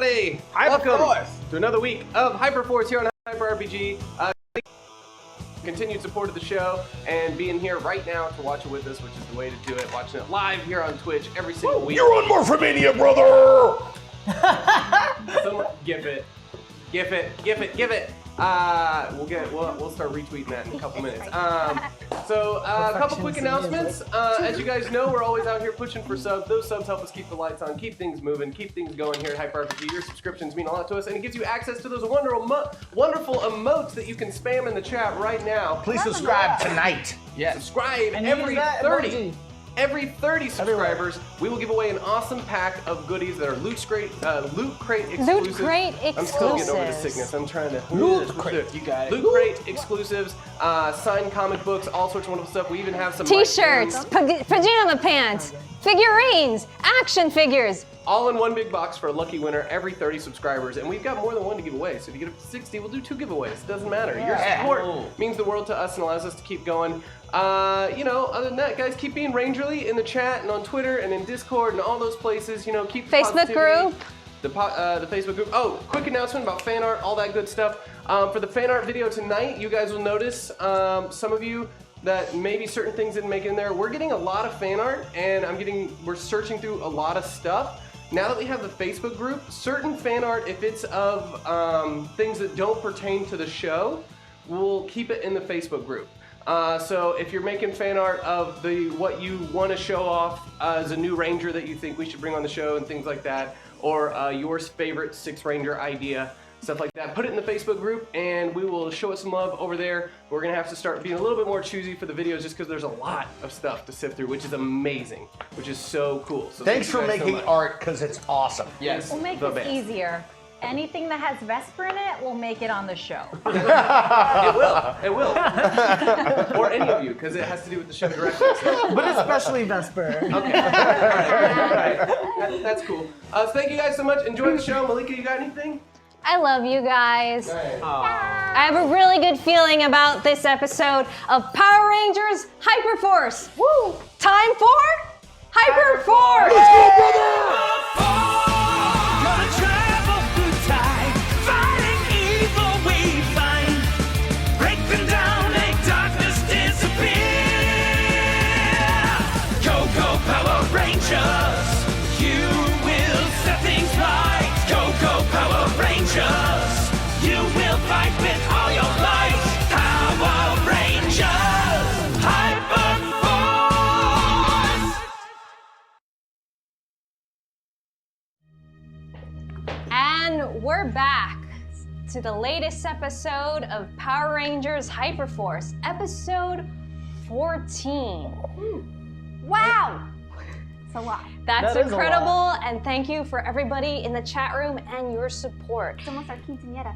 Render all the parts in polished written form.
everybody! Welcome to another week of HyperForce here on Hyper RPG. Continued support of the show and being here right now to watch it with us, which is the way to do it. Watching it live here on Twitch every single week. You're on Morphomania, brother! Someone, gif it. We'll start retweeting that in a couple minutes. So a couple quick announcements. As you guys know, we're always out here pushing for subs. Those subs help us keep the lights on, keep things moving, keep things going here at Hyper RPG. Your subscriptions mean a lot to us, and it gives you access to those wonderful emotes that you can spam in the chat right now. Please subscribe tonight. Yeah, subscribe every 30 subscribers, we will give away an awesome pack of goodies that are Loot Crate exclusives. Loot Crate exclusives. I'm still getting over the sickness. I'm trying to. Loot Crate. You got it. Loot Crate exclusives, signed comic books, all sorts of wonderful stuff. We even have some T-shirts, pajama pants, figurines, action figures. all in one big box for a lucky winner every 30 subscribers. And we've got more than one to give away. So if you get up to 60, we'll do 2 giveaways. It doesn't matter. Your support means the world to us and allows us to keep going. Other than that, guys, keep being Rangerly in the chat and on Twitter and in Discord and all those places. Keep the Facebook group. The Facebook group. Oh, quick announcement about fan art, all that good stuff. For the fan art video tonight, you guys will notice, some of you, that maybe certain things didn't make it in there. We're getting a lot of fan art, and we're searching through a lot of stuff. Now that we have the Facebook group, certain fan art, if it's of things that don't pertain to the show, we'll keep it in the Facebook group. So if you're making fan art of what you want to show off as a new Ranger that you think we should bring on the show and things like that, or your favorite 6 Ranger idea, stuff like that, put it in the Facebook group and we will show it some love over there. We're going to have to start being a little bit more choosy for the videos just because there's a lot of stuff to sift through, which is amazing, which is so cool. So thanks for making art, because it's awesome. Yes. We'll make this easier. Anything that has Vesper in it, we'll make it on the show. It will. Or any of you, because it has to do with the show directly. So. But especially Vesper. Okay. All right. That's cool. So thank you guys so much. Enjoy the show. Malika, you got anything? I love you guys. Nice. I have a really good feeling about this episode of Power Rangers HyperForce. Woo! Time for HyperForce! Let's go, brother! Power Rangers, you will set things right. Go, Power Rangers, you will fight with all your might. Power Rangers, HyperForce. And we're back to the latest episode of Power Rangers HyperForce, episode 14. Wow! It's a lot. That's incredible, and thank you for everybody in the chat room and your support. It's almost our quinceañera.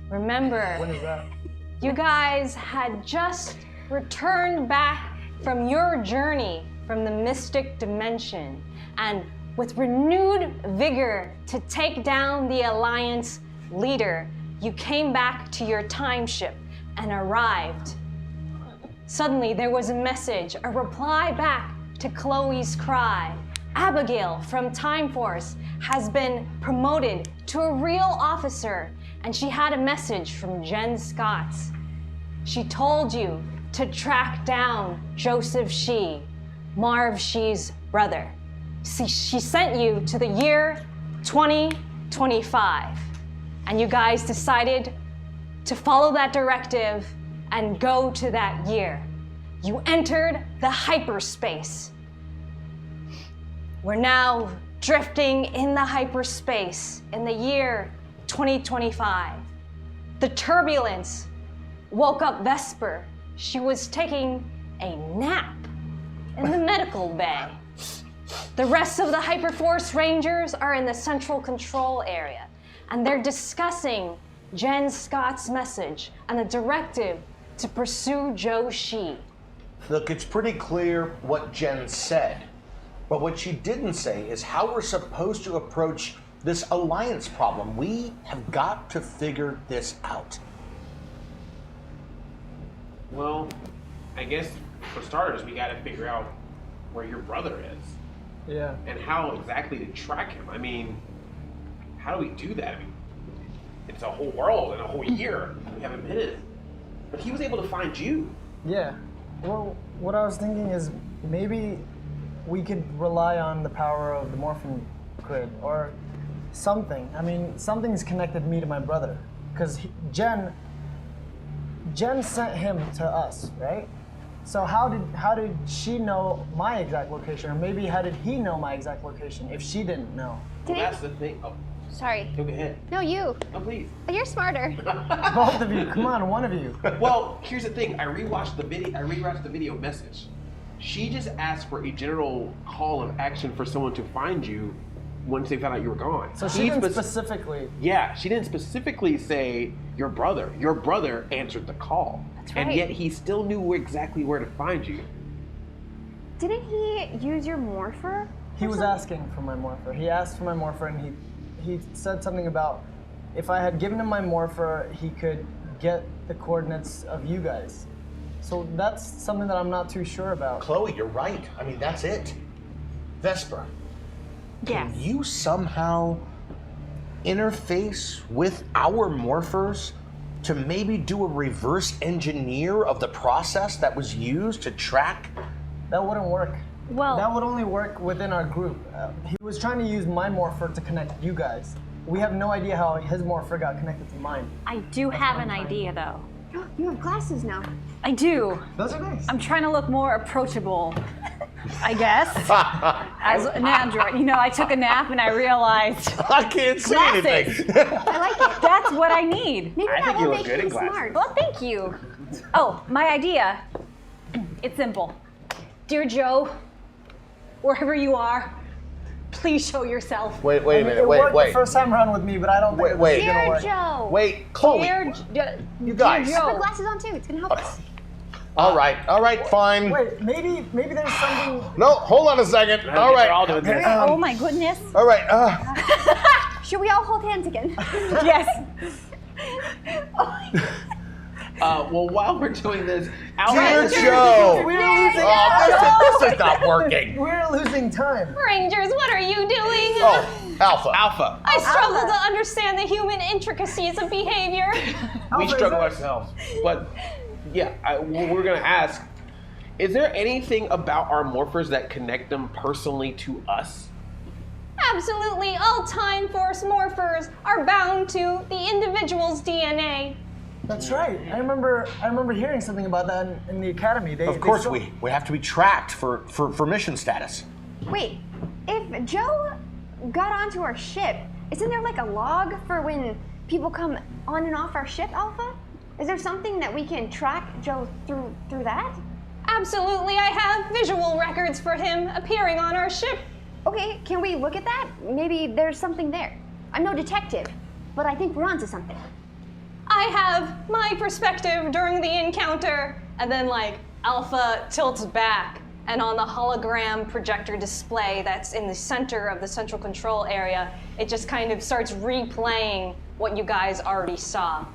Remember, When is that? you guys had just returned back from your journey from the mystic dimension, and with renewed vigor to take down the Alliance leader, you came back to your time ship and arrived. Suddenly, there was a message, a reply back to Chloe's cry. Abigail from Time Force has been promoted to a real officer, and she had a message from Jen Scotts. She told you to track down Joseph Shee, Marv Shee's brother. See, she sent you to the year 2025, and you guys decided to follow that directive and go to that year. You entered the hyperspace. We're now drifting in the hyperspace in the year 2025. The turbulence woke up Vesper. She was taking a nap in the medical bay. The rest of the HyperForce Rangers are in the central control area, and they're discussing Jen Scott's message and the directive to pursue Joe Shee. Look, it's pretty clear what Jen said, but what she didn't say is how we're supposed to approach this alliance problem. We have got to figure this out. Well, I guess for starters, we gotta figure out where your brother is. Yeah. And how exactly to track him. I mean, how do we do that? I mean, it's a whole world and a whole year. We haven't been in it. But he was able to find you. Yeah. Well, what I was thinking is maybe we could rely on the power of the morphing grid or something. I mean, something's connected me to my brother. Because Jen sent him to us, right? So how did she know my exact location? Or maybe how did he know my exact location if she didn't know? Well, that's the thing. Oh, Sorry. go ahead. No, you. Oh, please. You're smarter. Both of you, come on, one of you. Well, here's the thing. I rewatched the video message. She just asked for a general call of action for someone to find you once they found out you were gone. So she didn't specifically. Yeah, she didn't specifically say your brother. Your brother answered the call. That's And right. yet he still knew exactly where to find you. Didn't he use your morpher? He was asking for my morpher. He asked for my morpher, and he said something about if I had given him my morpher, he could get the coordinates of you guys. So that's something that I'm not too sure about. Chloe, you're right. I mean, that's it. Vesper, Yes. can you somehow interface with our morphers to maybe do a reverse engineer of the process that was used to track? That wouldn't work. Well- that would only work within our group. He was trying to use my morpher to connect you guys. We have no idea how his morpher got connected to mine. I do have an idea, though. You have glasses now. I do. Those are nice. I'm trying to look more approachable, I guess, as an android. You know, I took a nap and I realized I can't see glasses. anything. I like it. That's what I need. Maybe I that think you will look make good in you glasses. smart. Well, thank you. Oh, my idea. It's simple. Dear Joe, wherever you are, please show yourself. Wait a minute. It worked Wait. the first time around with me, but I don't think Wait. it's gonna Dear work. Joe. Wait, Chloe. You guys. Dear Put Joe. glasses on too. It's gonna help us. All right, fine. Wait, maybe there's something. No, hold on a second. All They're right. all doing this. Oh my goodness. All right. Should we all hold hands again? Yes. Well, while we're doing this, Dear Joe. We're losing. This is not working. We're losing time. Rangers, what are you doing? Oh, Alpha. Alpha, I struggle to understand the human intricacies of behavior. we struggle ourselves. But yeah, we're gonna ask, is there anything about our morphers that connect them personally to us? Absolutely, all Time Force morphers are bound to the individual's DNA. That's right. I remember hearing something about that in the academy. Of course, we have to be tracked for mission status. Wait, if Joe got onto our ship, isn't there like a log for when people come on and off our ship, Alpha? Is there something that we can track Joe through that? Absolutely, I have visual records for him appearing on our ship. Okay, can we look at that? Maybe there's something there. I'm no detective, but I think we're onto something. I have my perspective during the encounter, and then Alpha tilts back, and on the hologram projector display that's in the center of the central control area, it just kind of starts replaying what you guys already saw.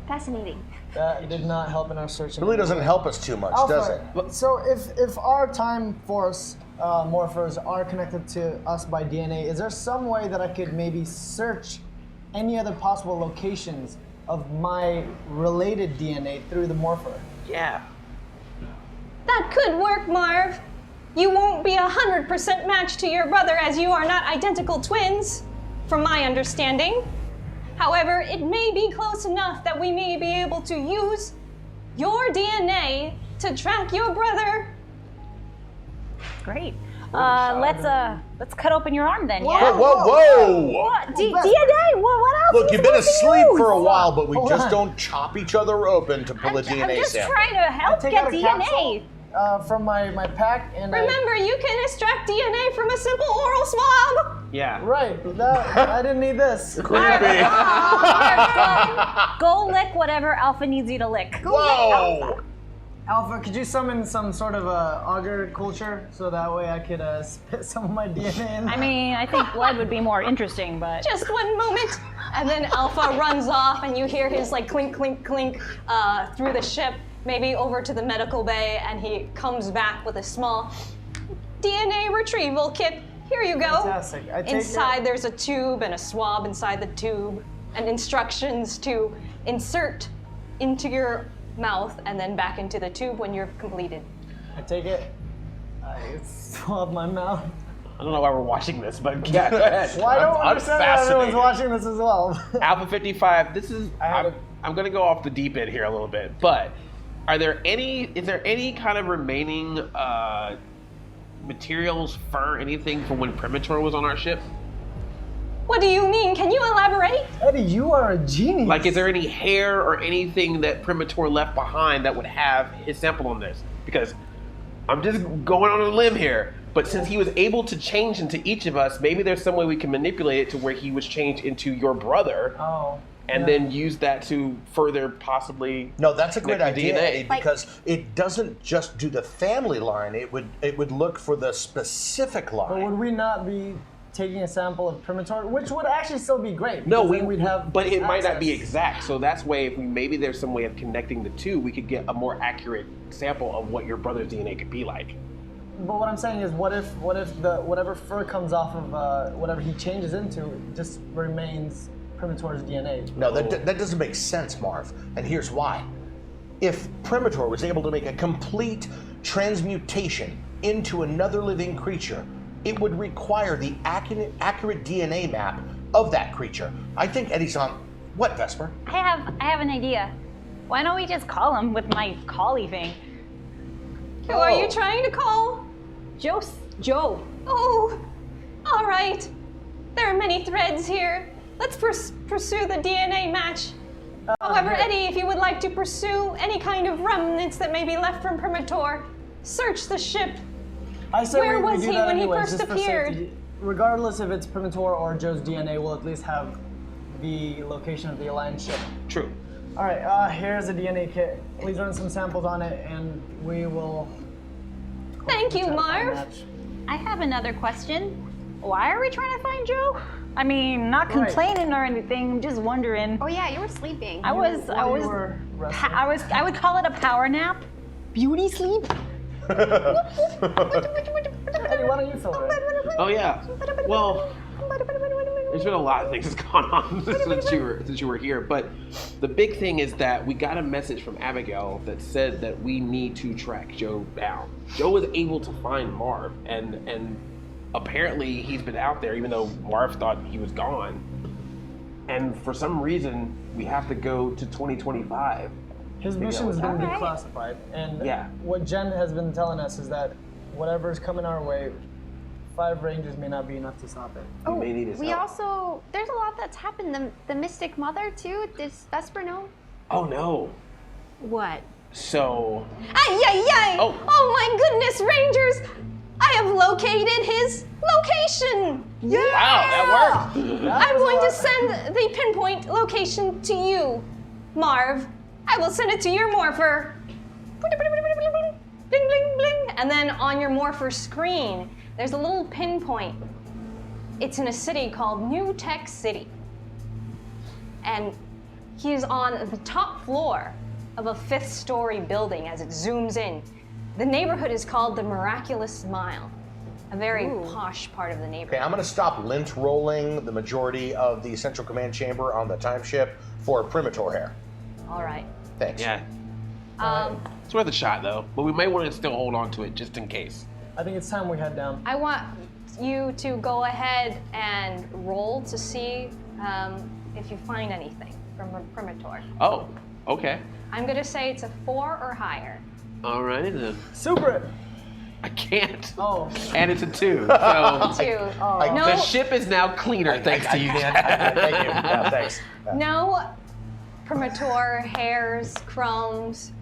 Fascinating. That did not help in our search. Really doesn't help us too much, does it? Alpha, so if our Time Force morphers are connected to us by DNA, is there some way that I could maybe search any other possible locations of my related DNA through the morpher? Yeah. That could work, Marv. You won't be 100% matched to your brother as you are not identical twins, from my understanding. However, it may be close enough that we may be able to use your DNA to track your brother. Great. Let's cut open your arm then. Whoa, Yeah. whoa! What? DNA? What else? Look, are you've we been supposed to asleep use? for a while, but we Hold just on. don't chop each other open to pull a I'm DNA just sample. trying to help Take get out a DNA. capsule from my pack and Remember, you can extract DNA from a simple oral swab. Yeah. Right, I didn't need this. Creepy. Go lick whatever Alpha needs you to lick. Whoa! Alpha, could you summon some sort of auger culture so that way I could spit some of my DNA in? I mean, I think blood would be more interesting, but Just one moment. And then Alpha runs off, and you hear his clink, clink, clink through the ship, maybe over to the medical bay, and he comes back with a small DNA retrieval kit. Here you go. Fantastic. I take Inside there's a tube and a swab inside the tube and instructions to insert into your mouth and then back into the tube when you're completed. I take it. I swab my mouth. I don't know why we're watching this, but yeah, go ahead. Well, I don't I'm understand why everyone's fascinated. watching this as well. Alpha 55, this is, had I'm going to go off the deep end here a little bit, but is there any kind of remaining materials, fur, anything from when Premator was on our ship? What do you mean? Can you elaborate? Eddie, you are a genius. Like, is there any hair or anything that Premator left behind that would have his sample on this? Because I'm just going on a limb here, but since he was able to change into each of us, maybe there's some way we can manipulate it to where he was changed into your brother, and then use that to further possibly. No, that's a great connect the idea, DNA. Eddie, because it doesn't just do the family line. It would look for the specific But would line. we not be taking a sample of Premator, which would actually still be great? No, because then we'd have. but it might not be access. exact. So that's why if maybe there's some way of connecting the two, we could get a more accurate sample of what your brother's DNA could be like. But what I'm saying is, what if whatever fur comes off of whatever he changes into just remains Premator's DNA? No, that doesn't make sense, Marv. And here's why. If Premator was able to make a complete transmutation into another living creature, it would require the accurate DNA map of that creature. I think Eddie's on. What, Vesper? I have an idea. Why don't we just call him with my collie thing? Who are you trying to call? Joe. Oh, all right. There are many threads here. Let's pursue the DNA match. However, Eddie, if you would like to pursue any kind of remnants that may be left from Premator, search the ship. I say Where we was do he that when he anyways, first just for appeared? safety. Regardless if it's Premator or Joe's DNA, we'll at least have the location of the Alliance ship. True. All right, here's a DNA kit. Please run some samples on it, and we will. Thank you, try to find Marv. that. I have another question. Why are we trying to find Joe? I mean, not Right. complaining or anything. Just wondering. Oh yeah, you were sleeping. I was. While you were resting. I would call it a power nap. Beauty sleep. Eddie, why don't you fill it in? Oh yeah. Well, there's been a lot of things that's gone on since you were here, but the big thing is that we got a message from Abigail that said that we need to track Joe down. Joe was able to find Marv, and apparently he's been out there, even though Marv thought he was gone. And for some reason, we have to go to 2025. His Figure out mission's what's been happening. declassified, and Yeah. what Jen has been telling us is that whatever's coming our way, 5 Rangers may not be enough to stop it. Oh, may need his we help. also there's a lot that's happened. The Mystic Mother too. Does Vesper know? Oh no. What? So, Ay, ay, ay! Oh. Oh my goodness, Rangers! I have located his location! wow, that worked. I'm going to send the pinpoint location to you, Marv. I will send it to your morpher. Bling, bling, bling. And then on your morpher screen, there's a little pinpoint. It's in a city called New Tech City. And he's on the top floor of a 5th-story building as it zooms in. The neighborhood is called the Miraculous Mile, a very posh part of the neighborhood. Okay, I'm going to stop lint rolling the majority of the central command chamber on the time ship for Premator hair. All right. Thanks. Yeah, it's worth a shot though, but we may want to still hold on to it just in case. I think it's time we head down. I want you to go ahead and roll to see if you find anything from Premator. Oh, okay. I'm going to say it's a 4 or higher. Alrighty then. Super! I can't. Oh, And it's a 2. So 2. I- no, the ship is now cleaner thanks to you. I can't. Thank you. Yeah, thanks. no Premator hairs, chromes,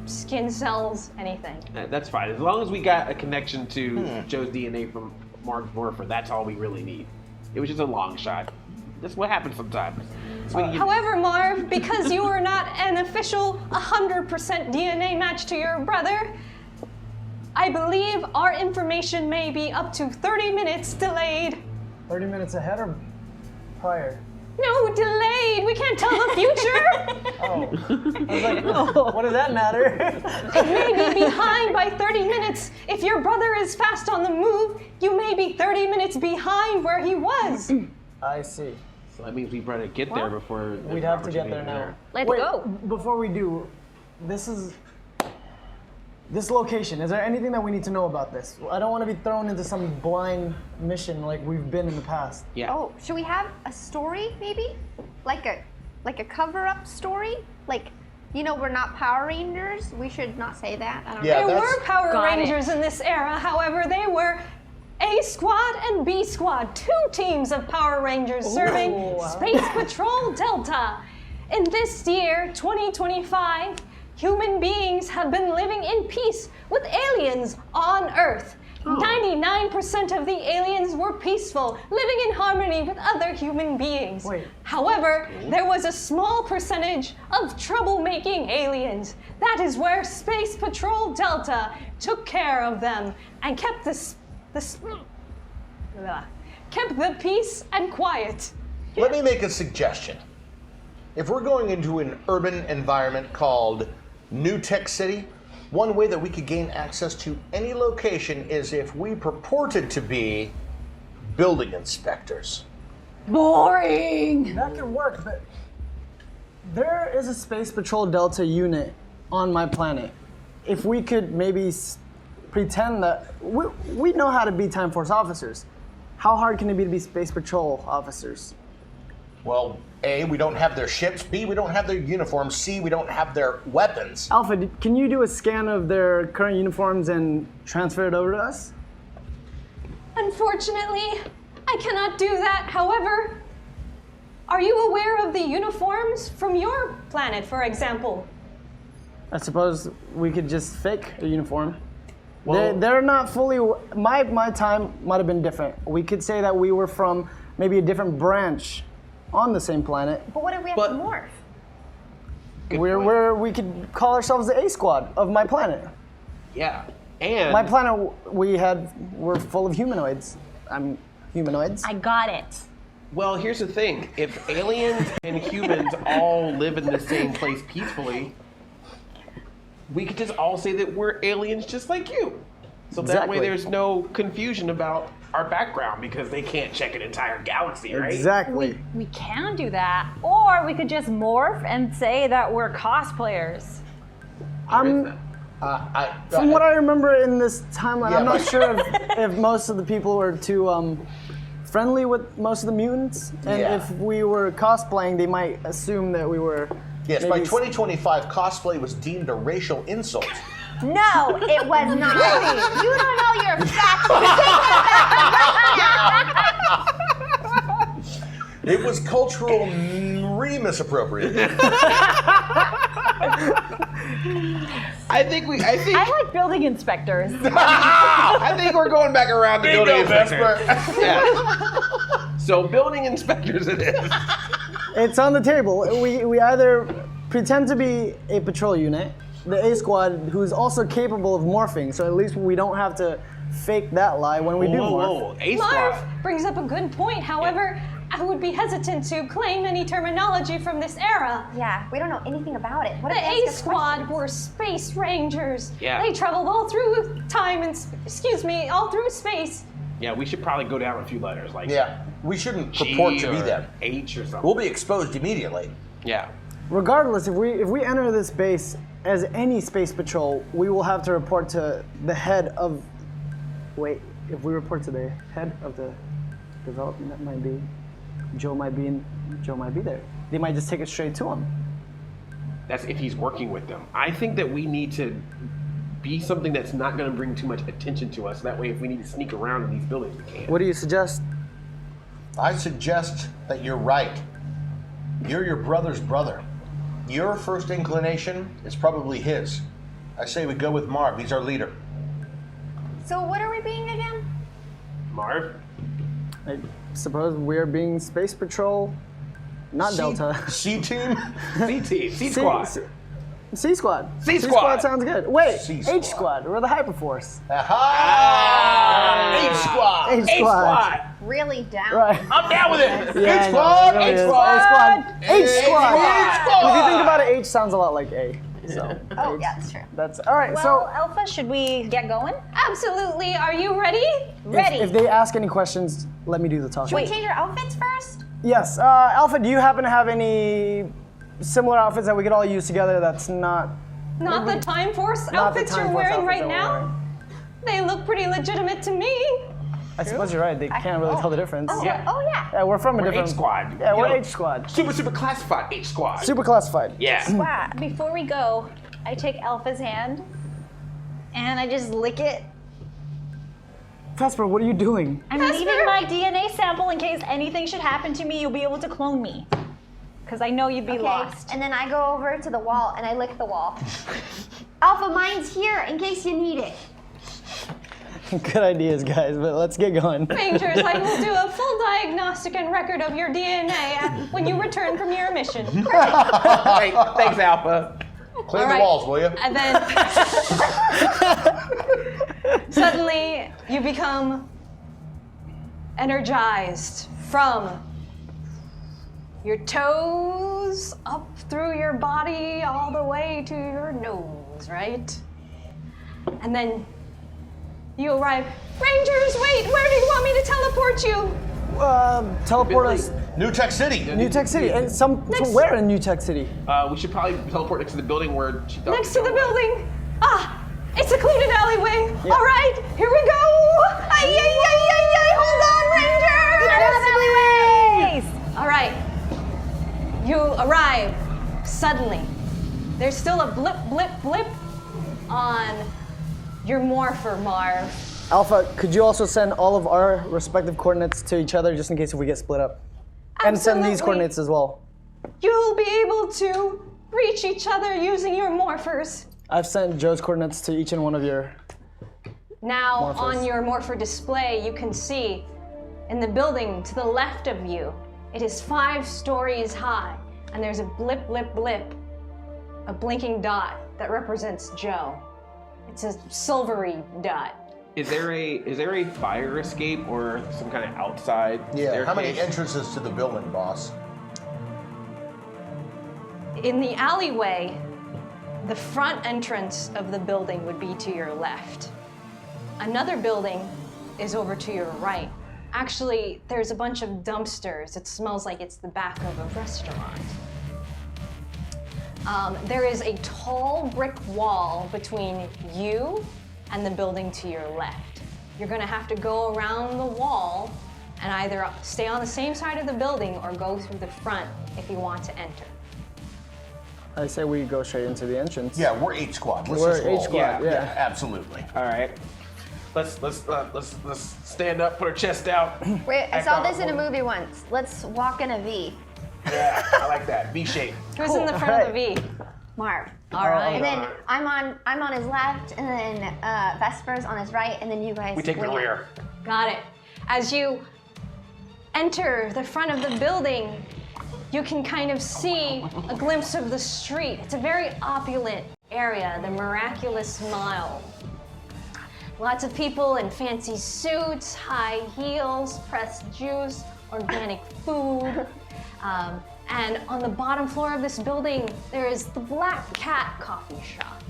skin cells, anything. That's fine. As long as we got a connection to Joe's DNA from Mark's morpher, that's all we really need. It was just a long shot. That's what happens sometimes. Sweetie, you- However, Marv, because you are not an official 100% DNA match to your brother, I believe our information may be up to 30 minutes delayed. 30 minutes ahead or prior? No, delayed. We can't tell the future. I was like, what does that matter? It may be behind by 30 minutes. If your brother is fast on the move, you may be 30 minutes behind where he was. I see. So that means we better get there before. We'd have to get there now. Let's Wait, go. Before we do, this location, is there anything that we need to know about this? I don't want to be thrown into some blind mission like we've been in the past. Yeah. Oh, should we have a story maybe? Like a cover-up story? Like, you know, we're not Power Rangers. We should not say that. I don't Yeah, know. There that's- were Power Got it. Rangers in this era, however, they were A Squad and B Squad, 2 teams of Power Rangers serving Space Patrol Delta. In this year, 2025, human beings have been living in peace with aliens on Earth. 99% of the aliens were peaceful, living in harmony with other human beings. Wait. However, there was a small percentage of troublemaking aliens. That is where Space Patrol Delta took care of them and kept kept the peace and quiet. Let me make a suggestion. If we're going into an urban environment called New Tech City, one way that we could gain access to any location is if we purported to be building inspectors. Boring. That could work, but there is a Space Patrol Delta unit on my planet. If we could maybe pretend that we know how to be Time Force officers, how hard can it be to be Space Patrol officers? Well, A, we don't have their ships. B, we don't have their uniforms. C, we don't have their weapons. Alpha, can you do a scan of their current uniforms and transfer it over to us? Unfortunately, I cannot do that. However, are you aware of the uniforms from your planet, for example? I suppose we could just fake a uniform. Well- They're not fully. My time might have been different. We could say that we were from maybe a different branch on the same planet. But what if we have But- to morph? We could call ourselves the A Squad of my planet. Yeah. And My planet, we're full of humanoids. I'm humanoids. I got it. well, here's the thing: if aliens and humans all live in the same place peacefully, we could just all say that we're aliens just like you. So that way Exactly. there's no confusion about our background because they can't check an entire galaxy, right? Exactly. We can do that. Or we could just morph and say that we're cosplayers. From what I remember in this timeline, Yeah, I'm not but- sure if most of the people were too friendly with most of the mutants, and Yeah. if we were cosplaying, they might assume that we were. Yes, by maybe- 2025, cosplay was deemed a racial insult. No, it was not. You don't know your facts. It was cultural misappropriation. I think I like building inspectors. I think we're going back around to building Bingo, inspectors. Vesper. Yeah. So building inspectors it is. It's on the table. We either pretend to be a patrol unit, the A Squad, who's also capable of morphing, so at least we don't have to fake that lie when we do morph. Whoa, A Marv Squad. brings up a good point. However, I would be hesitant to claim any terminology from this era. Yeah, we don't know anything about it. What The if they A ask us Squad questions? were space rangers. Yeah. They traveled all through time and, all through space. Yeah, we should probably go down a few letters, like Yeah, we shouldn't G purport to be or them. H or something. We'll be exposed immediately. Yeah. Regardless, if we enter this base as any space patrol, we will have to report to the head of. Wait, if we report to the head of the development, that might be Joe. Might be there. They might just take it straight to him. That's if he's working with them. I think that we need to be something that's not going to bring too much attention to us. That way, if we need to sneak around in these buildings, we can. What do you suggest? I suggest that you're right. You're your brother's brother. Your first inclination is probably his. I say we go with Marv. He's our leader. So what are we being again? Marv? I suppose we're being space patrol, not Delta. C team? C team. C squad. C Squad. C C Squad. Squad sounds good. Wait, C H Squad. Squad. We're the HyperForce. Aha! H squad. H A Squad. squad. really down. Right. I'm down with it. Yeah, H squad! H H squad! squad! H squad! H squad! If you think about it, H sounds a lot like A. So Oh, yeah, that's true. that's all right. Well, So Alpha, should we get going? Absolutely. Are you ready? Ready. if they ask any questions, let me do the talking. Should we change our outfits first? Yes, Alpha, do you happen to have any similar outfits that we could all use together? That's not Not the Time Force not the outfits Time you're Force wearing outfits right that we're now? wearing. They look pretty legitimate to me. I suppose you're right. They can't really tell the difference. Oh, Yeah. oh yeah. Yeah, we're from a We're different H squad. Yeah, we're You know, H squad. Super classified H squad. Super classified. Yeah. Wow. Before we go, I take Alpha's hand and I just lick it. Vesper, what are you doing? I'm leaving my DNA sample in case anything should happen to me. You'll be able to clone me. Because I know you'd be Okay, lost. and then I go over to the wall and I lick the wall. Alpha, mine's here in case you need it. Good ideas, guys, but let's get going. Rangers, I will do a full diagnostic and record of your DNA when you return from your mission. Hey, thanks, Alpha. Clean All the right. walls, will you? And then suddenly you become energized from your toes up through your body all the way to your nose, right? And then you arrive. Rangers, wait, where do you want me to teleport you? Teleport us New Tech City. New Tech City. And to where in New Tech City? We should probably teleport next to the building where she thought. Next to the building. Ah, a secluded alleyway. All right, here we go. Ay, ay, ay, ay, ay. Hold on, Rangers. Alleyways! All right. You arrive suddenly. There's still a blip, blip, blip on your morpher, Marv. Alpha, could you also send all of our respective coordinates to each other just in case if we get split up? And send these Absolutely. coordinates as well. You'll be able to reach each other using your morphers. I've sent Joe's coordinates to each and one of your. Now, Morphers. on your morpher display, you can see in the building to the left of you, it is 5 stories high, and there's a blip, blip, blip, a blinking dot that represents Joe. It's a silvery dot. Is there a fire escape or some kind of outside? Yeah. How many staircase? entrances to the building, boss? In the alleyway, the front entrance of the building would be to your left. Another building is over to your right. Actually, there's a bunch of dumpsters. It smells like it's the back of a restaurant. There is a tall brick wall between you and the building to your left. You're gonna have to go around the wall and either stay on the same side of the building or go through the front if you want to enter. I say we go straight into the entrance. Yeah, we're H squad. Let's We're just roll. H squad, yeah. Absolutely. All right. Let's stand up, put our chest out. Wait, I Act saw on this in a it. movie once. Let's walk in a V. Yeah, I like that. V shape. Who's in the front of the V? Marv. All right. And then I'm on his left, and then Vesper's on his right, and then you guys. We take the wing it. rear. Got it. As you enter the front of the building, you can kind of see a glimpse of the street. It's a very opulent area, the Miraculous Mile. Lots of people in fancy suits, high heels, pressed juice, organic food. And on the bottom floor of this building, there is the Black Cat Coffee Shop.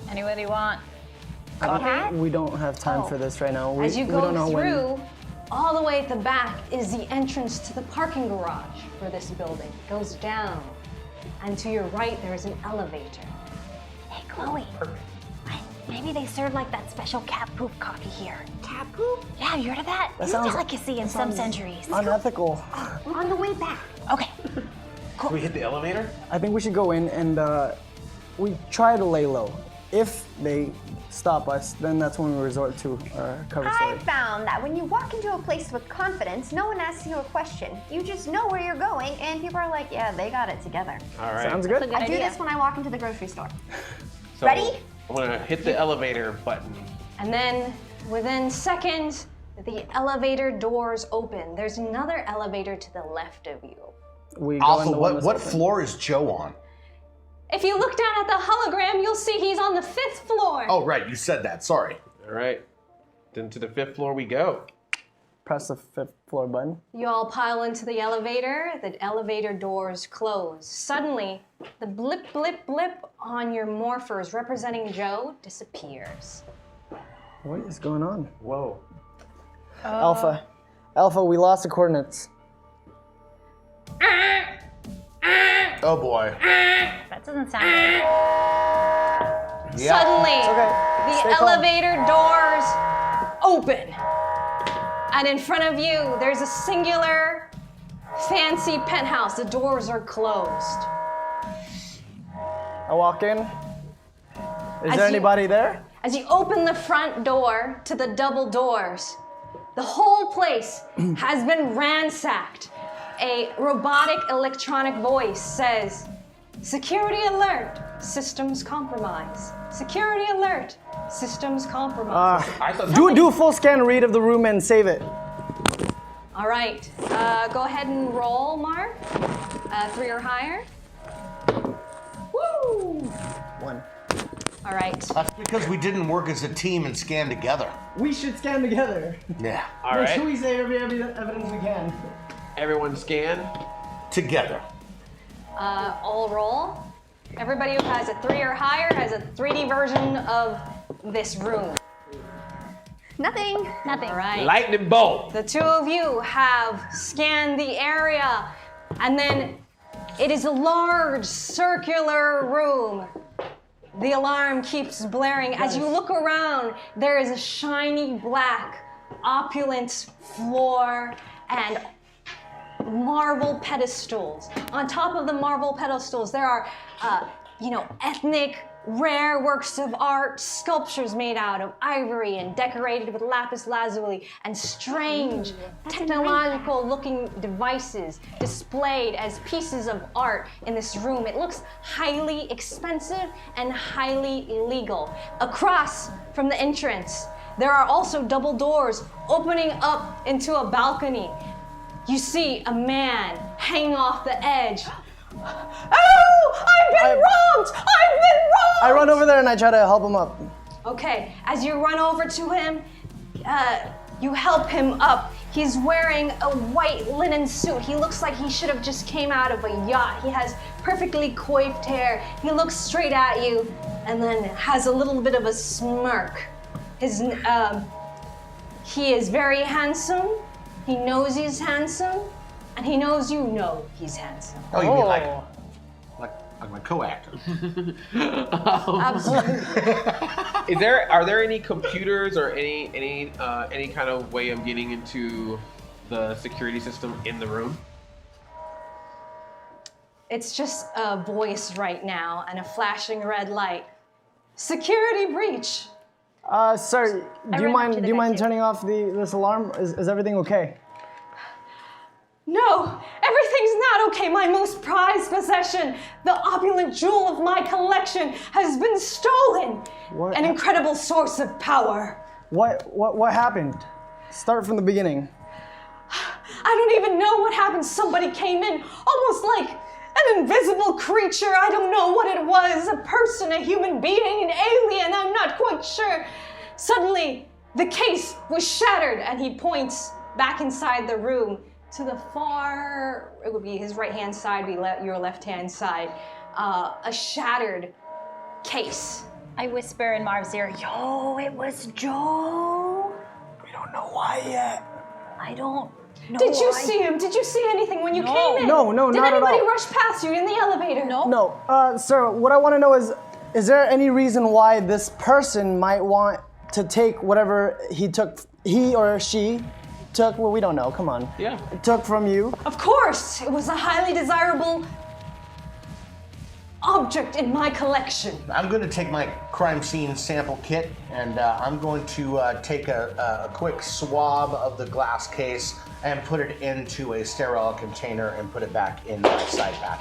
Anybody want? We don't have time for this right now. As you we don't go know when. through, all the way at the back is the entrance to the parking garage for this building. It goes down. And to your right, there is an elevator. Hey, Chloe. Maybe they serve like that special cat poop coffee here. Cat poop? Yeah, you heard of that? It's a sounds- delicacy in some centuries. Unethical. On the way back. Okay. Can we hit the elevator? I think we should go in and we try to lay low. If they stop us, then that's when we resort to our cover I story. found that when you walk into a place with confidence, no one asks you a question. You just know where you're going, and people are like, yeah, they got it together. All right. Sounds good. Good I do idea. this when I walk into the grocery store. So Ready? I'm gonna hit the elevator button. And then within seconds, the elevator doors open. There's another elevator to the left of you. We go Also, in the one that's what open. floor is Joe on? If you look down at the hologram, you'll see he's on the 5th floor. Oh, right. You said that. Sorry. All right. Then to the 5th floor we go. Press the 5th floor button. You all pile into the elevator doors close. Suddenly, the blip, blip, blip on your morphers representing Joe disappears. What is going on? Whoa. Alpha, we lost the coordinates. Oh boy. That doesn't sound good. Yeah. Suddenly, Okay. the Stay calm. elevator doors open. And in front of you, there's a singular, fancy penthouse. The doors are closed. I walk in. Is As there you- anybody there? As you open the front door to the double doors, the whole place has been ransacked. A robotic electronic voice says, "Security alert, systems compromised. Security alert, systems compromised." I thought Do a full scan read of the room and save it. All right, go ahead and roll, Mark. 3 or higher. Woo! 1. All right. That's because we didn't work as a team and scan together. We should scan together. Yeah. All Make sure right. we save every evidence we can. Everyone scan. Together. All roll. Everybody who has a 3 or higher has a 3D version of this room. Nothing. Nothing. All right. Lightning bolt. The two of you have scanned the area, and then it is a large circular room. The alarm keeps blaring. As you look around, there is a shiny black, opulent floor and marble pedestals. On top of the marble pedestals, there are, ethnic, rare works of art, sculptures made out of ivory and decorated with lapis lazuli, and strange, technological-looking devices displayed as pieces of art in this room. It looks highly expensive and highly illegal. Across from the entrance, there are also double doors opening up into a balcony. You see a man hanging off the edge. Oh, I've been robbed! I've been robbed! I run over there and I try to help him up. Okay, as you run over to him, you help him up. He's wearing a white linen suit. He looks like he should have just came out of a yacht. He has perfectly coiffed hair. He looks straight at you and then has a little bit of a smirk. He is very handsome. He knows he's handsome, and he knows you know he's handsome. Oh, you mean like my co-actor? Absolutely. Are there any computers or any kind of way of getting into the security system in the room? It's just a voice right now and a flashing red light. Security breach. Sir, do you mind turning off this alarm? Is everything okay? No, everything's not okay. My most prized possession, the opulent jewel of my collection, has been stolen. What? An incredible source of power. What happened? Start from the beginning. I don't even know what happened. Somebody came in, almost like an invisible creature. I don't know what it was. A person, a human being, an alien. I'm not quite sure. Suddenly, the case was shattered, and he points back inside the room to the far, it would be his right-hand side, your left-hand side, a shattered case. I whisper in Marv's ear, "Yo, it was Joe." We don't know why yet. I don't know. Did you why. see him? Did you see anything when you came in? No, Did not at anybody all. rush past you in the elevator? No. No, sir, what I want to know is there any reason why this person might want to take whatever he or she took, well, we don't know, come on. Yeah. Took from you? Of course, it was a highly desirable object in my collection. I'm going to take my crime scene sample kit and I'm going to take a quick swab of the glass case and put it into a sterile container and put it back in my side pack.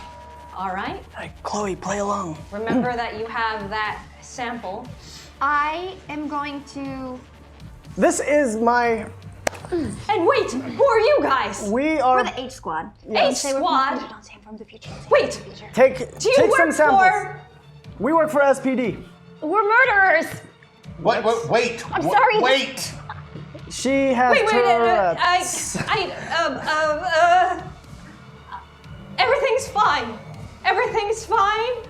All right. Hey, Chloe, play along. Remember that you have that sample. I am going to. This is my, And wait, who are you guys? we are, We're the H squad. H squad. Don't say from the future. Wait, take do you some work samples. for? We work for SPD. We're murderers. Wait. I'm sorry. Wait. She has everything's fine. Everything's fine.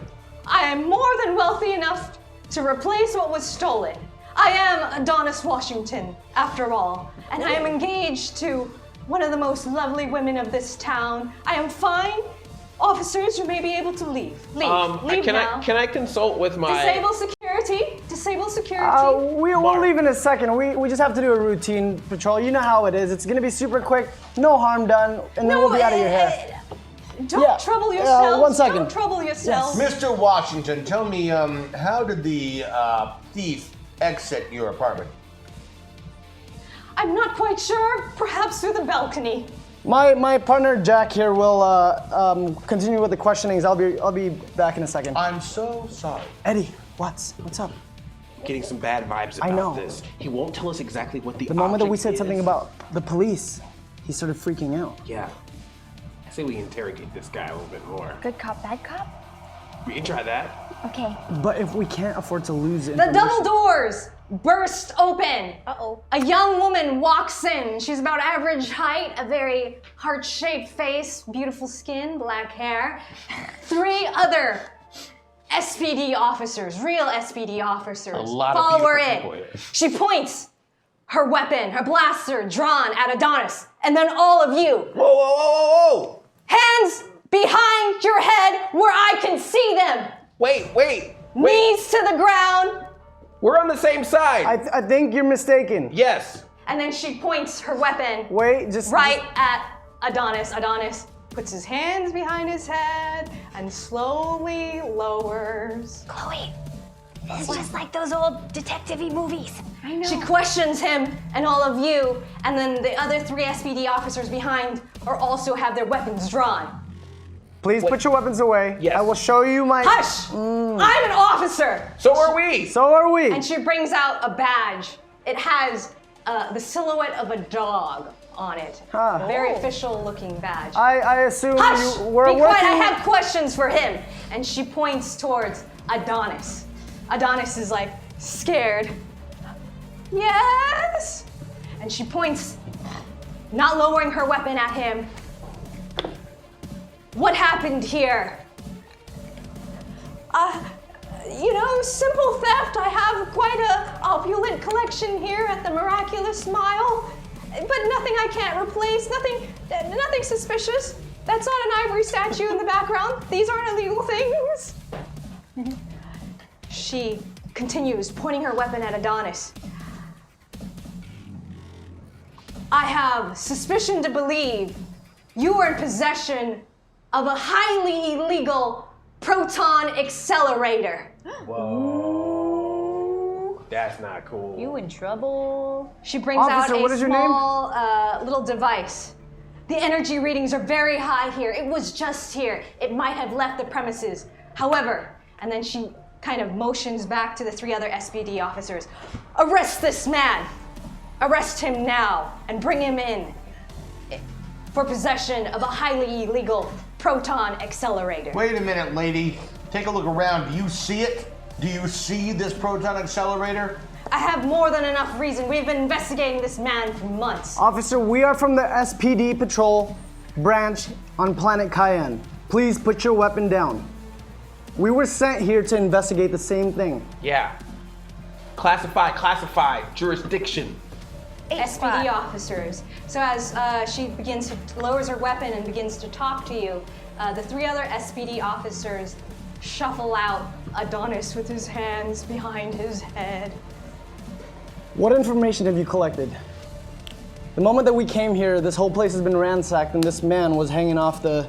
I am more than wealthy enough to replace what was stolen. I am Adonis Washington, after all, and I am engaged to one of the most lovely women of this town. I am fine. Officers, you may be able to leave. Leave now. Can I consult with my... Disable security. Disable security. We'll leave in a second. We just have to do a routine patrol. You know how it is. It's gonna be super quick, no harm done, and then we'll be out of your hair. Don't trouble yourself. 1 second. Don't trouble yourself. Mr. Washington, tell me, how did the thief exit your apartment? I'm not quite sure. Perhaps through the balcony. My partner Jack here will continue with the questionings. I'll be back in a second. I'm so sorry. Eddie, what's up? Getting some bad vibes about I know. this. He won't tell us exactly what the moment that we object said is. something about the police, he started freaking out. Yeah. I say we interrogate this guy a little bit more. Good cop, bad cop? We can try that. Okay. But if we can't afford to lose The information... double doors burst open. Uh-oh. A young woman walks in. She's about average height, a very heart-shaped face, beautiful skin, black hair. 3 other SPD officers, real SPD officers, A lot of follow her beautiful in. people here. She points her weapon, her blaster, drawn at Adonis, and then all of you. Whoa! Hands behind your head where I can see them. Wait! Knees to the ground. We're on the same side. I think you're mistaken. Yes. And then she points her weapon Wait, just... right at Adonis. Adonis puts his hands behind his head and slowly lowers. Chloe, it's just like those old detective-y movies. I know. She questions him and all of you, and then the other 3 SPD officers behind also have their weapons drawn. Please put your weapons away. Yes. I will show you my... Hush! I'm an officer! So are we. So are we. And she brings out a badge. It has the silhouette of a dog on it. Huh. A very official looking badge. I assume Hush! you were Be quiet, working... I have questions for him. And she points towards Adonis. Adonis is like scared. Yes! And she points, not lowering her weapon at him. What happened here? Simple theft. I have quite a opulent collection here at the Miraculous Smile, but nothing I can't replace. Nothing suspicious. That's not an ivory statue in the background. These aren't illegal things. She continues, pointing her weapon at Adonis. I have suspicion to believe you are in possession of a highly illegal proton accelerator. Whoa. That's not cool. You in trouble? She brings Officer, out what a is your name? small little device. The energy readings are very high here. It was just here. It might have left the premises. However, and then she kind of motions back to the 3 other SPD officers. Arrest this man. Arrest him now and bring him in for possession of a highly illegal proton accelerator. Wait a minute, lady. Take a look around. Do you see it? Do you see this proton accelerator? I have more than enough reason. We've been investigating this man for months. Officer, we are from the SPD Patrol branch on planet Cayenne. Please put your weapon down. We were sent here to investigate the same thing. Yeah. Classified. Jurisdiction. SPD officers. So as she lowers her weapon and begins to talk to you, the 3 other SPD officers shuffle out Adonis with his hands behind his head. What information have you collected? The moment that we came here, this whole place has been ransacked and this man was hanging off the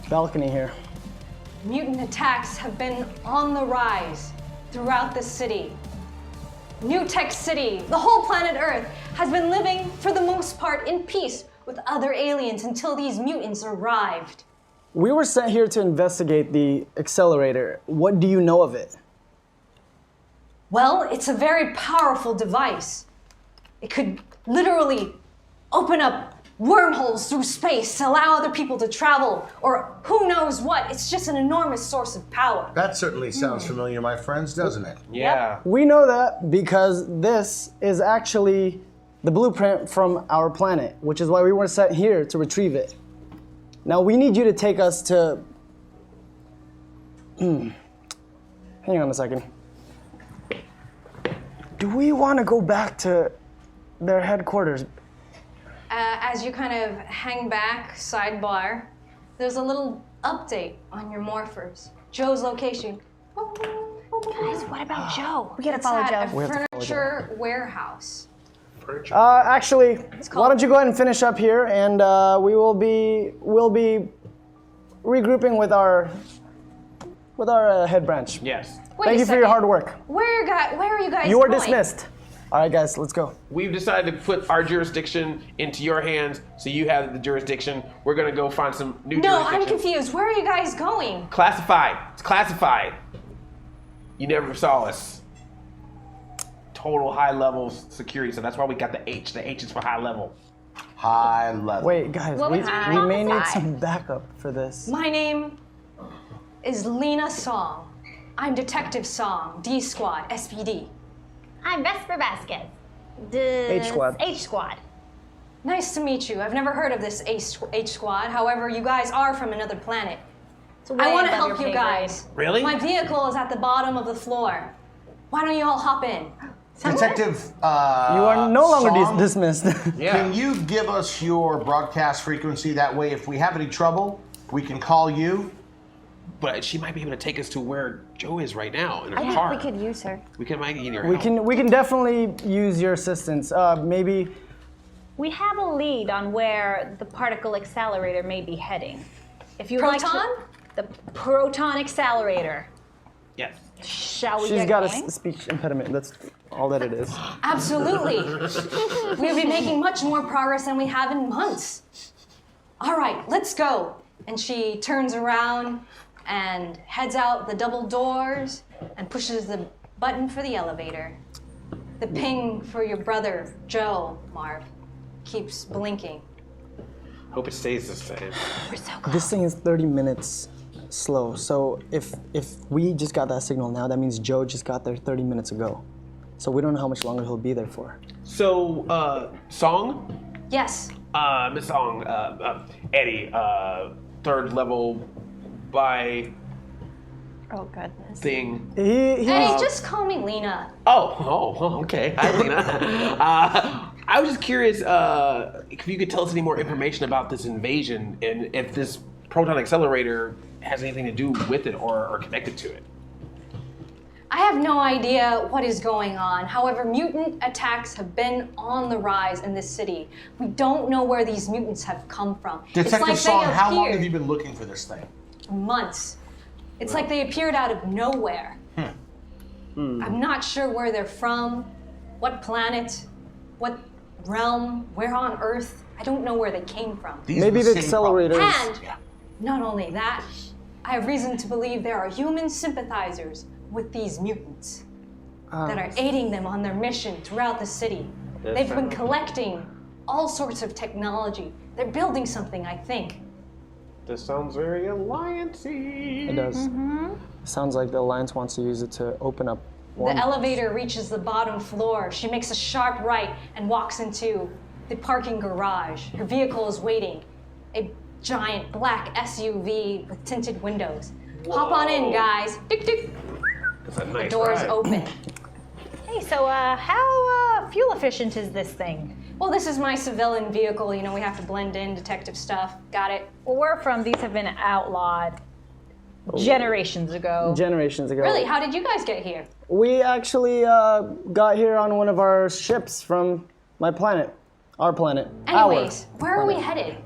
balcony here. Mutant attacks have been on the rise throughout the city. New Tech City, the whole planet Earth, has been living for the most part in peace with other aliens until these mutants arrived. We were sent here to investigate the accelerator. What do you know of it? Well, it's a very powerful device. It could literally open up wormholes through space to allow other people to travel, or who knows what. It's just an enormous source of power. That certainly sounds familiar, my friends, doesn't it? Yeah. We know that because this is actually the blueprint from our planet, which is why we were sent here to retrieve it. Now we need you to take us to... Hang on a second. Do we want to go back to their headquarters? As you kind of hang back, sidebar, there's a little update on your morphers. Joe's location. Guys, what about Joe? We gotta It's follow at Joe. a furniture warehouse. Actually, why called- don't you go ahead and finish up here, and we'll be regrouping with our head branch. Yes. Wait Thank a you for your second. hard work. Where are you guys You are going? dismissed. All right, guys, let's go. We've decided to put our jurisdiction into your hands, so you have the jurisdiction. We're gonna go find some new No, jurisdiction. I'm confused. Where are you guys going? Classified. It's classified. You never saw us. Total high level security, so that's why we got the H. The H is for high level. High level. Wait, guys, What we was it? may need Classified. some backup for this. My name is Lena Song. I'm Detective Song, D Squad, SPD. I'm Vesper Vasquez. H Squad. H Squad. Nice to meet you. I've never heard of this H Squad. However, you guys are from another planet. It's way I want to above help your you pay guys. Really? My vehicle is at the bottom of the floor. Why don't you all hop in? Detective, You are no longer Song, dismissed. Can you give us your broadcast frequency? That way, if we have any trouble, we can call you. But she might be able to take us to where Joe is right now in her I car. think we could use her. We can make it in your We house. can definitely use your assistance. Maybe We have a lead on where the particle accelerator may be heading. If you Proton? like the proton accelerator. Yes. Shall we she's get got going? a speech impediment. That's all that it is. Absolutely. We'll be making much more progress than we have in months. All right, let's go. And she turns around and heads out the double doors and pushes the button for the elevator. The ping for your brother, Joe, Marv, keeps blinking. Hope it stays the same. This thing is 30 minutes slow. So if we just got that signal now, that means Joe just got there 30 minutes ago. So we don't know how much longer he'll be there for. So, Song? Yes. Miss Song, Eddie, third level by Oh goodness. thing. He Hey, just call me Lena. Oh, okay. Hi, Lena. I was just curious if you could tell us any more information about this invasion and if this proton accelerator has anything to do with it or connected to it. I have no idea what is going on. However, mutant attacks have been on the rise in this city. We don't know where these mutants have come from. Detective Song, they how long appeared have you been looking for this thing? months. It's like they appeared out of nowhere. I'm not sure where they're from, what planet, what realm, where on Earth. I don't know where they came from. These maybe are the same accelerator. problems. And not only that, I have reason to believe there are human sympathizers with these mutants that are aiding them on their mission throughout the city. They've been collecting all sorts of technology. They're building something, I think. This sounds very alliance-y. It does. Sounds like the Alliance wants to use it to open up one. The elevator reaches the bottom floor. She makes a sharp right and walks into the parking garage. Her vehicle is waiting. A giant black SUV with tinted windows. Hop on in, guys. Tick, tick. That's a The nice door's ride. open. Hey, so how fuel efficient is this thing? Well, this is my civilian vehicle. You know, we have to blend in detective stuff. Got it? Well, where from these have been outlawed generations ago. Generations ago. Really? How did you guys get here? We actually got here on one of our ships from my planet. Our planet. Anyways, Our where are we planet. headed?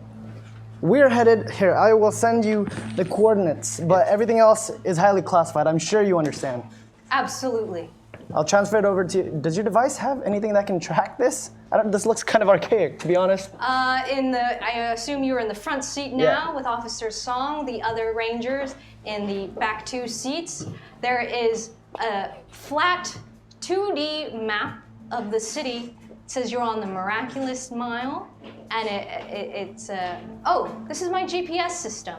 We're headed here. I will send you the coordinates, but everything else is highly classified. I'm sure you understand. Absolutely. I'll transfer it over to you. Does your device have anything that can track this? This looks kind of archaic, to be honest. I assume you're in the front seat now Yeah. with Officer Song, the other Rangers in the back two seats. There is a flat 2D map of the city. It says you're on the Miraculous Mile, and it's this is my GPS system,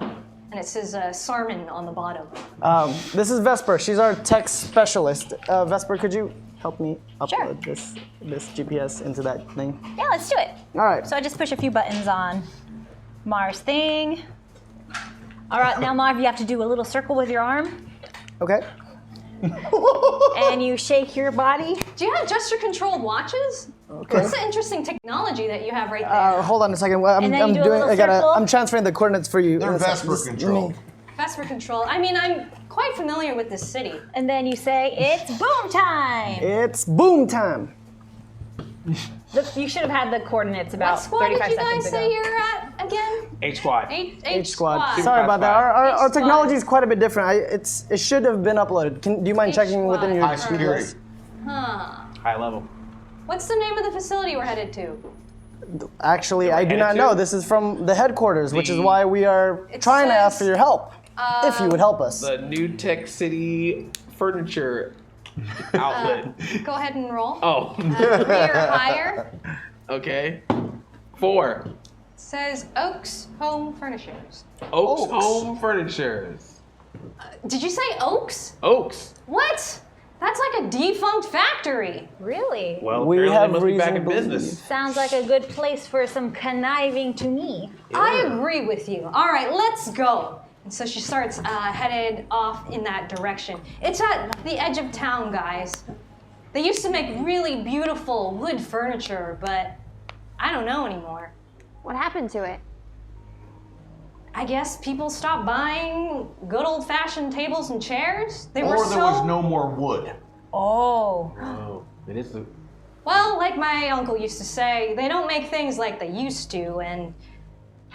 and it says Sarmin on the bottom. This is Vesper. She's our tech specialist. Vesper, could you help me upload this GPS into that thing? Yeah, let's do it. All right. So I just push a few buttons on Mar's thing. All right, now Marv, you have to do a little circle with your arm, Okay. and you shake your body. Do you have gesture-controlled watches? Okay. That's an interesting technology that you have right there. Hold on a second. Well, And then you do a little circle. I'm transferring the coordinates for you. They're Vesper controlled. Vesper control. I mean, I'm quite familiar with this city. And then you say, it's boom time. It's boom time. You should have had the coordinates about What squad 35 did you seconds guys ago. say you're at again? H squad. H Squad. squad. Sorry about that. Our H technology is squad. quite a bit different. It should have been uploaded. Do you mind H checking squad. within your High security. GPS? Huh. High level. What's the name of the facility we're headed to? Actually, I do not headed know. to? This is from the headquarters, which is The- why we are It trying to ask says, for your help. If you would help us. The New Tech City furniture outlet. Go ahead and roll. Oh, 3 or higher. okay. 4. Says Oaks Home Furnishings. Oaks Home Furnitures. Did you say Oaks? Oaks. What? That's like a defunct factory. Really? Well, We apparently have they must be back reason in to believe. business. Sounds like a good place for some conniving to me. I agree with you. All right, let's go. And so she starts headed off in that direction. It's at the edge of town, guys. They used to make really beautiful wood furniture, but I don't know anymore. What happened to it? I guess people stopped buying good old-fashioned tables and chairs. They were Or so there was no more wood. Oh. Oh, it is the. well, like my uncle used to say, they don't make things like they used to, and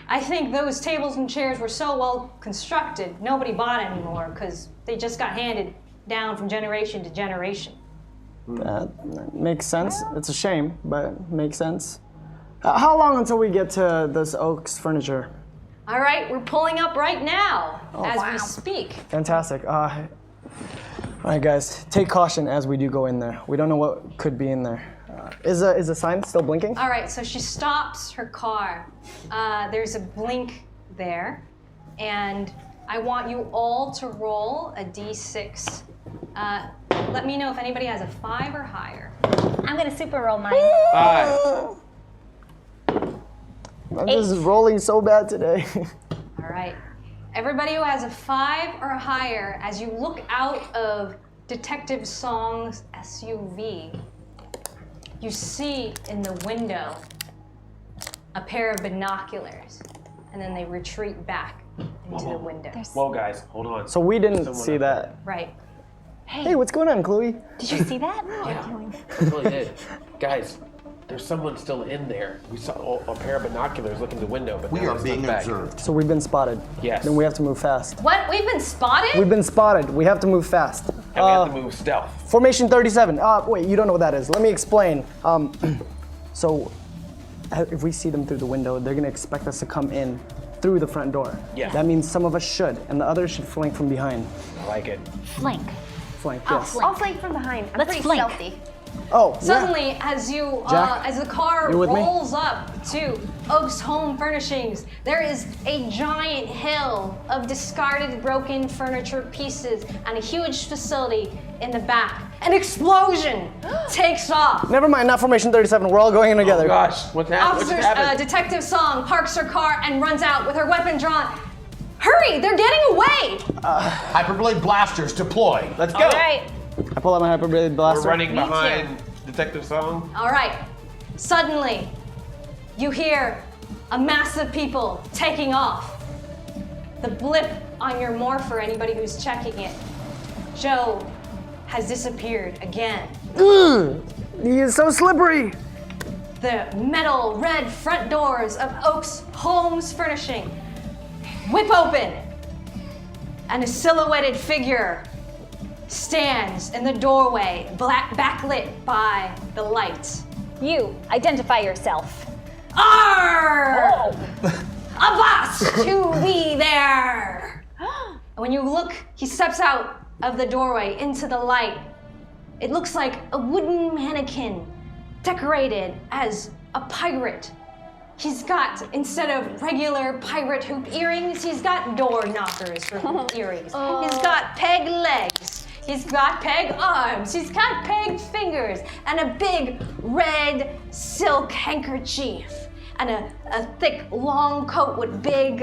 I think those tables and chairs were so well constructed, nobody bought anymore because they just got handed down from generation to generation. That makes sense. It's a shame, but it makes sense. How long until we get to this Oaks furniture? All right, we're pulling up right now as wow. we speak. Fantastic. All right, guys, take caution as we do go in there. We don't know what could be in there. Is the sign still blinking? All right, so she stops her car. There's a blink there, and I want you all to roll a d6. Let me know if anybody has a 5 or higher. I'm gonna super roll mine. 5. I'm just rolling so bad today. All right. Everybody who has a 5 or higher, as you look out of Detective Song's SUV, you see in the window a pair of binoculars, and then they retreat back into the window. Whoa, guys, hold on. So we didn't Someone see up that. Right. Hey, what's going on, Chloe? Did you see that? I really did. Guys, there's someone still in there. We saw a pair of binoculars looking the window, but We now are it's being back. observed. So we've been spotted. Yes. Then we have to move fast. What? We've been spotted? We've been spotted. We have to move fast. And we have to move stealth. Formation 37. Wait, you don't know what that is. Let me explain. So, if we see them through the window, they're gonna expect us to come in through the front door. Yeah. That means some of us should, and the others should flank from behind. I like it. Flank. Flank, yes. I'll flank from behind. I'm Let's pretty flank. stealthy. Oh, yeah. Suddenly, as you, Jack, as the car you with me? rolls up to Oaks Home Furnishings, there is a giant hill of discarded, broken furniture pieces and a huge facility in the back. An explosion takes off. Never mind, not Formation 37. We're all going in together. Oh gosh, what's happening? Officer What's happening? Detective Song parks her car and runs out with her weapon drawn. Hurry, they're getting away! Hyperblade blasters deploy. Let's go. All right. I pull out my hyperblade We're blaster. running Me behind Detective Song. All right. Suddenly, you hear a mass of people taking off. The blip on your morpher, anybody who's checking it, Joe has disappeared again. He is so slippery. The metal red front doors of Oaks Homes Furnishing whip open, and a silhouetted figure stands in the doorway, backlit by the light. You identify yourself. Arr! Oh. A boss to be there! And when you look, he steps out of the doorway into the light. It looks like a wooden mannequin decorated as a pirate. He's got, instead of regular pirate hoop earrings, he's got door knockers for hoop earrings. He's got peg legs. He's got peg arms, he's got peg fingers, and a big red silk handkerchief, and a thick long coat with big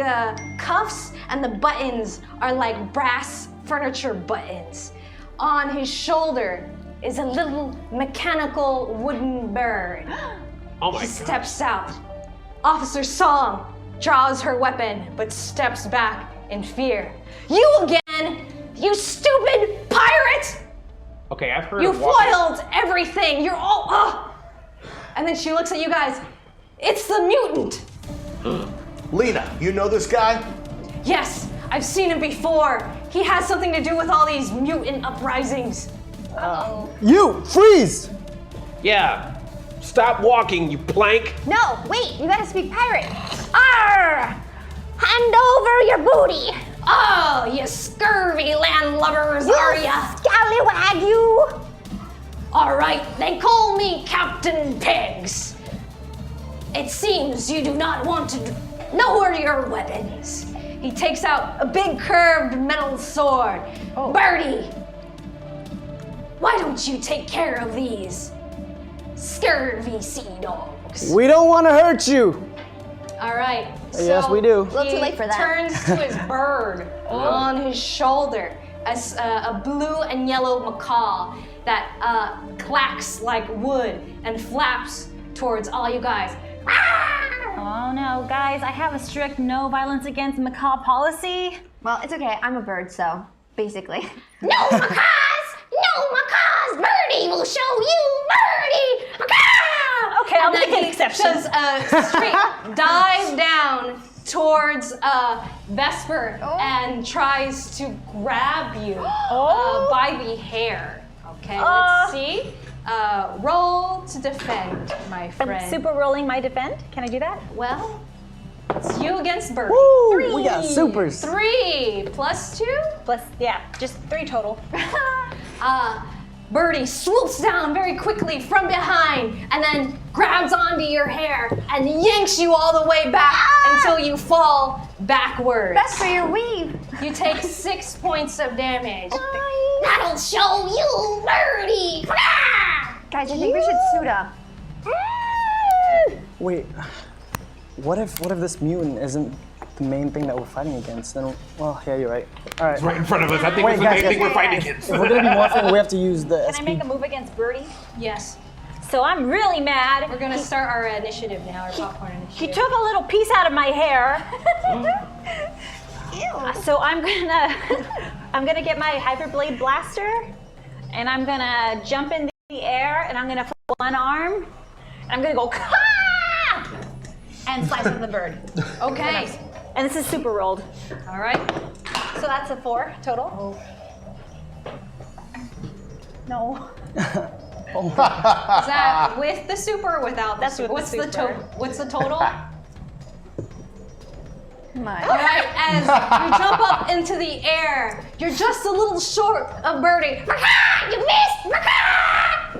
cuffs, and the buttons are like brass furniture buttons. On his shoulder is a little mechanical wooden bird. Oh my He god. steps out. Officer Song draws her weapon, but steps back in fear. You again, you stupid pirate! Okay, I've heard You of walking- foiled everything. You're all And then she looks at you guys. It's the mutant. Lena, you know this guy? Yes, I've seen him before. He has something to do with all these mutant uprisings. You freeze! Yeah. Stop walking, you plank. No, wait, you gotta speak pirate. Arr! Hand over your booty. Oh, you scurvy landlubbers, are ya? Scallywag, you. All right, they call me Captain Pigs. It seems you do not want to lower your weapons. He takes out a big curved metal sword. Birdie, why don't you take care of these scurvy sea dogs? We don't want to hurt you. All right. Yes, so we do. Little too late for that. Turns to his bird on his shoulder, as a blue and yellow macaw that clacks like wood and flaps towards all you guys. Oh no, guys, I have a strict no violence against macaw policy. Well, it's okay. I'm a bird, so basically. No macaws! No macaws! Birdie will show you! Birdie! Macaw! Okay, I'll And make then an he exception. does a straight dive down towards Vesper and tries to grab you by the hair. Okay, let's see. Roll to defend, my I'm friend. super rolling my defend. Can I do that? Well, it's you against Birdie. Woo! We got supers. 3 plus 2. Plus, yeah, just 3 total. Birdie swoops down very quickly from behind and then grabs onto your hair and yanks you all the way back until you fall backwards. Best for your weave. You take 6 points of damage. That'll show you, Birdie! Guys, I think we should suit up. Wait, what if this mutant isn't the main thing that we're fighting against? Then, well, yeah, you're right. All right. It's right in front of us. I think Wait, it's the guys, main thing guys. we're fighting against. If we're gonna be morphing, we have to use the Can I make SP. a move against Birdie? Yes. So I'm really mad. We're gonna start our initiative now, our popcorn He initiative. took a little piece out of my hair. So I'm gonna get my Hyperblade Blaster, and I'm gonna jump in the air, and I'm gonna flip one arm, and I'm gonna go "Caw!" and slice with the bird. Okay. And this is super rolled. All right. So that's a 4 total. No. Is that with the super or without the That's super? with the What's the super. total? What's the total? My. All right, as you jump up into the air, you're just a little short of Birdie. Macaw! You missed! Macaw!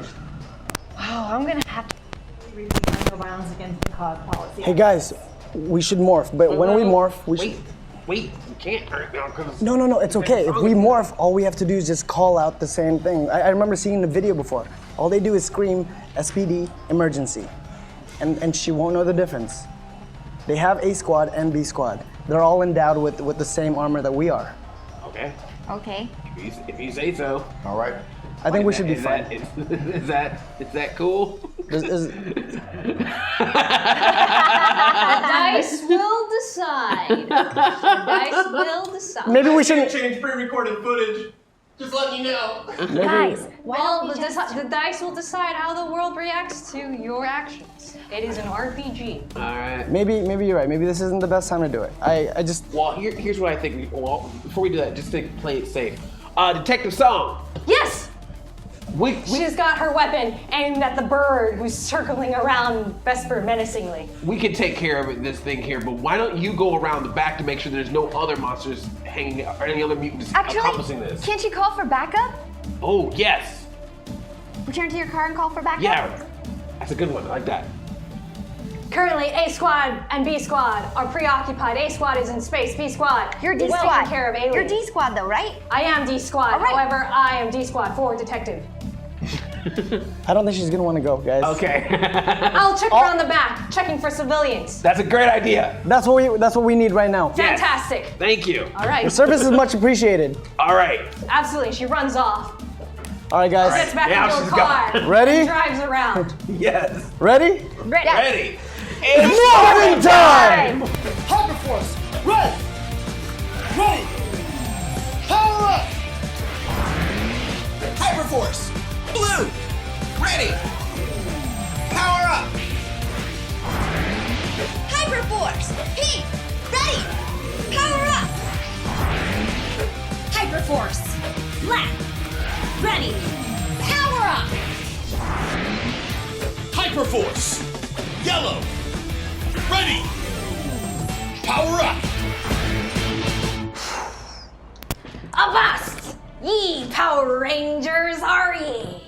Oh, I'm gonna have to repeat my no violence against macaw policy. Hey guys, we should morph. But when we morph, we should. Wait, we can't right now because No, it's okay. If we morph, all we have to do is just call out the same thing. I remember seeing the video before. All they do is scream SPD emergency, and she won't know the difference. They have A squad and B squad. They're all endowed with the same armor that we are. Okay. Okay. If you say so. All right. I think we should be Is fine. Is that cool? The dice will decide. The dice will decide. Maybe we shouldn't. Change pre-recorded footage. Just letting you know. Guys, Well, the dice will decide how the world reacts to your actions. It is an RPG. All right. Maybe you're right. Maybe this isn't the best time to do it. I just. Well, here's what I think. Well, before we do that, just to play it safe. Detective Song. Yes! We She's got her weapon aimed at the bird who's circling around Vesper menacingly. we can take care of this thing here, but why don't you go around the back to make sure there's no other monsters hanging or any other mutants accomplishing this? Can't you call for backup? Oh yes. Return to your car and call for backup? Yeah. That's a good one. I like that. Currently, A Squad and B Squad are preoccupied. A Squad is in space. B Squad You're D is Squad. taking care of aliens. You're D Squad though, right? I am D Squad. All right. However, I am D Squad forward detective. I don't think she's gonna want to go, guys. Okay. I'll check around the back, checking for civilians. That's a great idea. That's what we need right now. Yes. Fantastic. Thank you. All right. Your service is much appreciated. All right. Absolutely. She runs off, All right, guys. gets back Now into she's her car, gone. Ready? and drives around. Yes. Ready? Ready. Morphing time! HyperForce, red! Ready! Power up! HyperForce, blue! Ready! Power up! HyperForce! Pink! Ready! Power up! HyperForce! Black! Ready! Power up! HyperForce, yellow! Ready! Power up! Avast! Ye Power Rangers, are ye?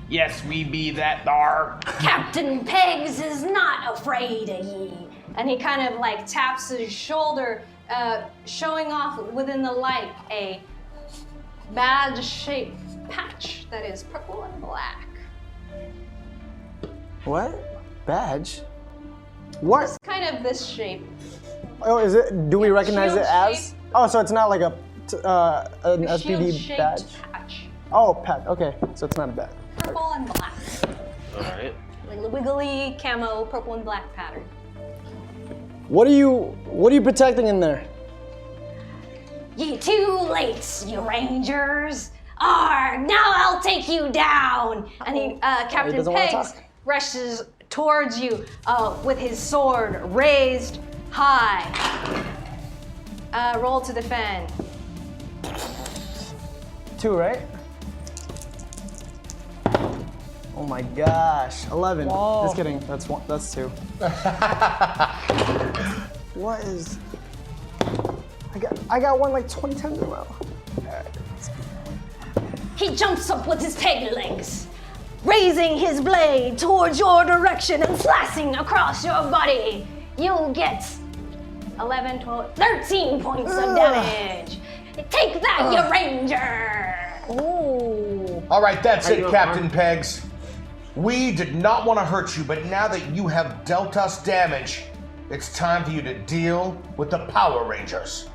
Yes, we be that dar. Captain Pegs is not afraid of ye. And he kind of like taps his shoulder, showing off within the light a badge-shaped patch that is purple and black. What? Badge? What? It's kind of this shape. Oh, is it? Do we recognize it shield as? shape. Oh, so it's not like an SPD Shield-shaped badge. patch. Oh, pat. Okay, so it's not a badge. Purple and black. All right. Like the wiggly camo purple and black pattern. What are you protecting in there? Ye too late, you Rangers. Arg, now I'll take you down. And he, Captain doesn't wanna Pegs talk. rushes towards you with his sword raised high. Roll to defend. 2, right? Oh my gosh, 11. Just kidding. That's 1. That's 2. What is? I got one like 20 times in a row. He jumps up with his peg legs, raising his blade towards your direction and slashing across your body. You get 11, 12, 13 points of damage. Take that, you Ranger! All right, that's it, Captain Pegs. We did not want to hurt you, but now that you have dealt us damage, it's time for you to deal with the Power Rangers.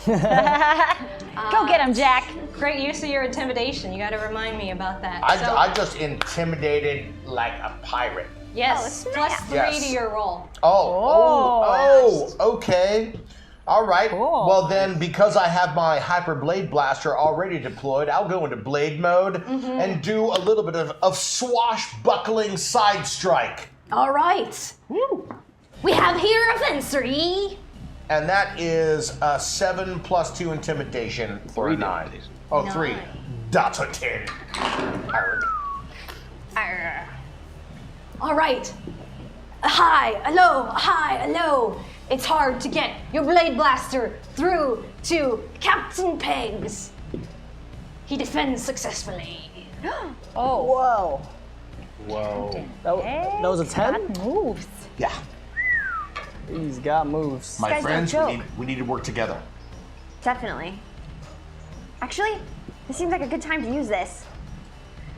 Go get him, Jack. Great use of your intimidation. You gotta remind me about that. I just intimidated like a pirate. Yes, plus 3 Yes. to your roll. Okay. All right. Well then, because I have my Hyper Blade Blaster already deployed, I'll go into Blade mode and do a little bit of swashbuckling side strike. All right. We have here a fencer, ye. And that is a 7 plus 2 intimidation for a 9. Oh, 3. 9. That's a 10. Arr. All right. Hi, hello. It's hard to get your blade blaster through to Captain Pegs. He defends successfully. Whoa. Whoa. That was a 10? Moves. Yeah. He's got moves. My guy's no friends, joke. we need to work together. Definitely. Actually, this seems like a good time to use this.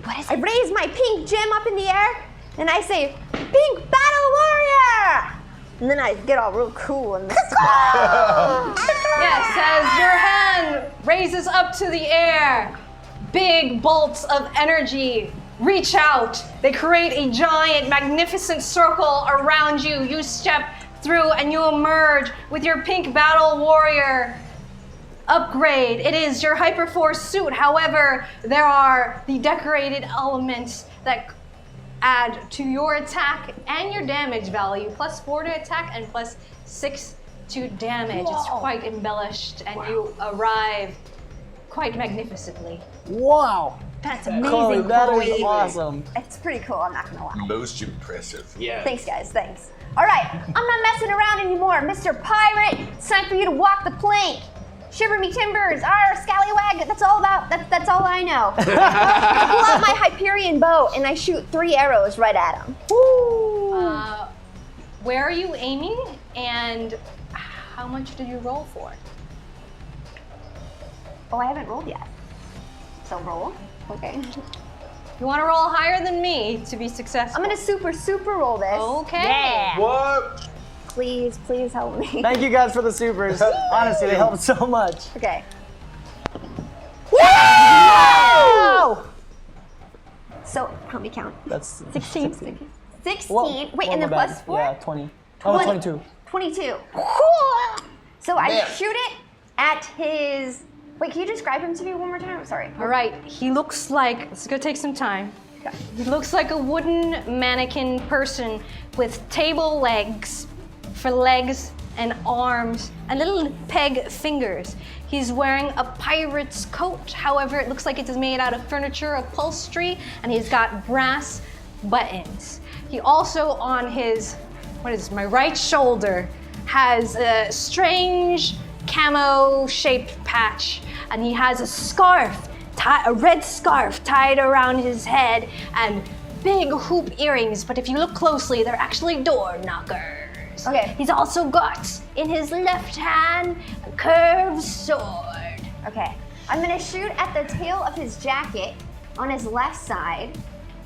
What is I raise my pink gem up in the air, and I say, "Pink Battle Warrior!" And then I get all real cool and mystical. Yes, as your hand raises up to the air, big bolts of energy reach out. They create a giant, magnificent circle around you. You step through and you emerge with your pink battle warrior upgrade. It is your HyperForce suit. However, there are the decorated elements that add to your attack and your damage value, plus 4 to attack and plus 6 to damage. It's quite embellished and you arrive quite magnificessly. Wow. That's amazing, Chloe, that is Chloe. awesome. It's pretty cool, I'm not gonna lie. Most impressive. Yeah. Thanks, guys, thanks. All right, I'm not messing around anymore. Mr. Pirate, it's time for you to walk the plank. Shiver me timbers, scallywag. That's all I know. I pull out my Hyperion bow and I shoot 3 arrows right at him. Where are you aiming, and how much did you roll for? Oh, I haven't rolled yet. So roll. Okay. You want to roll higher than me to be successful. I'm gonna super roll this. Okay. Yeah. What? Please help me. Thank you guys for the supers. Honestly, they helped so much. Okay. Wow! So, help me count. That's 16. 16. Whoa. Wait, Whoa, and then my bad. plus 4? Yeah, 20. Oh, 22. 22. So I shoot it at his. Wait, can you describe him to me one more time? I'm sorry. All right, he looks like, it's gonna take some time. He looks like a wooden mannequin person with table legs for legs and arms and little peg fingers. He's wearing a pirate's coat. However, it looks like it is made out of furniture upholstery, and he's got brass buttons. He also on his, my right shoulder has a strange camo-shaped patch, and he has a scarf, a red scarf tied around his head, and big hoop earrings, but if you look closely, they're actually door knockers. Okay. He's also got, in his left hand, a curved sword. Okay. I'm gonna shoot at the tail of his jacket on his left side,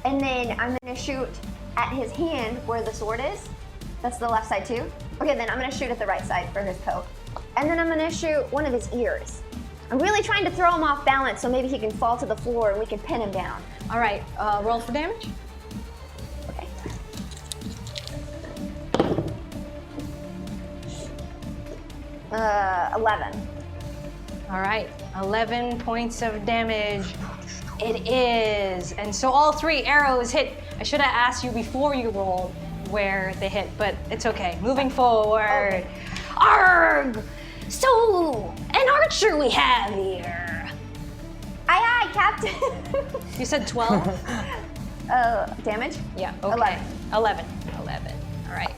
and then I'm gonna shoot at his hand where the sword is. That's the left side too. Okay, then I'm gonna shoot at the right side for his coat. And then I'm gonna shoot one of his ears. I'm really trying to throw him off balance so maybe he can fall to the floor and we can pin him down. All right, roll for damage. Okay. Uh, 11. All right, 11 points of damage. It is. And so all 3 arrows hit. I should have asked you before you rolled where they hit, but it's okay. Moving forward. Okay. Arg! So, an archer we have here. Aye, aye, Captain. You said 12? Damage? Yeah, okay. 11. All right.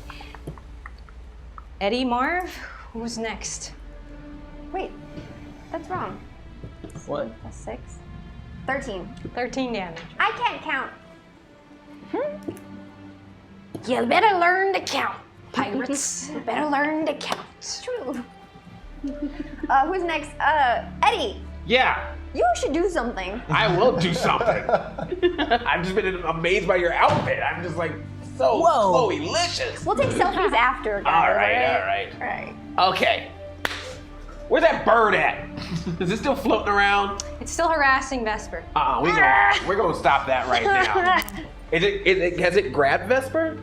Eddie, Marv, who's next? Wait, that's wrong. What? That's 6. 13. 13 damage. I can't count. You better learn to count, pirates. You better learn to count. True. Who's next? Eddie, Yeah, you should do something. I will do something. I've just been amazed by your outfit. I'm just like so Chloe-licious. We'll take selfies after, guys. All right. All right. Okay. Where's that bird at? Is it still floating around? It's still harassing Vesper. We're gonna stop that right now. Has it grabbed Vesper?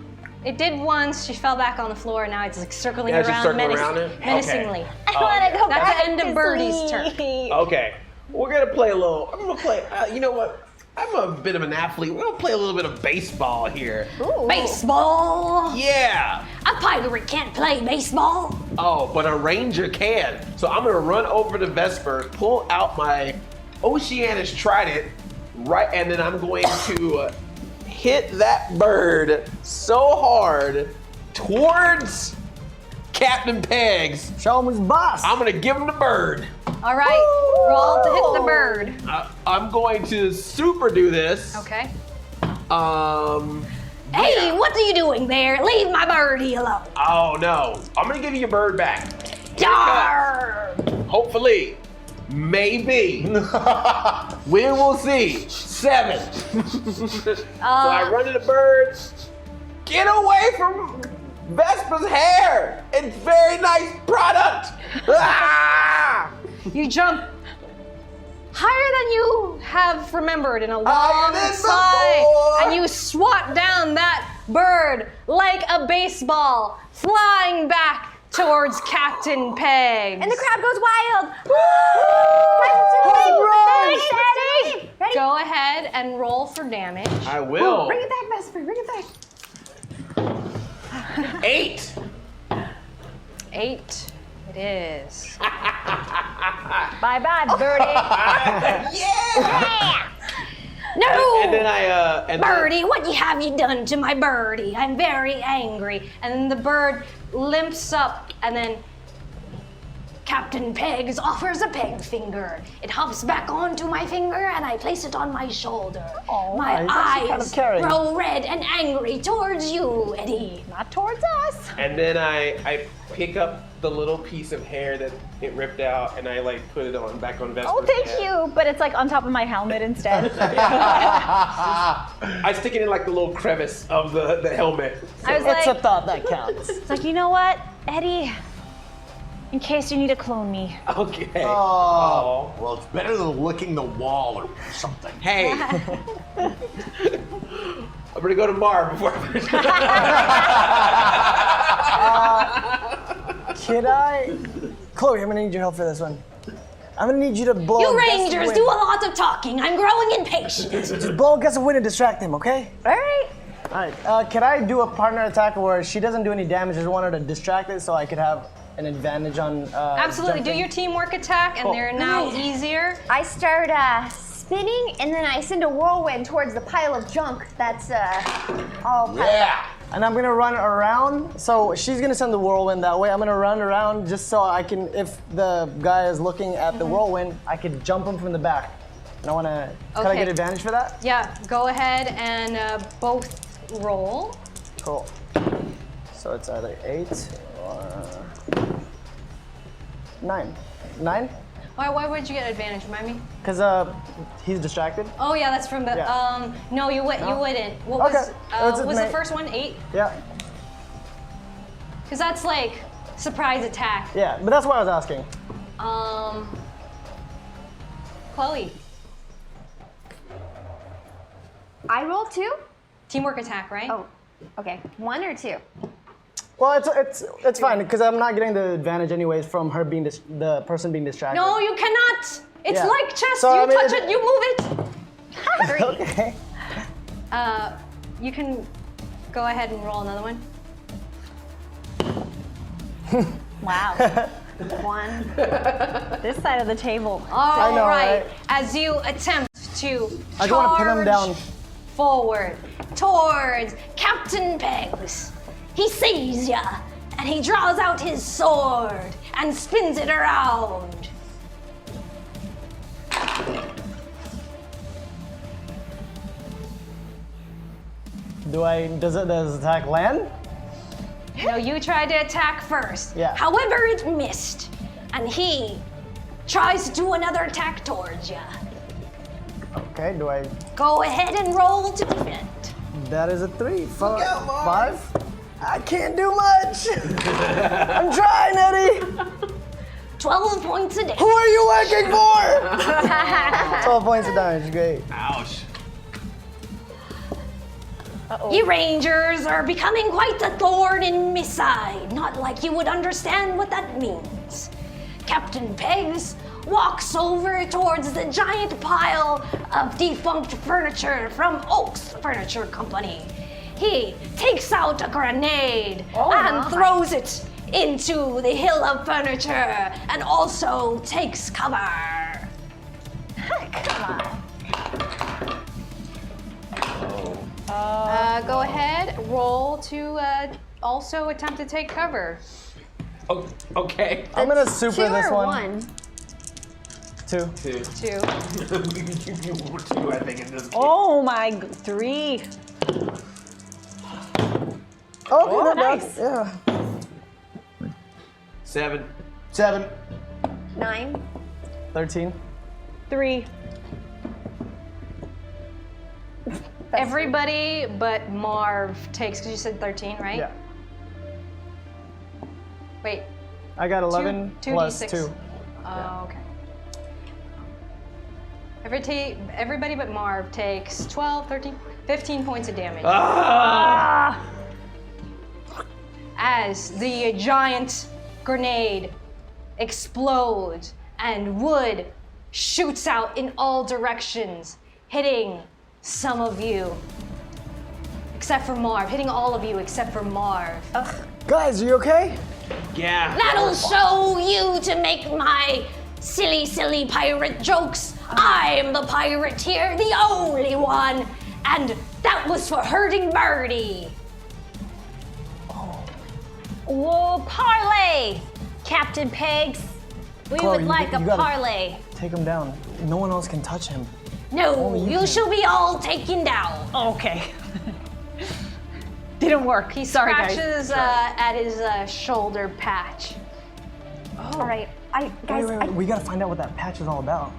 It did once. She fell back on the floor, and now it's like circling Yeah, she's around, circling around it? Okay. menacingly. I want to go That's back the end to of Birdie's sleep. turn. Okay. We're gonna play a little. I'm gonna play. You know what? I'm a bit of an athlete. We're gonna play a little bit of baseball here. Ooh. Baseball. Yeah. A pirate can't play baseball. Oh, but a ranger can. So I'm gonna run over to Vesper, pull out my Oceanus trident, right, and then I'm going to hit that bird so hard towards Captain Pegs. Show him his boss. I'm gonna give him the bird. All right, roll to hit the bird. I'm going to super do this. Okay. Hey, what are you doing there? Leave my birdie alone. Oh no! I'm gonna give you your bird back. Yar! Hopefully, maybe. We will see. 7. So I run to the bird. Get away from Vespa's hair! It's very nice product. Ah! You jump higher than you have remembered in a long Higher than slide, before. and you swat down that bird like a baseball, flying back towards Captain Peg. And the crowd goes wild. Ready? Go ahead and roll for damage. I will. Bring it back, Vesper. Bring it back. 8. 8. It is. Bye-bye, birdie. Yeah! No! And then I Birdie, what have you done to my birdie? I'm very angry. And then the bird limps up and then Captain Pegs offers a peg finger. It hops back onto my finger and I place it on my shoulder. My eyes grow red and angry towards you, Eddie. Not towards us. And then I pick up the little piece of hair that it ripped out and I like put it back on Vesper's Oh, thank head. you. But it's like on top of my helmet instead. I stick it in like the little crevice of the helmet. I was It's a like, thought that counts. it's like, you know what, Eddie? In case you need to clone me. Okay. Oh, well, it's better than licking the wall or something. Hey. I'm gonna go to Mar before I finish. Can I? Chloe, I'm gonna need your help for this one. I'm gonna need you to blow. You a gust of Rangers wind. do a lot of talking. I'm growing impatient. Just blow a gust of wind and distract him, okay? All right. All right. Can I do a partner attack where she doesn't do any damage? I just want her to distract it so I could have an advantage on. Absolutely. Do jumping? your teamwork attack, and Cool. they're now easier. I start spinning, and then I send a whirlwind towards the pile of junk that's all piled up. Yeah. And I'm gonna run around. So she's gonna send the whirlwind that way. I'm gonna run around just so I can, if the guy is looking at the whirlwind, I could jump him from the back. And I wanna. Can I Okay. get advantage for that? Yeah, go ahead and both roll. Cool. So it's either 8 or 9. 9? Why would you get advantage? Remind me. Because he's distracted. Oh yeah, that's from the. Yeah. No, you wouldn't. What Okay. was the first one? 8? Yeah. Because that's like surprise attack. Yeah, but that's why I was asking. Chloe, I roll 2? teamwork attack, right? Oh, okay. 1 or 2? Well, it's fine because I'm not getting the advantage anyways from her being the person being distracted. No, you cannot. It's Yeah. like chess. So, you I mean, touch it, you move it. Okay. You can go ahead and roll another one. Wow. 1. This side of the table. All know, right. right? As you attempt to I don't want to pin him down. forward towards Captain Pegs. He sees ya, and he draws out his sword and spins it around. Does the attack land? No, you tried to attack first. Yeah. However, it missed, and he tries to do another attack towards ya. Okay, do I? Go ahead and roll to defend. That is a 3. 5? I can't do much. I'm trying, Eddie. 12 points a day. Who are you working for? 12 points of damage. Great. Ouch. You Rangers are becoming quite the thorn in my side. Not like you would understand what that means. Captain Pegs walks over towards the giant pile of defunct furniture from Oak's Furniture Company. He takes out a grenade and throws it into the hill of furniture and also takes cover. Come on. Go ahead, roll to also attempt to take cover. Oh, okay. I'm gonna super 2 this or one. 1? 2. 2. We can give you 2, I think, in this game. Oh my, 3. Okay, Oh, not bad. nice. Yeah. 7. 7. 9? 13. 3. Everybody but Marv takes, because you said 13, right? Yeah. Wait, I got 11 two plus D6. 2. Oh, okay. Everybody but Marv takes 12, 13, 15 points of damage. As the giant grenade explodes and wood shoots out in all directions, hitting some of you, except for Marv, hitting all of you except for Marv. Guys, are you okay? Yeah. That'll show you to make my silly, silly pirate jokes. I'm the pirate here, the only one. And that was for hurting Birdie. Whoa, parlay! Captain Pegs, We Chloe, would like a you gotta parlay. Take him down. No one else can touch him. No, Only you you can. shall be all taken down. Okay. Didn't work. He Sorry, guys. scratches at his shoulder patch. All right, Wait, we gotta find out what that patch is all about.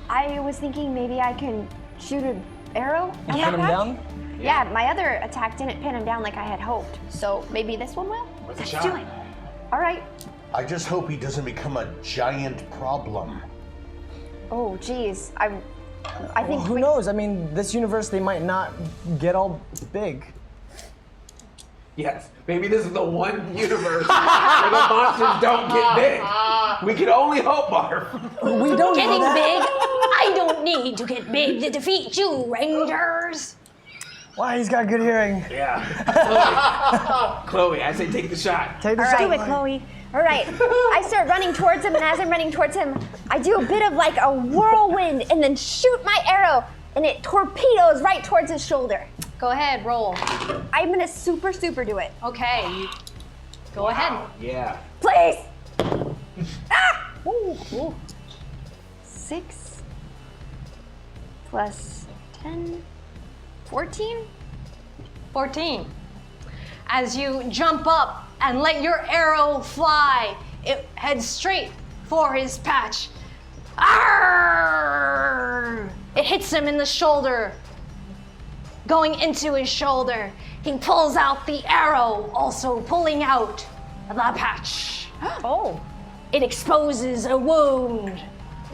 I was thinking maybe I can shoot an arrow. And pin him down? Yeah, my other attack didn't pin him down like I had hoped. So maybe this one will? Let's do it. All right. I just hope he doesn't become a giant problem. Oh, geez. I Well, think who knows? I mean, this universe, they might not get all big. Yes, maybe this is the one universe where the monsters don't get big. We can only hope, Barf. We don't Getting know that. big? I don't need to get big to defeat you, Rangers. Wow, he's got good hearing. Yeah. Chloe, I say take the shot. Take the All shot. right. Do it, Chloe. All right, I start running towards him, and as I'm running towards him, I do a bit of like a whirlwind and then shoot my arrow, and it torpedoes right towards his shoulder. Go ahead, roll. I'm gonna super do it. Okay. Go ahead. Yeah. Please! Ah! Ooh. 6 plus 10, 14? 14. As you jump up and let your arrow fly, it heads straight for his patch. Arrgh! It hits him in the shoulder. Going into his shoulder, he pulls out the arrow, also pulling out the patch. Oh. It exposes a wound,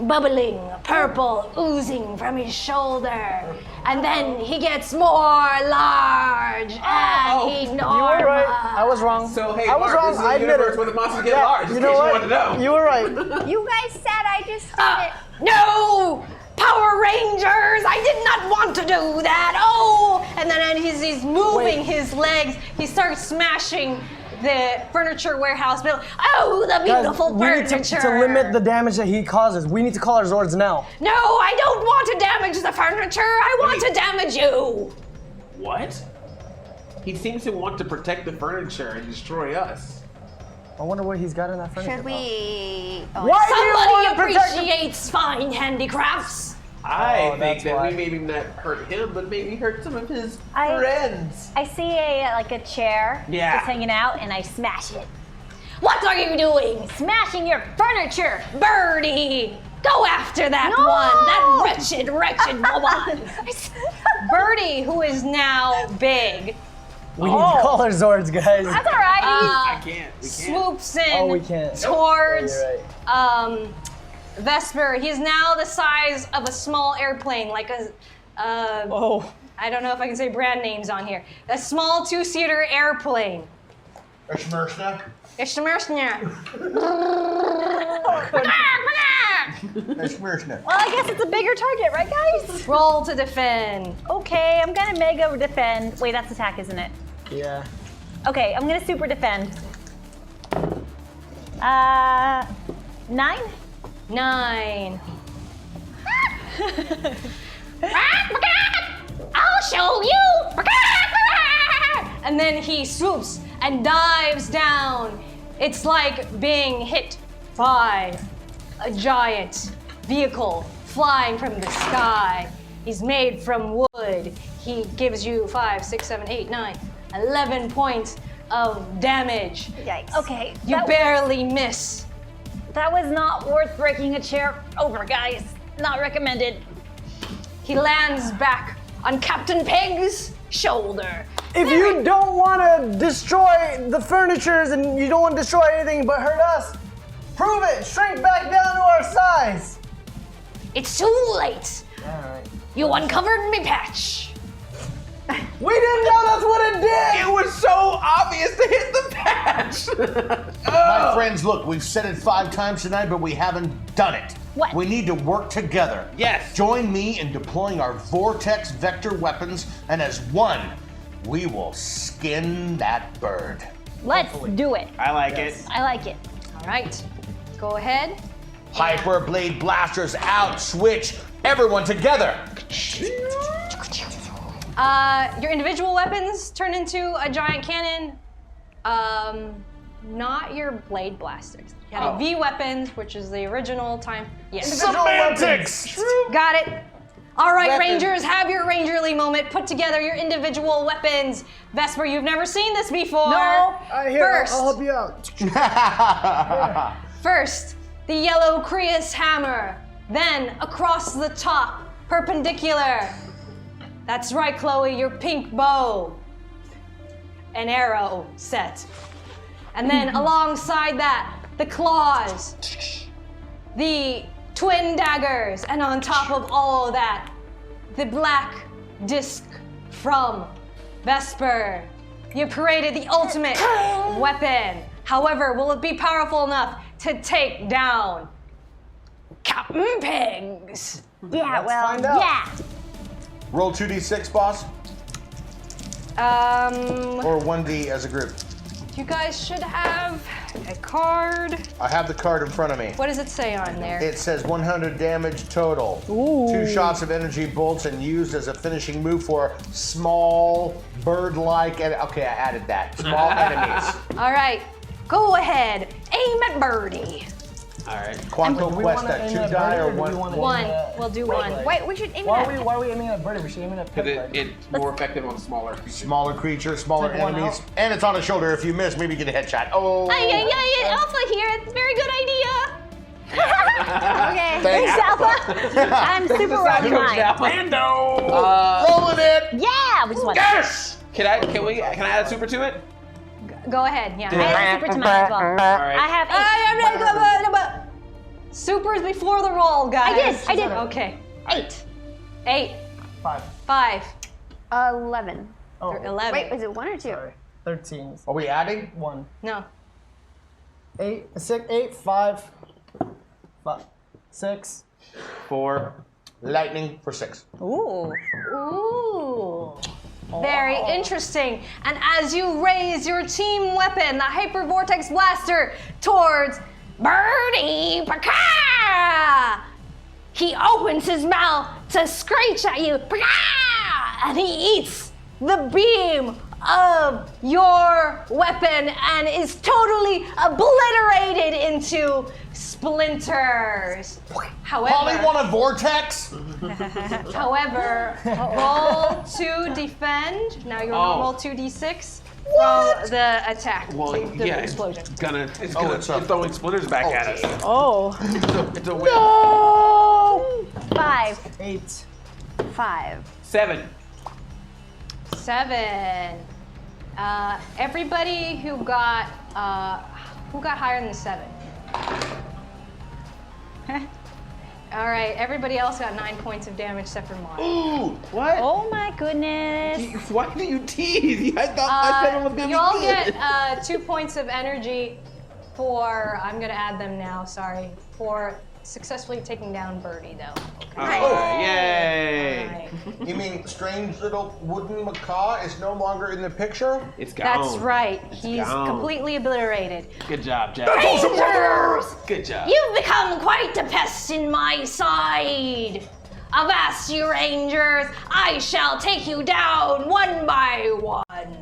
bubbling, purple, oozing from his shoulder. And then he gets more large and enormous. You were right. I was wrong. So, hey, I was Barf, wrong. this is I the admit universe it. where the monsters get large, You in know case you what? wanted to know. You were right. You guys said I just did it. No! Power Rangers! I did not want to do that! Oh! And then as he's moving his legs, he starts smashing the furniture warehouse building. Oh, the beautiful Guys, we need furniture! to limit the damage that he causes. We need to call our Zords now. No, I don't want to damage the furniture! I want to damage you! What? He seems to want to protect the furniture and destroy us. I wonder what he's got in that furniture. Should we? Oh, Why do you Somebody want to protect the- appreciates fine handicrafts. I think that's that why. we maybe not hurt him, but maybe hurt some of his I- friends. I see a chair Yeah. just hanging out, and I smash it. What are you doing? Smashing your furniture. Birdie! Go after that No! one! That wretched woman! Birdie, who is now big, We need to call our Zords, guys. That's all right. I can't. We can't. swoops in Oh, we can't. towards Oh, you're Vesper. He's now the size of a small airplane, like a Oh. I don't know if I can say brand names on here. A small two-seater airplane. Schmersna? Schmersna. Well, I guess it's a bigger target, right, guys? Roll to defend. Okay, I'm gonna mega defend. Wait, that's attack, isn't it? Yeah. Okay, I'm gonna super defend. 9? 9. I'll show you! And then he swoops and dives down. It's like being hit by a giant vehicle flying from the sky. He's made from wood. He gives you 5, 6, 7, 8, 9, 11 points of damage. Yikes. Okay, You barely miss. that was not worth breaking a chair over, guys. Not recommended. He lands back on Captain Peg's shoulder. If you don't want to destroy the furnitures and you don't want to destroy anything but hurt us, prove it. Shrink back down to our size. It's too late. All right. You uncovered me patch. We didn't know that's what it did. It was so obvious to hit the patch. My friends, look, we've said it 5 times tonight, but we haven't done it. What? We need to work together. Yes. Join me in deploying our vortex vector weapons, and as one, we will skin that bird. Let's do it. I like it. I like it. All right, go ahead. Hyper blade blasters out, switch, everyone together. Your individual weapons turn into a giant cannon. Not your blade blasters. Yeah, the V weapons, which is the original time. Yes. Semantics! Got it. All right, Weapon. Rangers, have your Rangerly moment. Put together your individual weapons. Vesper, you've never seen this before. No. Here, First, I'll help you out. first, the yellow Creus hammer. Then, across the top, perpendicular. That's right, Chloe, your pink bow. An arrow set. And then alongside that, the claws. The twin daggers, and on top of all of that, the black disc from Vesper. You created the ultimate weapon. However, will it be powerful enough to take down Captain Pigs? Yeah, well, find out. yeah. Roll 2d6, boss, or 1d as a group. You guys should have a card. I have the card in front of me. What does it say on there? It says 100 damage total. 2 shots of energy bolts and used as a finishing move for small bird-like. Okay, I added that. Small enemies. All right, go ahead. Aim at Birdie. All right. Quanto Do we wanna Questa, aim 2 at die Birdie, or do we 1? wanna One. aim at- We'll do Wait, one. wait. Wait, we should aim Why at are we aiming at Birdie? We should aim at Because Pig. it's more effective on smaller creatures. Smaller creature, smaller Take one enemies, out. and it's on the shoulder. If you miss, maybe you get a headshot. Oh. Yeah, Alpha here. It's a very good idea. Okay. Thanks, Alpha. I'm super rolling mine. Lando! Rolling it. Yeah, we just want Yes. Can I add a super to it? Go ahead, yeah. I have super to mine as well. All right. I have 8. Supers before the roll, guys. I did. Okay. 8. 8, 5. 5, 11. Oh, 11. Wait, was it 1 or 2? sorry. 13. Are we adding? 1. No. 8, 6, 8, 5, 6. 4. Lightning for 6. Ooh. Very interesting. And as you raise your team weapon, the Hyper Vortex Blaster, towards Birdie Paka, he opens his mouth to screech at you, Paka, and he eats the beam of your weapon and is totally obliterated into splinters. Polly want a vortex? However, roll to defend. Now your Oh. normal 2d6 from the attack. Well, the yeah, explosion. It's throwing splinters back at us. Oh. It's a win. 5. 8. 5. 7. 7. Everybody who got higher than 7. All right, everybody else got 9 points of damage except for Mara. Ooh, what? Oh my goodness. Why do you tease? I thought my 7 was gonna You all be good. get 2 points of energy for, I'm gonna add them now, sorry, for successfully taking down Birdie though. All right, yay! All right. You mean strange little wooden macaw is no longer in the picture? It's gone. That's right, he's gone. completely obliterated. Good job, Jack. Rangers! Good job. You've become quite a pest in my side. Avast, you Rangers! I shall take you down one by one.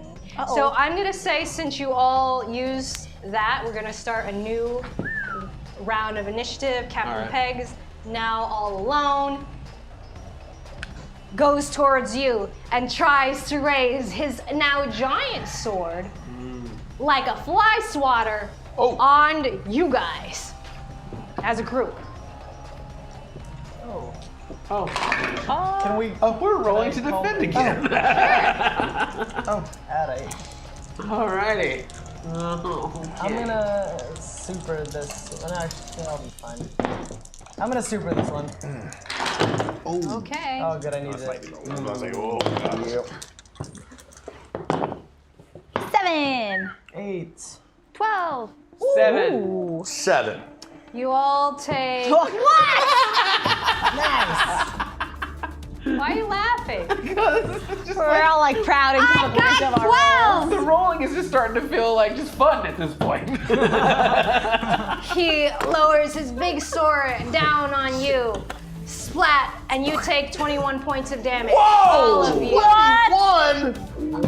So I'm gonna say, since you all used that, we're gonna start a new round of initiative. Captain All right. Pegs, now all alone, goes towards you and tries to raise his now giant sword like a fly swatter on you guys as a group. Can we? We're rolling to defend again. Add 8. Alrighty. I'm gonna super this. No, actually, I'll be fine. I'm gonna super this one. Okay. Oh, good, I needed it. Yep. 7. 8. 12. 7. 7. You all take. Why are you laughing? We're all like proud and confident of our The rolling is just starting to feel like just fun at this point. He lowers his big sword down on you. Splat, and you take 21 points of damage. All of you.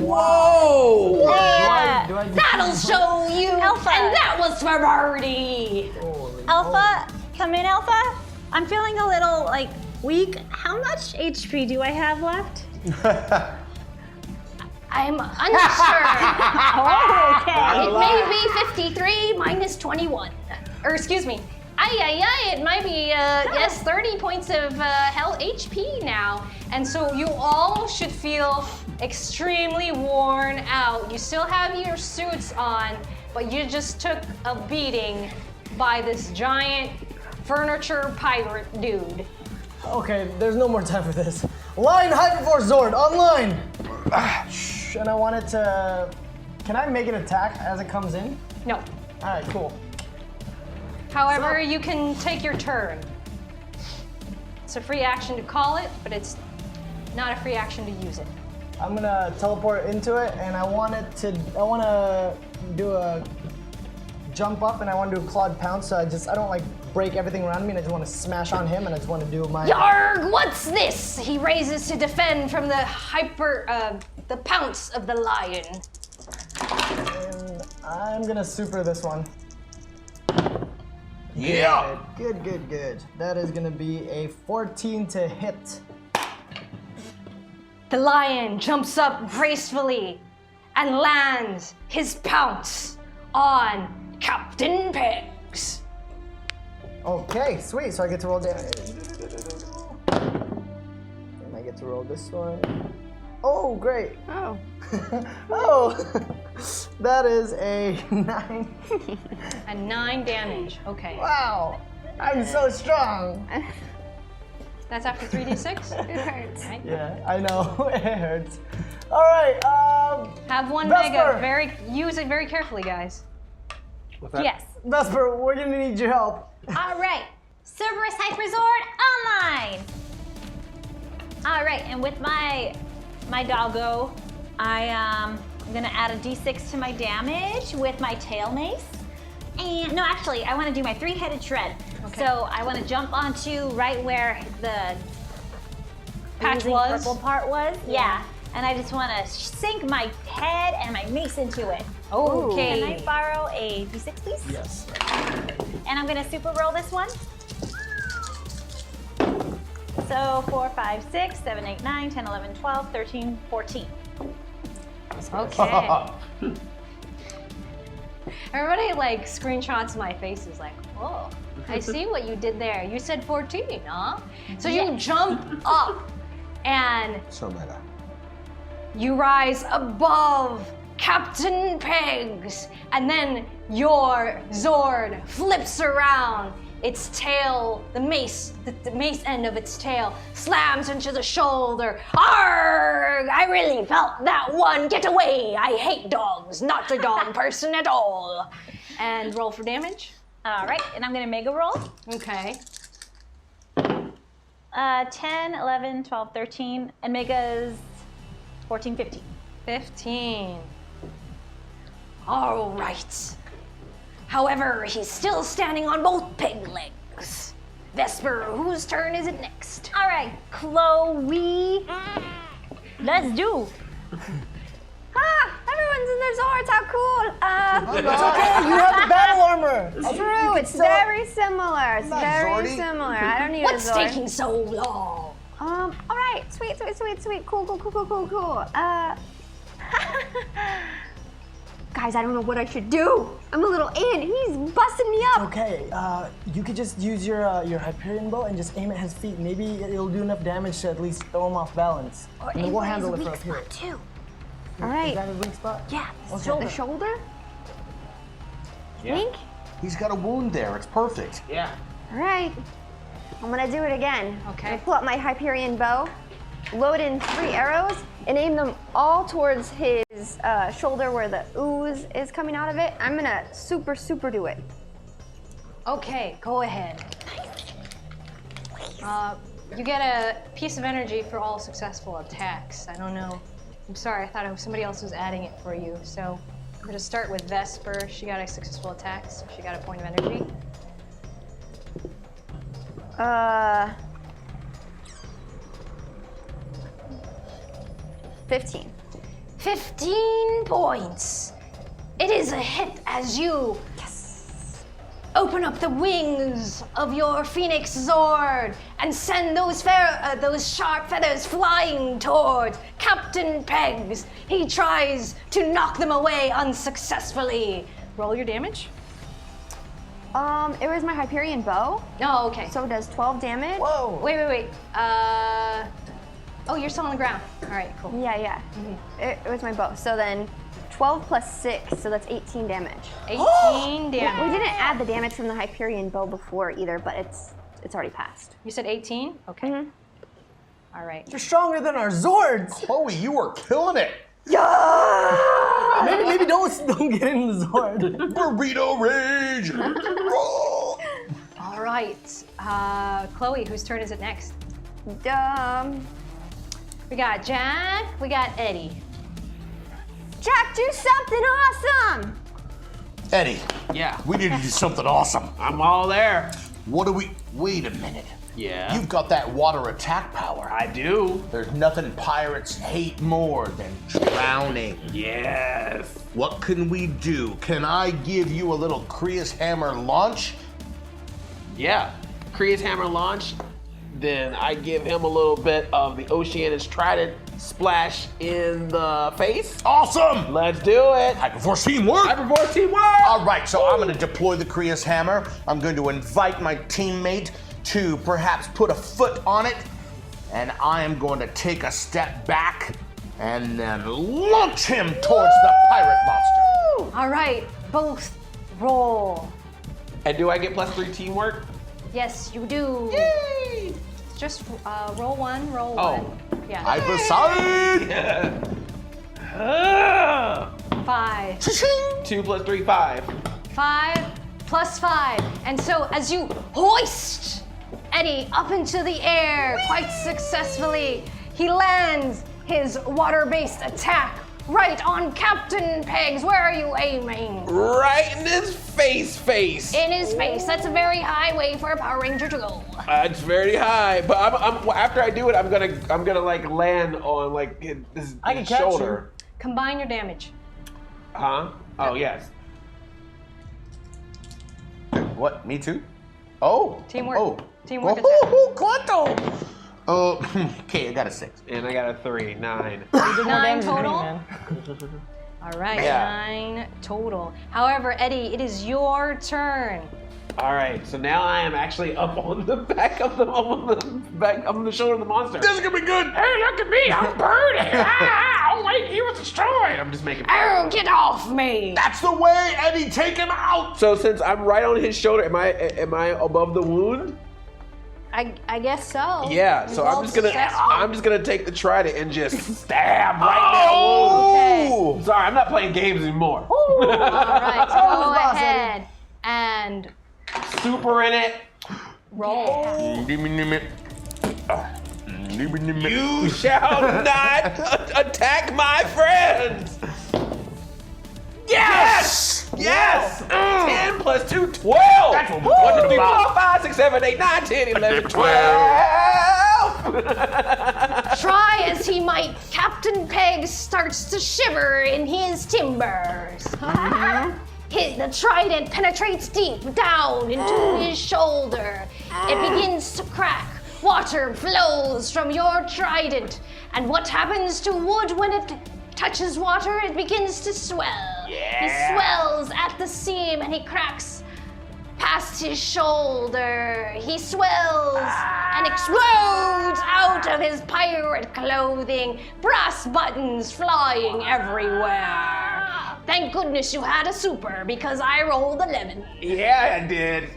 What? Do do I? That'll show you. Alpha. And that was for Birdie. Alpha, come in, Alpha. I'm feeling a little like weak. How much HP do I have left? I'm unsure. Oh, okay. It may be 53 minus 21. Or excuse me. It might be, yes, 30 points of hell HP now. And so you all should feel extremely worn out. You still have your suits on, but you just took a beating by this giant furniture pirate dude. Okay, there's no more time for this. Line HyperForce Zord online. And I want it to. Can I make an attack as it comes in? No. All right, cool. However, you can take your turn. It's a free action to call it, but it's not a free action to use it. I'm gonna teleport into it, and I want to do a jump up, and I want to do a clawed pounce. So I don't like break everything around me, and I just want to smash on him, and I just want to do my. Yarg! What's this? He raises to defend from the the pounce of the lion. And I'm gonna super this one. Yeah. Good. That is gonna be a 14 to hit. The lion jumps up gracefully and lands his pounce on Captain Pegs. Okay, sweet. So I get to roll damage. And I get to roll this one. Oh, great. Oh. Oh, that is a 9. And 9 damage. Okay. Wow, I'm so strong. That's after 3d6? It hurts. Right. Yeah, I know. It hurts. All right. Have one Vesper. mega. Use it very carefully, guys. What's that? Yes. Vesper, we're gonna need your help. All right. Cerberus Hyperzord online. All right, and with my doggo, I'm gonna add a d6 to my damage with my tail mace. And no, actually, I want to do my 3-headed shred. Okay. So I want to jump onto right where the Patch oozing was? purple part was. Yeah. And I just want to sink my head and my mace into it. Okay. Can I borrow a d6, please? Yes. And I'm gonna super roll this one. So 4, 5, 6, 7, 8, 9, 10, 11, 12, 13, 14. Okay. Everybody like screenshots my faces like, whoa, I see what you did there. You said 14, huh? So you jump up and So meta. you rise above Captain Pegs, and then your Zord flips around. Its tail, the mace end of its tail slams into the shoulder. Arrgh! I really felt that one. Get away! I hate dogs. Not a dog person at all. And roll for damage. All right, and I'm gonna mega roll. Okay. 10, 11, 12, 13, and mega's 14, 15. 15. All right. However, he's still standing on both peg legs. Vesper, whose turn is it next? All right, Chloe. Let's do. Everyone's in their Zords. How cool! It's okay. You have the battle armor. It's true. It's very similar. It's very Zordy. similar. I don't need What's a Zord. taking so long? All right. Sweet. Cool. Guys, I don't know what I should do. I'm a little ant. He's busting me up. Okay, you could just use your Hyperion bow and just aim at his feet. Maybe it'll do enough damage to at least throw him off balance. And then we'll handle it from up here. Too. All right. Is that a weak spot? Yeah. Okay. The shoulder. Yeah. Think. He's got a wound there. It's perfect. Yeah. All right. I'm gonna do it again. Okay. I'm gonna pull out my Hyperion bow, load in 3 arrows, and aim them all towards his shoulder where the ooze is coming out of it. I'm gonna super do it. Okay, go ahead. You get a piece of energy for all successful attacks. I don't know. I'm sorry, I thought somebody else was adding it for you. So I'm gonna start with Vesper. She got a successful attack, so she got a point of energy. 15. 15 points. It is a hit as you open up the wings of your Phoenix Zord and send those sharp feathers flying towards Captain Pegs. He tries to knock them away unsuccessfully. Roll your damage. It was my Hyperion bow. Oh, okay. So it does 12 damage. Whoa. Wait. Oh, you're still on the ground. All right, cool. Yeah. It was my bow. So then 12 plus 6, so that's 18 damage. 18 We damage. didn't add the damage from the Hyperion bow before either, but it's already passed. You said 18? Okay. All right. You're stronger than our Zords. Chloe, you are killing it. Maybe don't get in the Zord. Burrito rage. Roll. All right. Chloe, whose turn is it next? We got Jack. We got Eddie. Jack, do something awesome! Eddie, Yeah. we need to do something awesome. I'm all there. Wait a minute. Yeah. You've got that water attack power. I do. There's nothing pirates hate more than drowning. Yes. What can we do? Can I give you a little Krias hammer launch? Yeah. Krias hammer launch. Then I give him a little bit of the Oceanus Trident splash in the face. Awesome! Let's do it. HyperForce teamwork! HyperForce teamwork! All right, so I'm going to deploy the Krias hammer. I'm going to invite my teammate to perhaps put a foot on it, and I am going to take a step back and then launch him towards the pirate monster. All right, both roll. And do I get +3 teamwork? Yes, you do. Yay! Just roll one. Oh. Yeah. Hyperside! 5. 2 + 3, 5. 5 plus 5. And so as you hoist Eddie up into the air quite successfully, he lands his water-based attack right on Captain Pegs. Where are you aiming? Right in his face. In his face. That's a very high way for a Power Ranger to go. It's very high, but I'm after I do it, I'm gonna like land on like his I can catch shoulder. Combine your damage. Huh? Oh yes. What, me too? Oh. Teamwork. Oh. Teamwork attack. Oh, Quanto! Oh, okay, I got a 6. And I got a 3, 9. You did more 9 damage than me, total? man. All right, Yeah. 9 total. However, Eddie, it is your turn. All right, so now I am actually up on the back of the shoulder of the monster. This is gonna be good! Hey, look at me! I'm burning! Oh wait, he was destroyed. I'm just making. Oh, get off me! That's the way, Eddie, take him out! So since I'm right on his shoulder, am I above the wound? I guess so. Yeah. You So rolled successful. I'm just gonna take the trident and just stab right in that wound. Okay. Sorry, I'm not playing games anymore. All right, so go boss, Eddie. ahead and Super in it. roll. You shall not attack my friends. Yes! Yes! 10 plus 2, 12! That's what we 1, 2, wanted 3, 4, about. 5, 6, 7, 8, 9, 10, 11, 12! Try as he might, Captain Peg starts to shiver in his timbers. The trident penetrates deep down into his shoulder. It begins to crack. Water flows from your trident. And what happens to wood when it touches water? It begins to swell. He swells at the seam and he cracks past his shoulder. He swells and explodes out of his pirate clothing, brass buttons flying everywhere. Thank goodness you had a super because I rolled 11. Yeah, I did.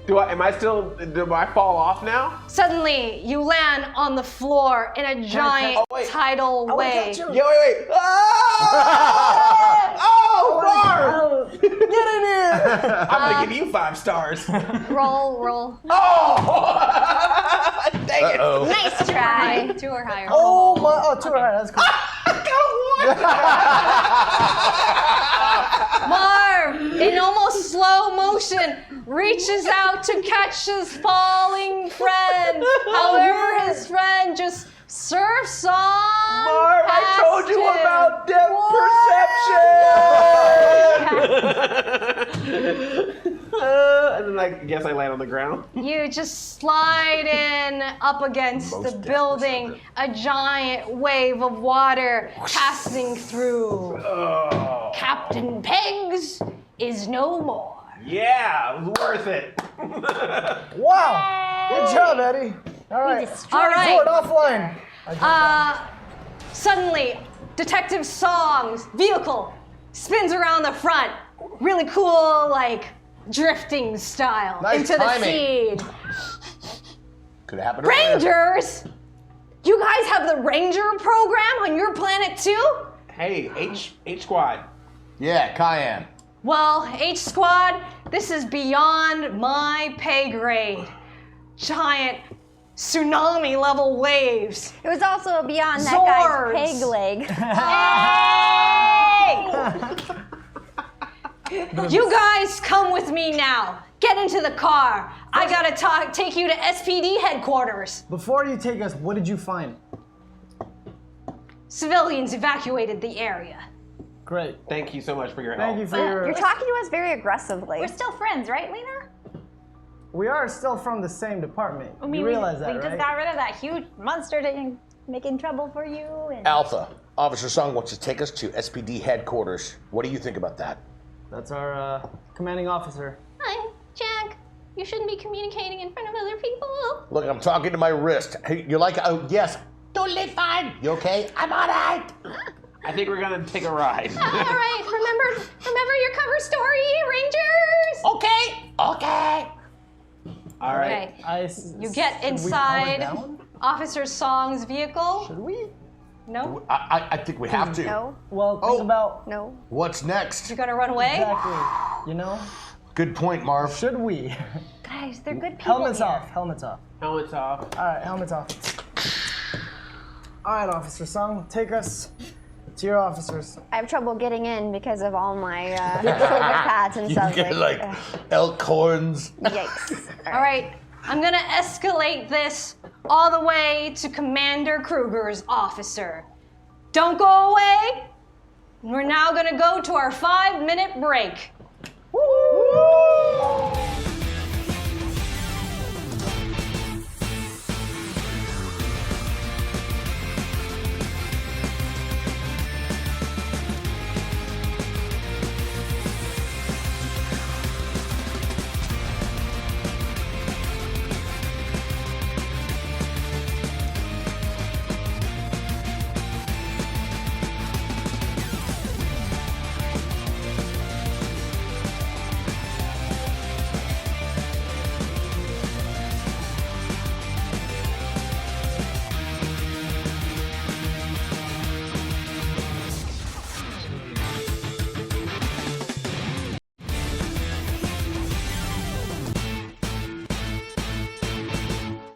Do I fall off now? Suddenly, you land on the floor in a giant tidal wave. Yeah, wait. Ah! Oh, Barb! Get in here! I'm gonna give you 5 stars. Roll. Oh! Dang it. Uh-oh. Nice try. 2 or higher. Oh my! Oh, 2 right. That's cool. Marv, in almost slow motion, reaches out to catch his falling friend. However, his friend just surfs on. Marv, I past told you him. about depth perception! And then I guess I land on the ground. You just slide in up against the building, a giant wave of water passing through. Oh. Captain Pegs is no more. Yeah, it was worth it. Wow! Good job, Eddie. All right. All right. Sword offline. Suddenly, Detective Song's vehicle spins around the front. Really cool, like, drifting style Nice into timing. the scene. Could happen. earlier. Rangers! You guys have the Ranger program on your planet too? Hey, H Squad. Yeah, Cayenne. Well, H Squad, this is beyond my pay grade. Giant tsunami level waves. It was also beyond that Zords. guy's peg leg. Hey! You guys come with me now. Get into the car. I gotta take you to SPD headquarters. Before you take us, what did you find? Civilians evacuated the area. Great. Thank you so much for your help. Thank you for your. You're talking to us very aggressively. We're still friends, right, Lena? We are still from the same department. I mean, you realize that, we right? just got rid of that huge monster that making trouble for you. And Alpha, Officer Sung wants to take us to SPD headquarters. What do you think about that? That's our commanding officer. Hi, Jack. You shouldn't be communicating in front of other people. Look, I'm talking to my wrist. Hey, you're like, oh, yes. Totally fine. You okay? I'm all right. I think we're gonna take a ride. All right, remember your cover story, Rangers. Okay. Okay. All right. Okay. You get inside Officer Song's vehicle. Should we? No. I think we have to. No. Well, think about. No. What's next? You're gonna run away. Exactly. You know? Good point, Marv. Should we? Guys, they're good people. Helmets here. off. Helmets off. Helmets off. All right, helmets off. All right, Officer Sung, take us to your officers. I have trouble getting in because of all my shoulder pads and You stuff. get like elk horns. Yikes. All right, I'm gonna escalate this all the way to Commander Kruger's officer. Don't go away. We're now gonna go to our 5-minute break.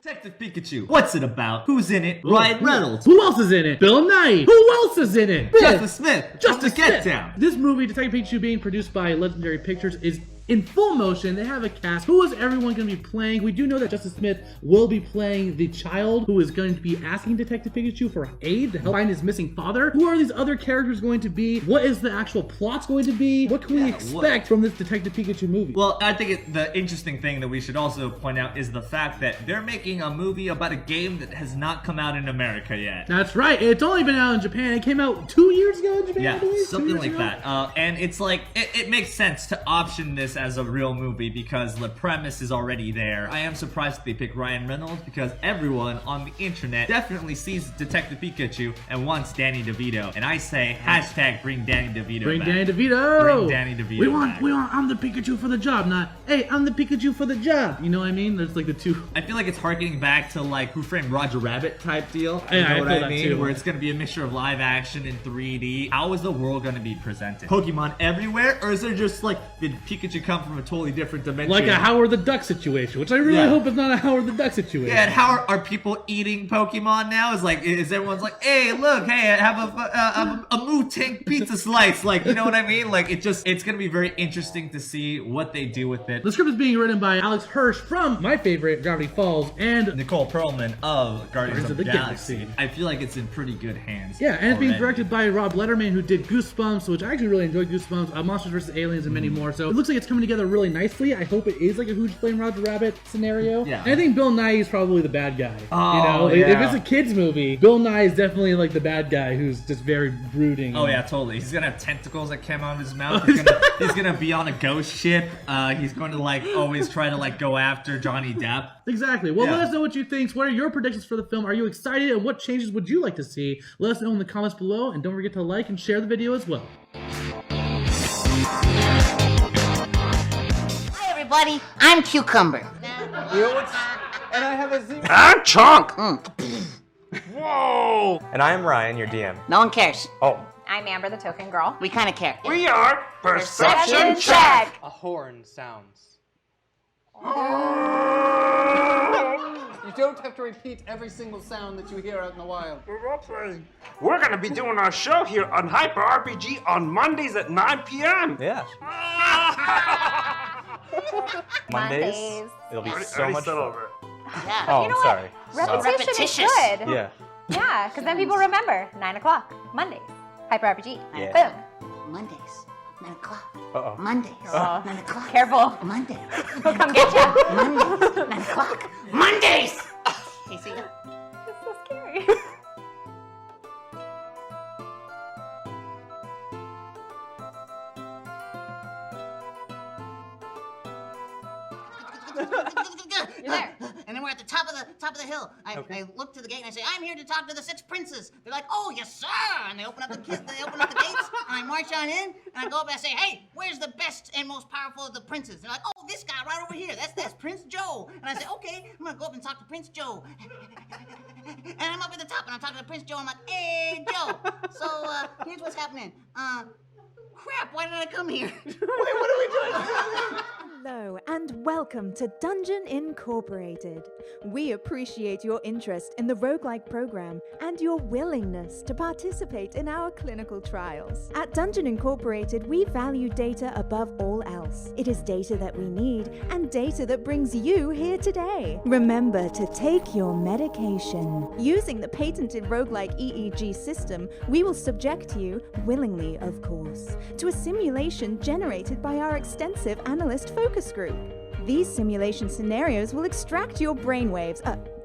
Detective Pikachu. What's it about? Who's in it? Ryan Reynolds. Who else is in it? Bill Nye. Who else is in it? Justice Smith. Justice From the Get Smith. Down. This movie, Detective Pikachu, being produced by Legendary Pictures, is in full motion. They have a cast. Who is everyone going to be playing? We do know that Justice Smith will be playing the child who is going to be asking Detective Pikachu for aid to help find his missing father. Who are these other characters going to be? What is the actual plot going to be? What can we expect from this Detective Pikachu movie? Well, I think the interesting thing that we should also point out is the fact that they're making a movie about a game that has not come out in America yet. That's right. It's only been out in Japan. It came out 2 years ago in Japan, I Yeah, believe. 2 something years like ago. that. And it's like, it makes sense to option this as a real movie because the premise is already there. I am surprised that they picked Ryan Reynolds because everyone on the internet definitely sees Detective Pikachu and wants Danny DeVito. And I say, hashtag bring Danny DeVito Bring back. Danny DeVito. Bring Danny DeVito We back. want, I'm the Pikachu for the job, not, hey, I'm the Pikachu for the job. You know what I mean? There's like the two. I feel like it's harkening back to like Who Framed Roger Rabbit type deal. Yeah, You know I what feel I that mean? too. Where it's going to be a mixture of live action and 3D. How is the world going to be presented? Pokemon everywhere? Or is there just like, did Pikachu come from a totally different dimension? Like a Howard the Duck situation, which I really Yeah. hope is not a Howard the Duck situation. Yeah, and how are people eating Pokemon now? Is everyone's like, hey, look, hey, I have a Ooh, take pizza slice. Like, you know what I mean? Like, it's gonna be very interesting to see what they do with it. The script is being written by Alex Hirsch from my favorite, Gravity Falls, and Nicole Perlman of Guardians of the Galaxy. I feel like it's in pretty good hands. Yeah, and it's being already. directed by Rob Letterman, who did Goosebumps, which I actually really enjoyed Goosebumps, Monsters vs. Aliens, and many more. So it looks like it's coming together really nicely. I hope it is like a Who Framed Roger Rabbit scenario. Yeah. And I think Bill Nye is probably the bad guy. Oh, you know, yeah. if it's a kids movie, Bill Nye is definitely like the bad guy who's just very brooding. Oh yeah, totally. He's gonna have tentacles that come out of his mouth. He's gonna be on a ghost ship. He's going to like always try to like go after Johnny Depp. Exactly. Well, Yeah. let us know what you think. What are your predictions for the film? Are you excited? And what changes would you like to see? Let us know in the comments below. And don't forget to like and share the video as well. Hi, everybody. I'm Cucumber. And I have a zero. I'm Chunk! Whoa! And I am Ryan, your DM. No one cares. Oh. I'm Amber, the token girl. We kind of care. We are Perception Check! A horn sounds. You don't have to repeat every single sound that you hear out in the wild. We're gonna be doing our show here on Hyper RPG on Mondays at 9 p.m. Yeah. Mondays. It'll be so much fun. over. Yeah. Oh, You know sorry. Repetition is Repetitious. good. Yeah. Yeah, because then people remember. 9 o'clock, Mondays. Hyper RPG. Yeah. Boom. Mondays, 9 o'clock. Uh-oh. Mondays, Oh. 9 o'clock. Careful. Mondays. We'll come get you. Mondays, 9 o'clock. Mondays! Hey, see ya. It's so scary. You're there. And then we're at the top of the hill. I look to the gate and I say, I'm here to talk to the 6 princes. They're like, oh yes sir. And they open up the gates and I march on in and I go up and I say, hey, where's the best and most powerful of the princes? They're like, oh, this guy right over here. That's Prince Joe. And I say, okay, I'm gonna go up and talk to Prince Joe. And I'm up at the top and I'm talking to Prince Joe. I'm like, hey Joe. So here's what's happening. Crap, why did I come here? Wait, what are we doing? Hello and welcome to Dungeon Incorporated. We appreciate your interest in the roguelike program and your willingness to participate in our clinical trials. At Dungeon Incorporated, we value data above all else. It is data that we need and data that brings you here today. Remember to take your medication. Using the patented roguelike EEG system, we will subject you, willingly of course, to a simulation generated by our extensive analyst focus group. These simulation scenarios will extract your brainwaves,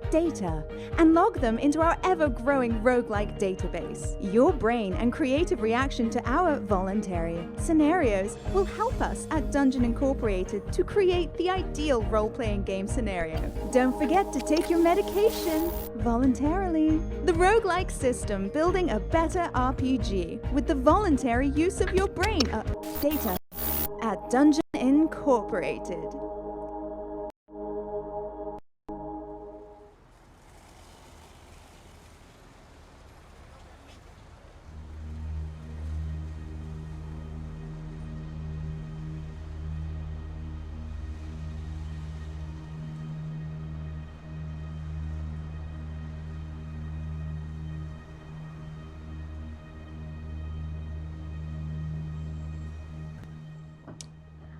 data, and log them into our ever-growing roguelike database. Your brain and creative reaction to our voluntary scenarios will help us at Dungeon Incorporated to create the ideal role-playing game scenario. Don't forget to take your medication voluntarily. The roguelike system, building a better RPG with the voluntary use of your brain, data, at Dungeon Incorporated.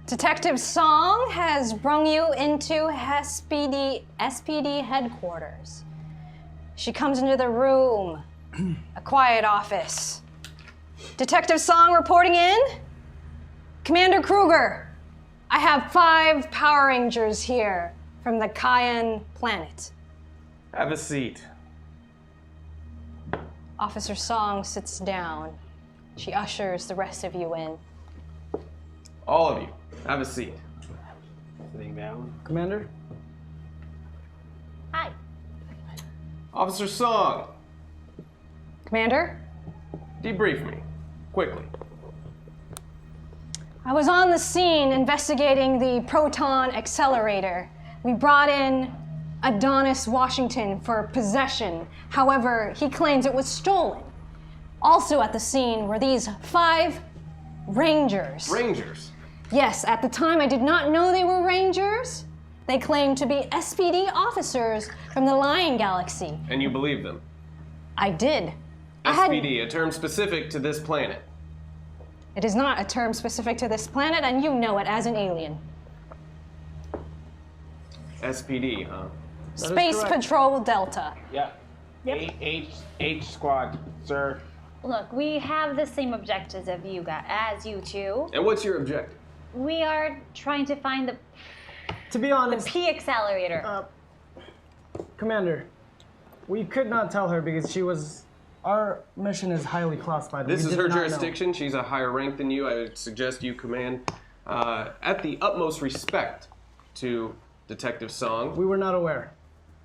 Detective Song has brung you into SPD headquarters. She comes into the room, a quiet office. Detective Song reporting in. Commander Kruger, I have 5 Power Rangers here from the Cayenne planet. Have a seat. Officer Song sits down. She ushers the rest of you in. All of you, have a seat. Sitting down. Commander? Hi. Officer Song, Commander? debrief me, quickly. I was on the scene investigating the proton accelerator. We brought in Adonis Washington for possession. However, he claims it was stolen. Also at the scene were these 5 Rangers. Rangers? Yes, at the time I did not know they were Rangers. They claimed to be SPD officers from the Lion Galaxy. And you believe them? I did. SPD, a term specific to this planet. It is not a term specific to this planet, and you know it as an alien. SPD, huh? Space Patrol Delta. Yeah. Yep. H squad, sir. Look, we have the same objectives as you two. And what's your objective? We are trying to find the To be honest, P accelerator. Commander, we could not tell her because our mission is highly classified. This We is did her not know. jurisdiction. She's a higher rank than you. I would suggest you command at the utmost respect to Detective Song. We were not aware.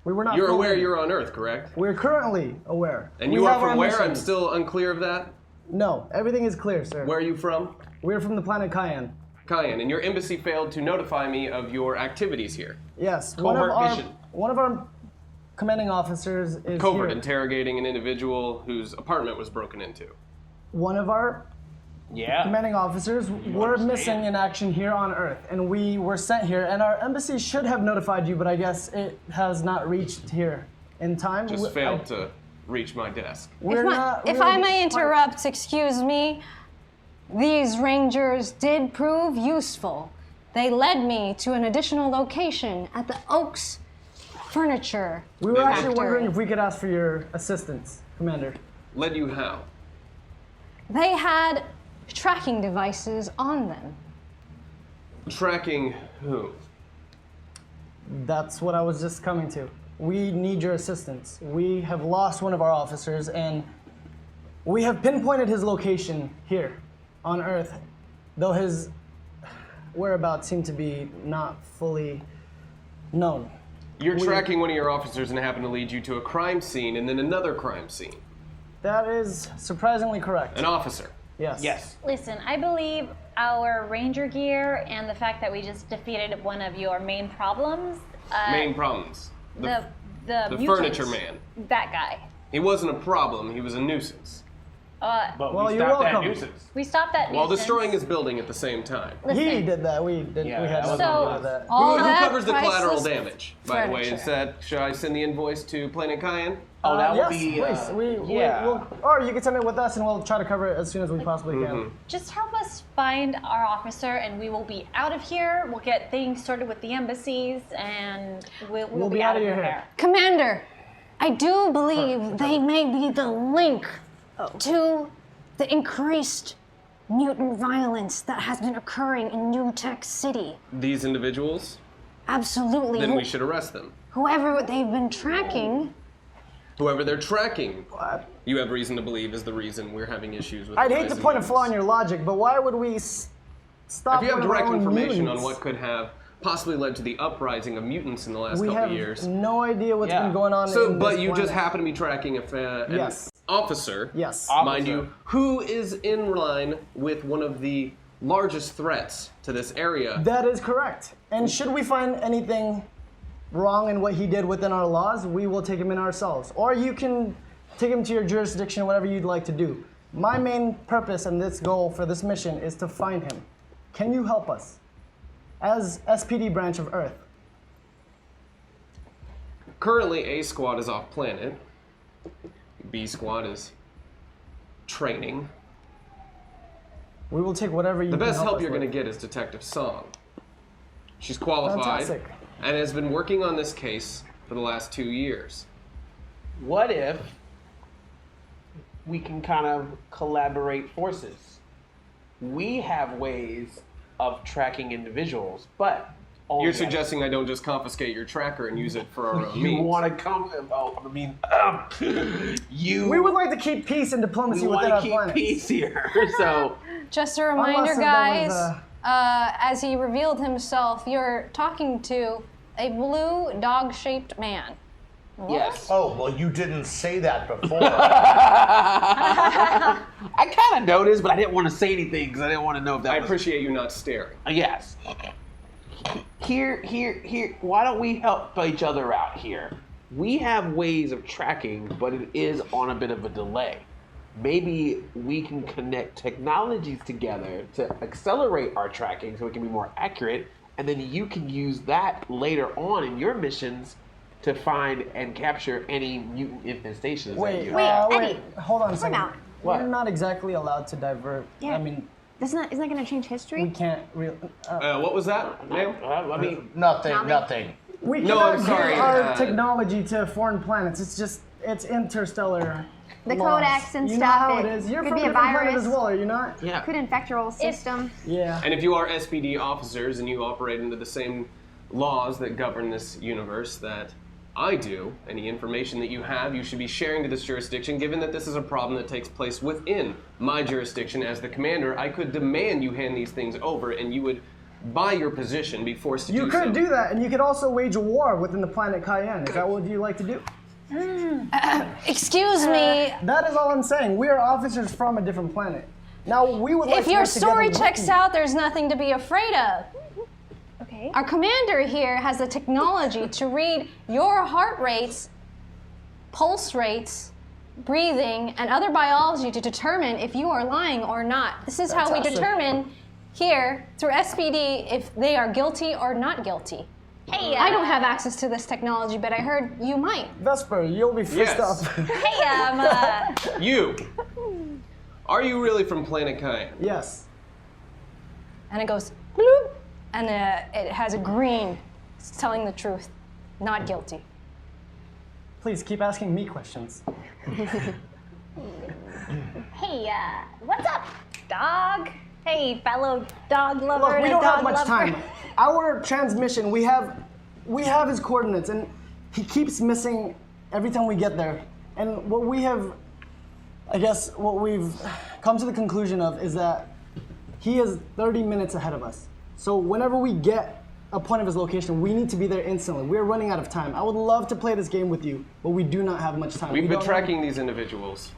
We were not. You're fully- aware you're on Earth, correct? We're currently aware. And We you are have our from where? I'm missions. still unclear of that. No, everything is clear, sir. Where are you from? We're from the planet Cayenne. Cayenne, and your embassy failed to notify me of your activities here. Yes, Covert mission. one of our commanding officers is Covert, here. interrogating an individual whose apartment was broken into. One of our commanding officers were missing in action here on Earth, and we were sent here, and our embassy should have notified you, but I guess it has not reached here in time. Just failed to reach my desk. If I may interrupt, excuse me, these rangers did prove useful. They led me to an additional location at the Oaks Furniture We were actually Factory. wondering if we could ask for your assistance, Commander. Led you how? They had tracking devices on them. Tracking who? That's what I was just coming to. We need your assistance. We have lost one of our officers, and we have pinpointed his location here on Earth, though his whereabouts seem to be not fully known. You're tracking one of your officers and happen to lead you to a crime scene and then another crime scene. That is surprisingly correct. An officer. Yes. Yes. Listen, I believe our ranger gear and the fact that we just defeated one of your main problems. Main problems. The mutant, furniture man. That guy. He wasn't a problem, he was a nuisance. But Well, we you're stopped that welcome. nuisance. We stopped that While nuisance. destroying his building at the same time. He did that. We didn't. Yeah, we had that nothing to do was- with that. All Who that covers the collateral priceless damage, by the way? furniture. Is that, should I send the invoice to Planet Cayenne? Oh, that yes, would be. please. Yeah. We'll, or you can send it with us, and we'll try to cover it as soon as we possibly can. Just help us find our officer, and we will be out of here. We'll get things sorted with the embassies, and we'll be out of your hair. Commander, I do believe they may be the link to the increased mutant violence that has been occurring in New Tech City. These individuals? Absolutely. Then we should arrest them. Whoever they've been tracking. Whoever they're tracking, you have reason to believe is the reason we're having issues with I'd the hate to rise in point a mutants. flaw in your logic, but why would we stop If you have one of our direct own information mutants? on what could have possibly led to the uprising of mutants in the last We couple have of years. no idea what's been going on So, in but this you just planet. happen to be tracking an Yes. officer, Yes. mind you, who is in line with one of the largest threats to this area. That is correct. And should we find anything wrong in what he did within our laws, we will take him in ourselves. Or you can take him to your jurisdiction, whatever you'd like to do. My main purpose and this goal for this mission is to find him. Can you help us? As SPD branch of Earth. Currently, A squad is off planet. B squad is training. We will take whatever you The can best help us you're with. going to get is Detective Song. She's qualified Fantastic. and has been working on this case for the last 2 years. What if we can kind of collaborate forces? We have ways of tracking individuals, but You're suggesting I don't just confiscate your tracker and use it for our own you means. want to come? Oh, I mean, you. We would like to keep peace and diplomacy We within want our to keep planet. peace here, so. Just a reminder, Unless there guys, was, as he revealed himself, you're talking to a blue dog-shaped man. Yes. Oh, well, you didn't say that before. I kind of noticed, but I didn't want to say anything because I didn't want to know if that I was... appreciate you not staring. Yes. Here. Why don't we help each other out here? We have ways of tracking, but it is on a bit of a delay. Maybe we can connect technologies together to accelerate our tracking so it can be more accurate, and then you can use that later on in your missions to find and capture any mutant infestations. Wait, Eddie, hold on a time second. out. What? We're not exactly allowed to divert. Yeah. I mean, isn't that going to change history? we can't really. What was that, ma'am? I mean, Nothing. We No, cannot I'm sorry, give our technology to foreign planets. It's interstellar. The laws. codex and you stuff. know how it is. You're could from be a a different planet virus. as well, are you not? yeah. Could infect your whole system. Yeah. And if you are SPD officers and you operate under the same laws that govern this universe that I do, any information that you have, you should be sharing to this jurisdiction. Given that this is a problem that takes place within my jurisdiction as the commander, I could demand you hand these things over and you would, by your position, be forced to do so. You could do that, and you could also wage a war within the planet Cayenne. Is that what you'd like to do? Excuse me. That is all I'm saying. We are officers from a different planet. Now, we would like If to your work together story with checks you. out, there's nothing to be afraid of. Okay. Our commander here has the technology to read your heart rates, pulse rates, breathing, and other biology to determine if you are lying or not. This is how we Fantastic. determine here through SPD if they are guilty or not guilty. Hey, I don't have access to this technology, but I heard you might. Vesper, you'll be first Yes. up. Hey, You! Are you really from planet Cayenne? Yes. And it goes bloop, and it has a green. It's telling the truth, not guilty. Please keep asking me questions. hey, what's up, dog? Hey, fellow dog lover Look, and we a don't dog have much lover. time. Our transmission, we have his coordinates, and he keeps missing every time we get there. And what we have, I guess, what we've come to the conclusion of is that he is 30 minutes ahead of us. So whenever we get a point of his location, we need to be there instantly. We're running out of time. I would love to play this game with you, but we do not have much time. We've We been don't tracking these individuals.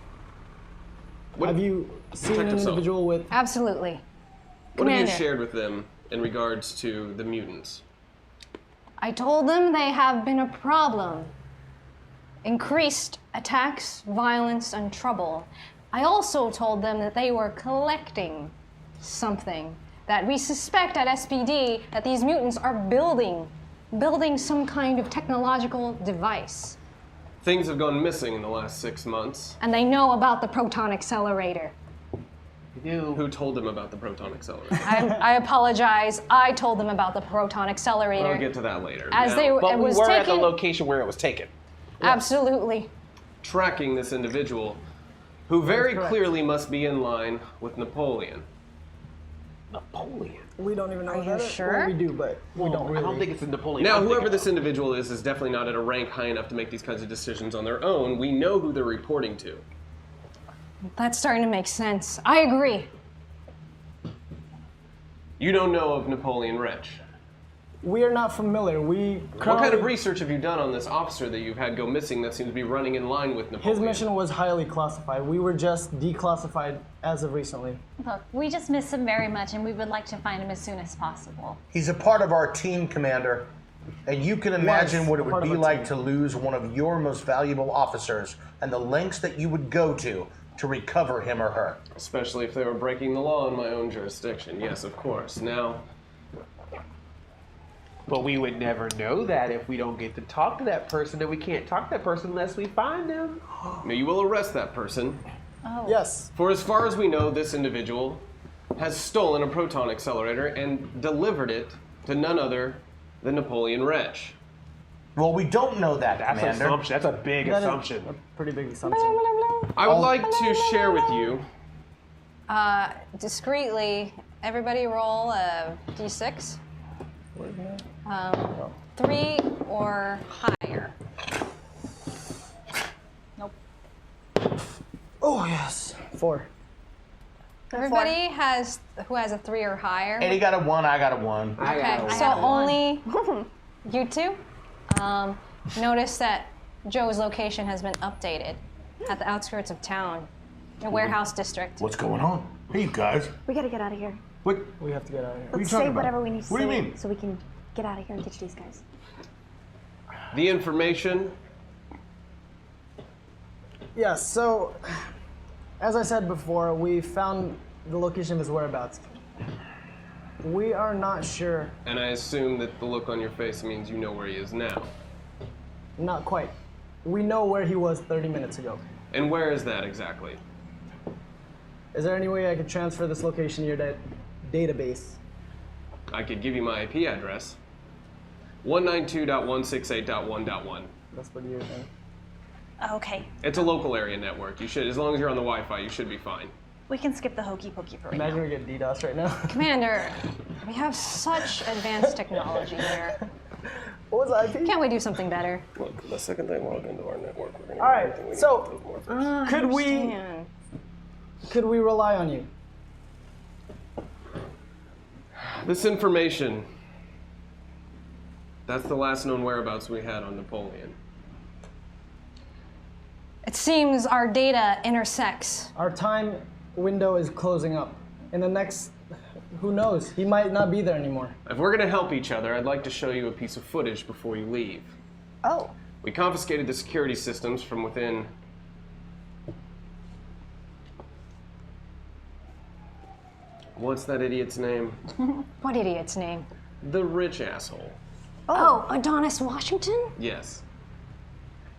Have you seen an Detective Soap. individual with? Absolutely. What have you Commander. shared with them in regards to the mutants? I told them they have been a problem. Increased attacks, violence, and trouble. I also told them that they were collecting something, that we suspect at SPD that these mutants are building some kind of technological device. Things have gone missing in the last 6 months. And they know about the proton accelerator. Who told them about the proton accelerator? I apologize. I told them about the proton accelerator. I'll get to that later. As they But it we was were taken, at the location where it was taken. Absolutely. Tracking this individual, who very correct. clearly must be in line with Napoleon. Napoleon? We don't even know Are that. you sure? Well, we do, but we don't really. I don't think it's a Napoleon. Now, I'm whoever thinking this of. individual is definitely not at a rank high enough to make these kinds of decisions on their own. We know who they're reporting to. That's starting to make sense. I agree. You don't know of Napoleon Rich. We are not familiar. What kind of research have you done on this officer that you've had go missing that seems to be running in line with Napoleon? His mission was highly classified. We were just declassified as of recently. Look, we just miss him very much, and we would like to find him as soon as possible. He's a part of our team, Commander. And you can imagine what it a part would of be our like to lose one of your most valuable officers and the lengths that you would go to recover him or her. Especially if they were breaking the law in my own jurisdiction. Yes, of course. Now, But we would never know that if we don't get to talk to that person, and we can't talk to that person unless we find them. now you will arrest that person. Oh. Yes. For as far as we know, this individual has stolen a proton accelerator and delivered it to none other than Napoleon Rich. Well, we don't know that, That's an Commander. assumption. That's a big That is assumption. a pretty big assumption. I would like to share with you. Discreetly, everybody roll a d6. 3 or higher. Nope. Oh yes. 4. Everybody who has a 3 or higher. Eddie got a 1, I got a 1. Okay, so only you two. Notice that Joe's location has been updated at the outskirts of town, the warehouse district. What's going on? Hey, you guys. We gotta get out of here. What? We have to get out of here. What are you Let's talking say about? whatever we need to What do say you mean? so we can get out of here and ditch these guys. The information. Yes, so as I said before, we found the location of his whereabouts. We are not sure. And I assume that the look on your face means you know where he is now. Not quite. We know where he was 30 minutes ago. And where is that exactly? Is there any way I could transfer this location to your database? I could give you my IP address. 192.168.1.1. That's what you're saying. Okay, It's a local area network. You should, as long as you're on the Wi-Fi, you should be fine. we can skip the hokey pokey for right Imagine now. we get DDoS right now. Commander, we have such advanced technology here. What was the IP? Can't we do something better? Look, the second they log into our network, we're gonna All right, so could we rely on you? This information, that's the last known whereabouts we had on Napoleon. It seems our data intersects. Our time window is closing up. In the next, who knows? He might not be there anymore. If we're gonna help each other, I'd like to show you a piece of footage before you leave. Oh. We confiscated the security systems from within. What's that idiot's name? What idiot's name? The rich asshole. Oh, Adonis Washington? Yes.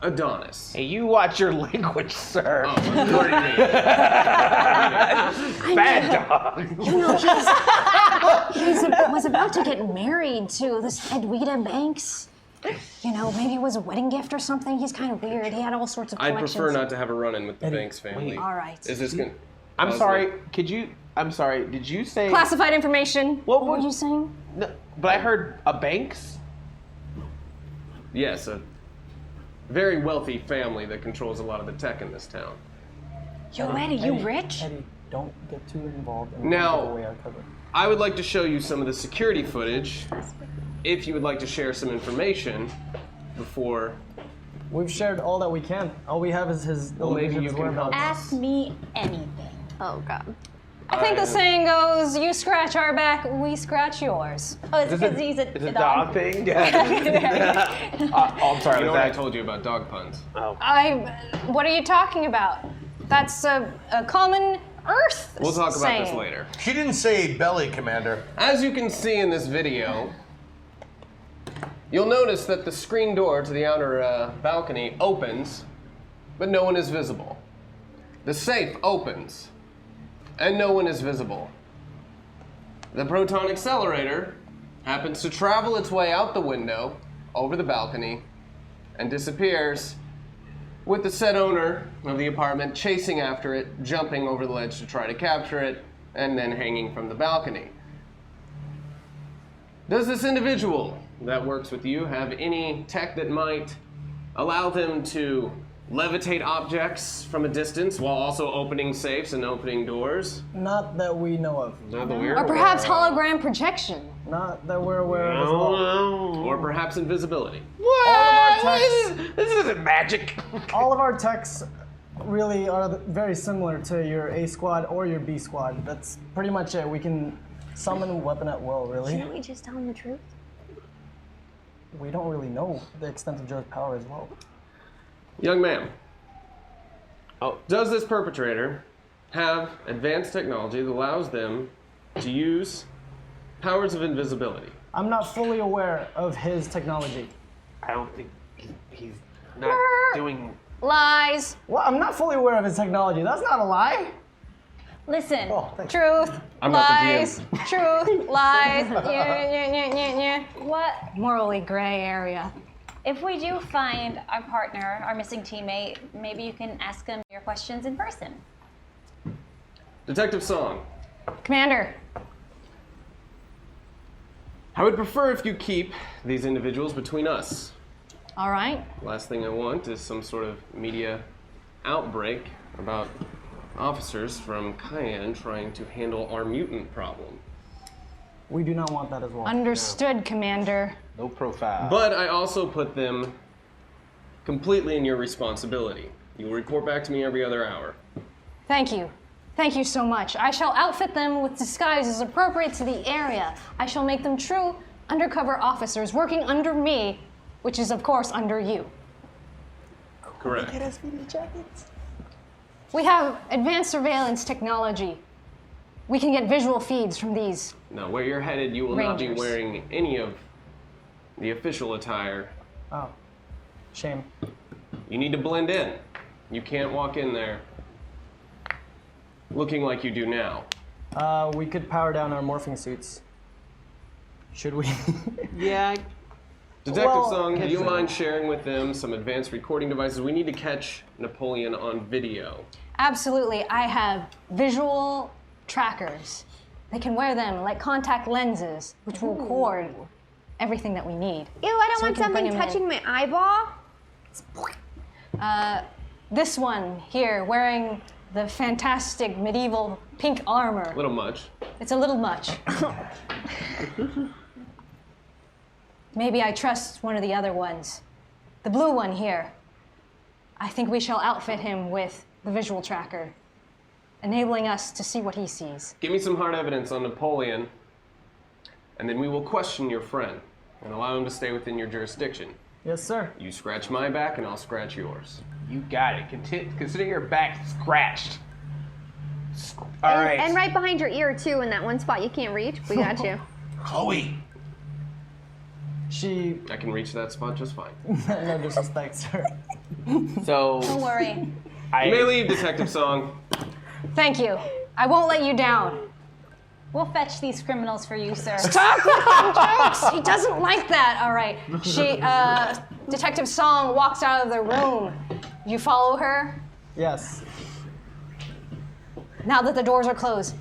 Adonis. Hey, you watch your language, sir. Oh, pardon me. Bad dog. You know, was about to get married to this Edwina Banks. You know, maybe it was a wedding gift or something. He's kind of weird. He had all sorts of I'd collections. prefer not to have a run-in with the Banks family. All right. Is this gonna... I'm sorry, did you say... Classified information. What were you saying? No, but I heard a Banks? Yes, a very wealthy family that controls a lot of the tech in this town. Yo, Eddie, you rich? Eddie, don't get too involved and Now- give away our cover. I would like to show you some of the security footage, if you would like to share some information before... We've shared all that we can. All we have is his Well, maybe location, you his can help whereabouts. Ask me anything. Oh, God. I think the saying goes, you scratch our back, we scratch yours. Oh, it's because he's a dog thing? Yeah. I'm sorry, You know was what I that... told you about dog puns? Oh. What are you talking about? That's a common Earth We'll talk about saying. this later. She didn't say belly, Commander. As you can see in this video, you'll notice that the screen door to the outer balcony opens, but no one is visible. The safe opens, and no one is visible. The proton accelerator happens to travel its way out the window, over the balcony, and disappears, with the said owner of the apartment chasing after it, jumping over the ledge to try to capture it, and then hanging from the balcony. Does this individual that works with you have any tech that might allow them to levitate objects from a distance while also opening safes and opening doors? Not that we know of. Not that we're Or perhaps aware of. hologram projection. Not that we're aware of as well. Or perhaps invisibility. This isn't magic. All of our techs really are very similar to your A squad or your B squad. That's pretty much it. We can summon a weapon at will, really. Shouldn't we just tell him the truth? We don't really know the extent of Joe's power as well. Young man, does this perpetrator have advanced technology that allows them to use powers of invisibility? I'm not fully aware of his technology. I don't think he's not doing... Lies. Well, I'm not fully aware of his technology. That's not a lie. Listen. Truth. I'm not the lies. GM. Truth. Lies. Yeah. What? Morally gray area. If we do find our partner, our missing teammate, maybe you can ask him your questions in person. Detective Song, Commander. I would prefer if you keep these individuals between us. All right. Last thing I want is some sort of media outbreak about officers from Cayenne trying to handle our mutant problem. We do not want that as well. Understood, Commander. No profile. But I also put them completely in your responsibility. You'll report back to me every other hour. Thank you. Thank you so much. I shall outfit them with disguises appropriate to the area. I shall make them true undercover officers working under me, which is, of course, under you. Correct. We have advanced surveillance technology. We can get visual feeds from these. Now, where you're headed, you will not be Rangers. wearing any of the official attire. Oh. Shame. You need to blend in. You can't walk in there looking like you do now. We could power down our morphing suits. Should we? Yeah. Detective Song, do you mind sharing with them some advanced recording devices? We need to catch Napoleon on video. Absolutely. I have visual trackers. They can wear them like contact lenses, which will record everything that we need. Ew, I don't So we want can bring something him touching in. my eyeball. This one here, wearing the fantastic medieval pink armor. A little much. It's a little much. Maybe I trust one of the other ones. The blue one here. I think we shall outfit him with the visual tracker, enabling us to see what he sees. Give me some hard evidence on Napoleon, and then we will question your friend and allow him to stay within your jurisdiction. Yes, sir. You scratch my back and I'll scratch yours. You got it. Consider your back scratched. All right. And right behind your ear, too, in that one spot you can't reach. We got you. Chloe. I can reach that spot just fine. No disrespect, sir. So. Don't worry. You may leave, Detective Song. Thank you. I won't let you down. We'll fetch these criminals for you, sir. Stop making jokes! He doesn't like that. All right. Detective Song walks out of the room. You follow her? Yes. Now that the doors are closed.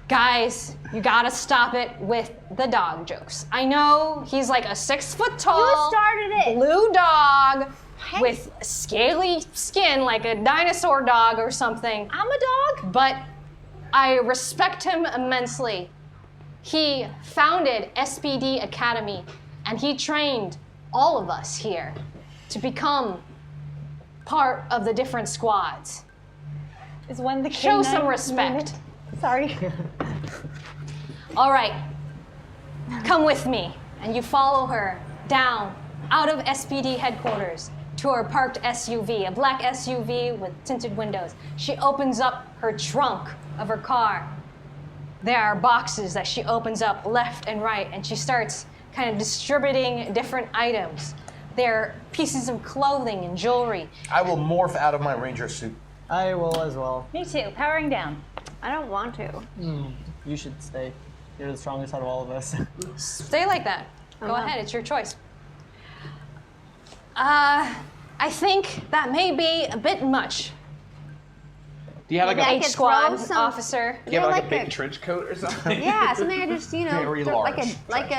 Guys, you gotta stop it with the dog jokes. I know he's like a 6 foot tall You started it. blue dog with scaly skin like a dinosaur dog or something. I'm a dog. But I respect him immensely. He founded SPD Academy and he trained all of us here to become part of the different squads. Is one the Show K9 some respect. unit? Sorry. All right, come with me. And you follow her down out of SPD headquarters to her parked SUV, a black SUV with tinted windows. She opens up her trunk of her car. There are boxes that she opens up left and right, and she starts kind of distributing different items. They're pieces of clothing and jewelry. I will morph out of my ranger suit. I will as well. Me too. Powering down. I don't want to. You should stay. You're the strongest out of all of us. Stay like that. Go Uh-huh. ahead, it's your choice. I think that may be a bit much. Do you have like Maybe I a could squad throw some- officer. Do you have Yeah, like a like big a- trench coat or something? Yeah, something I just, Very throw- large like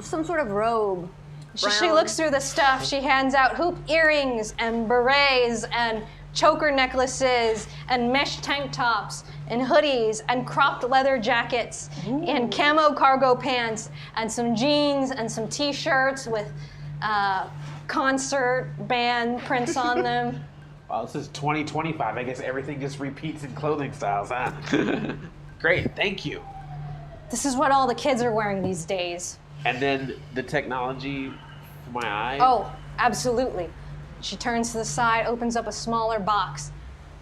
some sort of robe. She Brown. looks through the stuff. She hands out hoop earrings and berets and choker necklaces and mesh tank tops and hoodies and cropped leather jackets and camo cargo pants and some jeans and some t-shirts with concert band prints on them. Well, this is 2025. I guess everything just repeats in clothing styles, huh? Great, thank you. This is what all the kids are wearing these days. And then the technology for my eye. Oh, absolutely. She turns to the side, opens up a smaller box,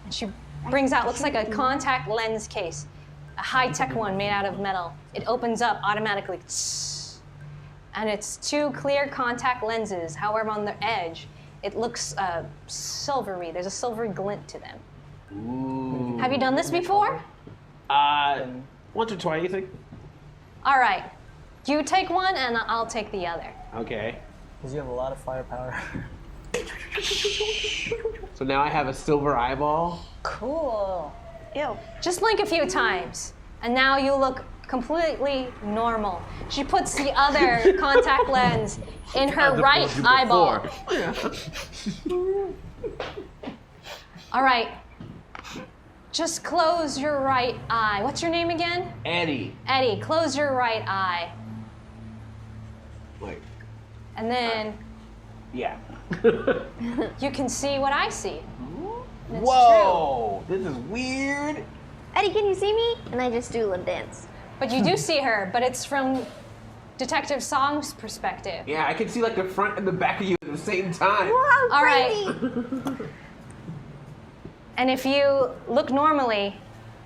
and she brings out, looks like a contact lens case, a high-tech one made out of metal. It opens up automatically, and it's 2 clear contact lenses. However, on the edge, it looks silvery. There's a silvery glint to them. Ooh. Have you done this before? Once or twice, you think? All right. You take one, and I'll take the other. Okay. Because you have a lot of firepower. So now I have a silver eyeball. Cool. Ew. Just blink a few times, and now you look completely normal. She puts the other contact lens in her right eyeball. All right. Just close your right eye. What's your name again? Eddie. Eddie, close your right eye. Like, And then yeah. you can see what I see. It's Whoa! This is weird. Eddie, can you see me? And I just do a dance. But you do see her, but it's from Detective Song's perspective. Yeah, I can see like the front and the back of you at the same time. Wow, All crazy. right. And if you look normally,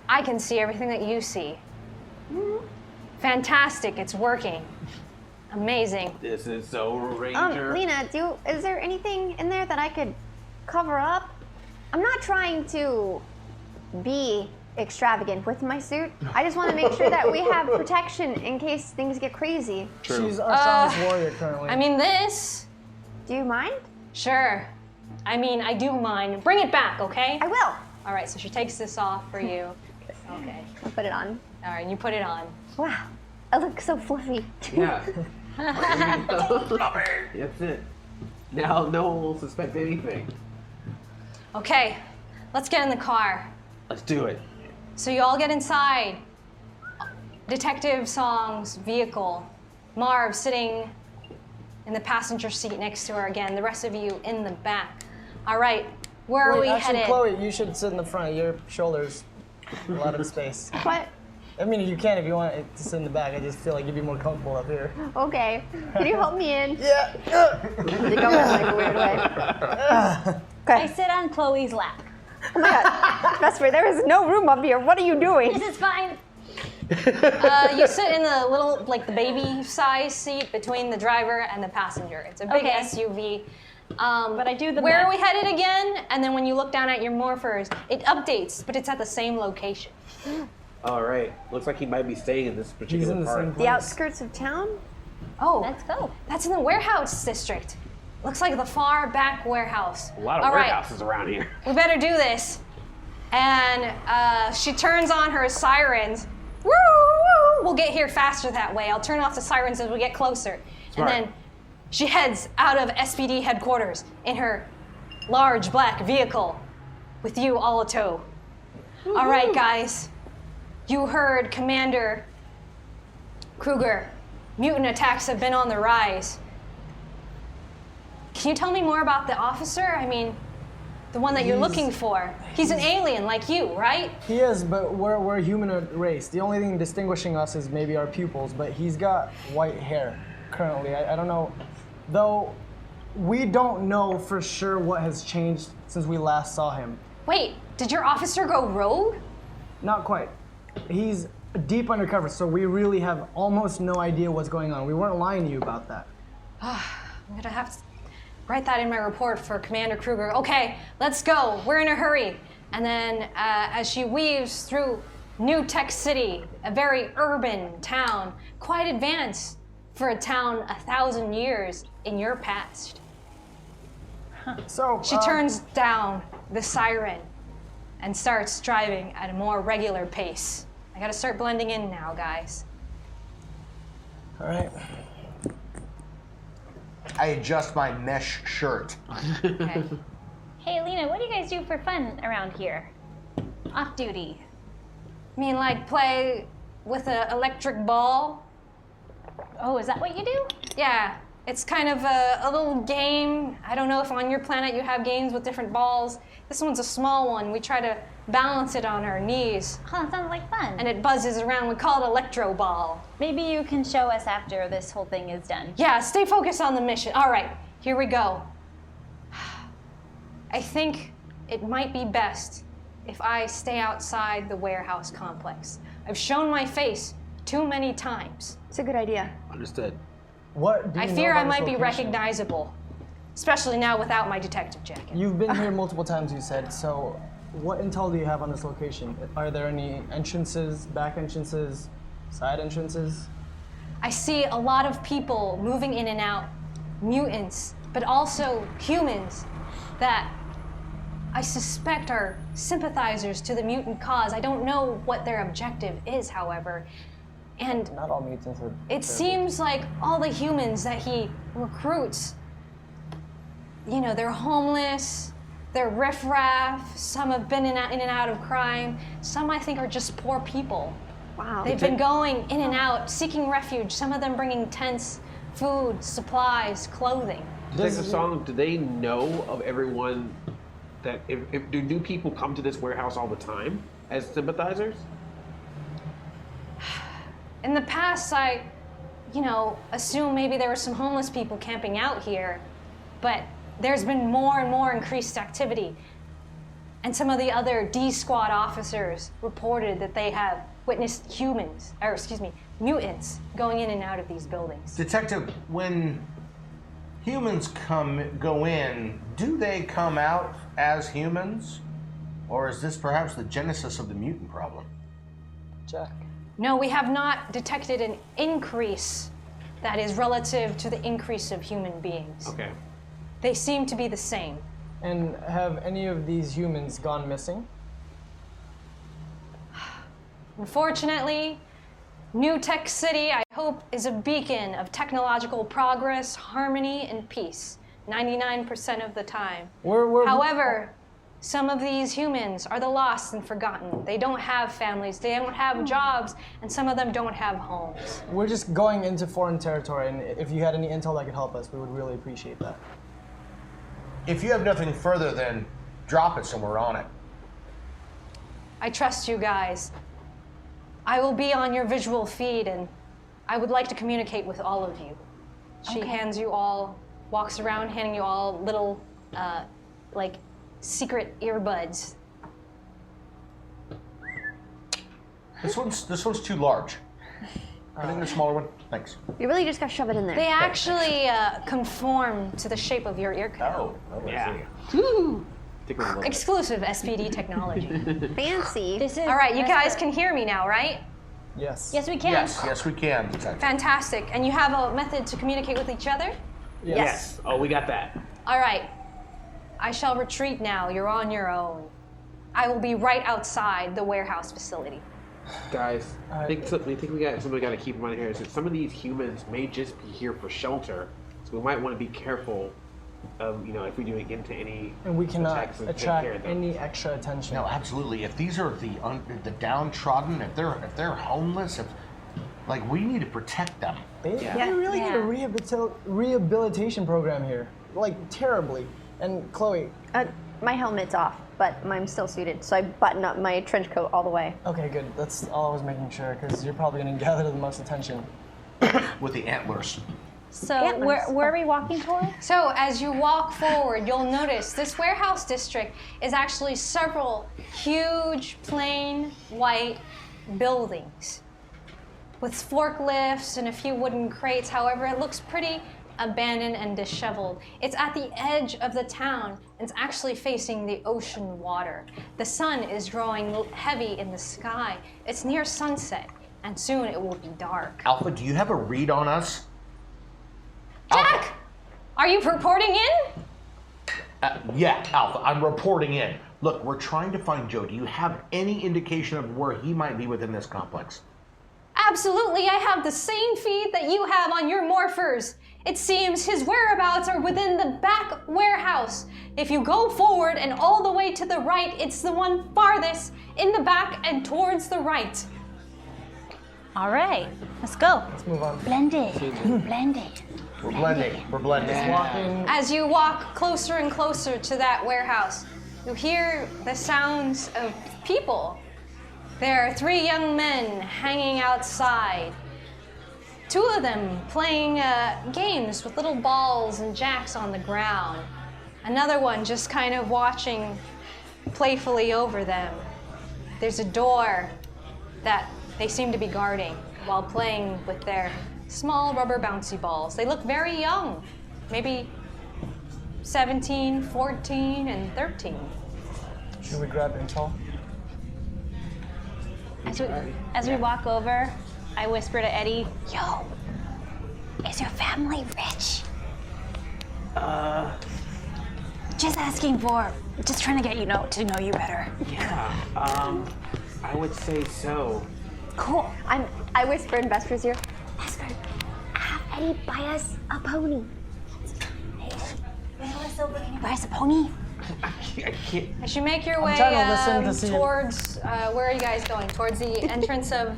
I can see everything that you see. Fantastic, it's working. Amazing. This is so Ranger. Lena, is there anything in there that I could cover up? I'm not trying to be extravagant with my suit. I just want to make sure that we have protection in case things get crazy. True. She's our strongest warrior currently. I mean, this. Do you mind? Sure. I mean, I do mind. Bring it back, okay? I will. All right, so she takes this off for you. Okay. I'll put it on. All right, you put it on. Wow, I look so fluffy. Yeah. That's it. Now no one will suspect anything. Okay, let's get in the car. Let's do it. So you all get inside. Detective Song's vehicle. Marv sitting in the passenger seat next to her again. The rest of you in the back. All right, where are we headed? Chloe, you should sit in the front. Your shoulders, a lot of space. What? I mean, you can if you want to sit in the back. I just feel like you'd be more comfortable up here. Okay. Can you help me in? Yeah. I think I'm in like a weird way. I sit on Chloe's lap. Oh my god. Vesper, there is no room up here. What are you doing? This is fine. You sit in the little, like the baby size seat between the driver and the passenger. It's a big SUV. But I do the Where math. are we headed again? And then when you look down at your morphers, it updates, but it's at the same location. All right. Looks like he might be staying in this particular part. The outskirts of town? Oh, let's go. That's in the warehouse district. Looks like the far back warehouse. A lot of All right, warehouses around here. we better do this. And she turns on her sirens. Woo, woo, woo. We'll get here faster that way. I'll turn off the sirens as we get closer. Smart. And then she heads out of SPD headquarters in her large black vehicle with you all a tow. All right, guys. You heard Commander Kruger. Mutant attacks have been on the rise. Can you tell me more about the officer? I mean, the one that you're looking for. He's an alien like you, right? He is, but we're a humanoid race. The only thing distinguishing us is maybe our pupils, but he's got white hair currently. I don't know. Though, we don't know for sure what has changed since we last saw him. Wait, did your officer go rogue? Not quite. He's deep undercover, so we really have almost no idea what's going on. We weren't lying to you about that. I'm gonna have to write that in my report for Commander Kruger. Okay, let's go. We're in a hurry. And then as she weaves through New Tech City, a very urban town, quite advanced for a town 1,000 years in your past. So she turns down the siren and starts driving at a more regular pace. I gotta start blending in now, guys. All right. I adjust my mesh shirt. Okay. Hey, Lena, what do you guys do for fun around here? Off duty. I mean, like play with an electric ball? Oh, is that what you do? Yeah, it's kind of a little game. I don't know if on your planet you have games with different balls. This one's a small one. We try to balance it on our knees. Huh, sounds like fun. And it buzzes around. We call it electro ball. Maybe you can show us after this whole thing is done. Yeah, stay focused on the mission. All right, here we go. I think it might be best if I stay outside the warehouse complex. I've shown my face too many times. It's a good idea. Understood. What do you I know fear I about this might be location? recognizable, especially now without my detective jacket. You've been here multiple times, you said, so what intel do you have on this location? Are there any entrances, back entrances, side entrances? I see a lot of people moving in and out, mutants, but also humans that I suspect are sympathizers to the mutant cause. I don't know what their objective is, however. And not all mutants are it seems like all the humans that he recruits, you know, they're homeless, they're riffraff, some have been in and out of crime, some I think are just poor people. Wow. They've been going in and out, seeking refuge, some of them bringing tents, food, supplies, clothing. Detective Song, do they know of everyone that, do new people come to this warehouse all the time as sympathizers? In the past, I, assume maybe there were some homeless people camping out here, but there's been more and more increased activity. And some of the other D Squad officers reported that they have witnessed mutants going in and out of these buildings. Detective, when humans go in, do they come out as humans? Or is this perhaps the genesis of the mutant problem? Jack. No, we have not detected an increase that is relative to the increase of human beings. Okay. They seem to be the same. And have any of these humans gone missing? Unfortunately, New Tech City, I hope, is a beacon of technological progress, harmony, and peace 99% of the time. However, some of these humans are the lost and forgotten. They don't have families, they don't have jobs, and some of them don't have homes. We're just going into foreign territory, and if you had any intel that could help us, we would really appreciate that. If you have nothing further, then drop it somewhere on it. I trust you guys. I will be on your visual feed, and I would like to communicate with all of you. She hands you all, walks around handing you all little, like, secret earbuds. This one's too large. I think the smaller one. Thanks. You really just got to shove it in there. They actually conform to the shape of your ear canal. Oh, Yeah. Exclusive SPD technology. Fancy. All right, you guys can hear me now, right? Yes. Yes, we can. Yes, we can, Detective. Fantastic. And you have a method to communicate with each other? Yes. Oh, we got that. All right. I shall retreat now. You're on your own. I will be right outside the warehouse facility. Guys, I think we got something we got to keep in mind here is that some of these humans may just be here for shelter, so we might want to be careful. If we do get into any and we cannot attacks and take attract care of them. any extra attention. No, absolutely. If these are the downtrodden, if they're homeless, we need to protect them. They really need a rehabilitation program here, like terribly. And Chloe, my helmet's off, but I'm still suited, so I button up my trench coat all the way. Okay, good. That's all I was making sure, because you're probably going to gather the most attention. With the antlers. So where are we walking toward? So as you walk forward, you'll notice this warehouse district is actually several huge, plain, white buildings with forklifts and a few wooden crates. However, it looks pretty abandoned and disheveled. It's at the edge of the town. It's actually facing the ocean water. The sun is growing heavy in the sky. It's near sunset, and soon it will be dark. Alpha, do you have a read on us? Jack! Alpha. Are you reporting in? Yeah, Alpha, I'm reporting in. Look, we're trying to find Joe. Do you have any indication of where he might be within this complex? Absolutely, I have the same feed that you have on your morphers. It seems his whereabouts are within the back warehouse. If you go forward and all the way to the right, it's the one farthest in the back and towards the right. All right, let's go. Let's move on. Blended. Blended. We're blending. We're blending. As you walk closer and closer to that warehouse, you hear the sounds of people. There are 3 young men hanging outside. 2 of them playing games with little balls and jacks on the ground. Another one just kind of watching playfully over them. There's a door that they seem to be guarding while playing with their small rubber bouncy balls. They look very young, maybe 17, 14, and 13. Should we grab intel? As we walk over, I whisper to Eddie, "Yo, is your family rich?" Just trying to get to know you better. Yeah, I would say so. Cool. I whisper in Vesper's ear, Vesper, have Eddie buy us a pony. Can you buy us a pony? I can't. As you make your way towards, where are you guys going? Towards the entrance of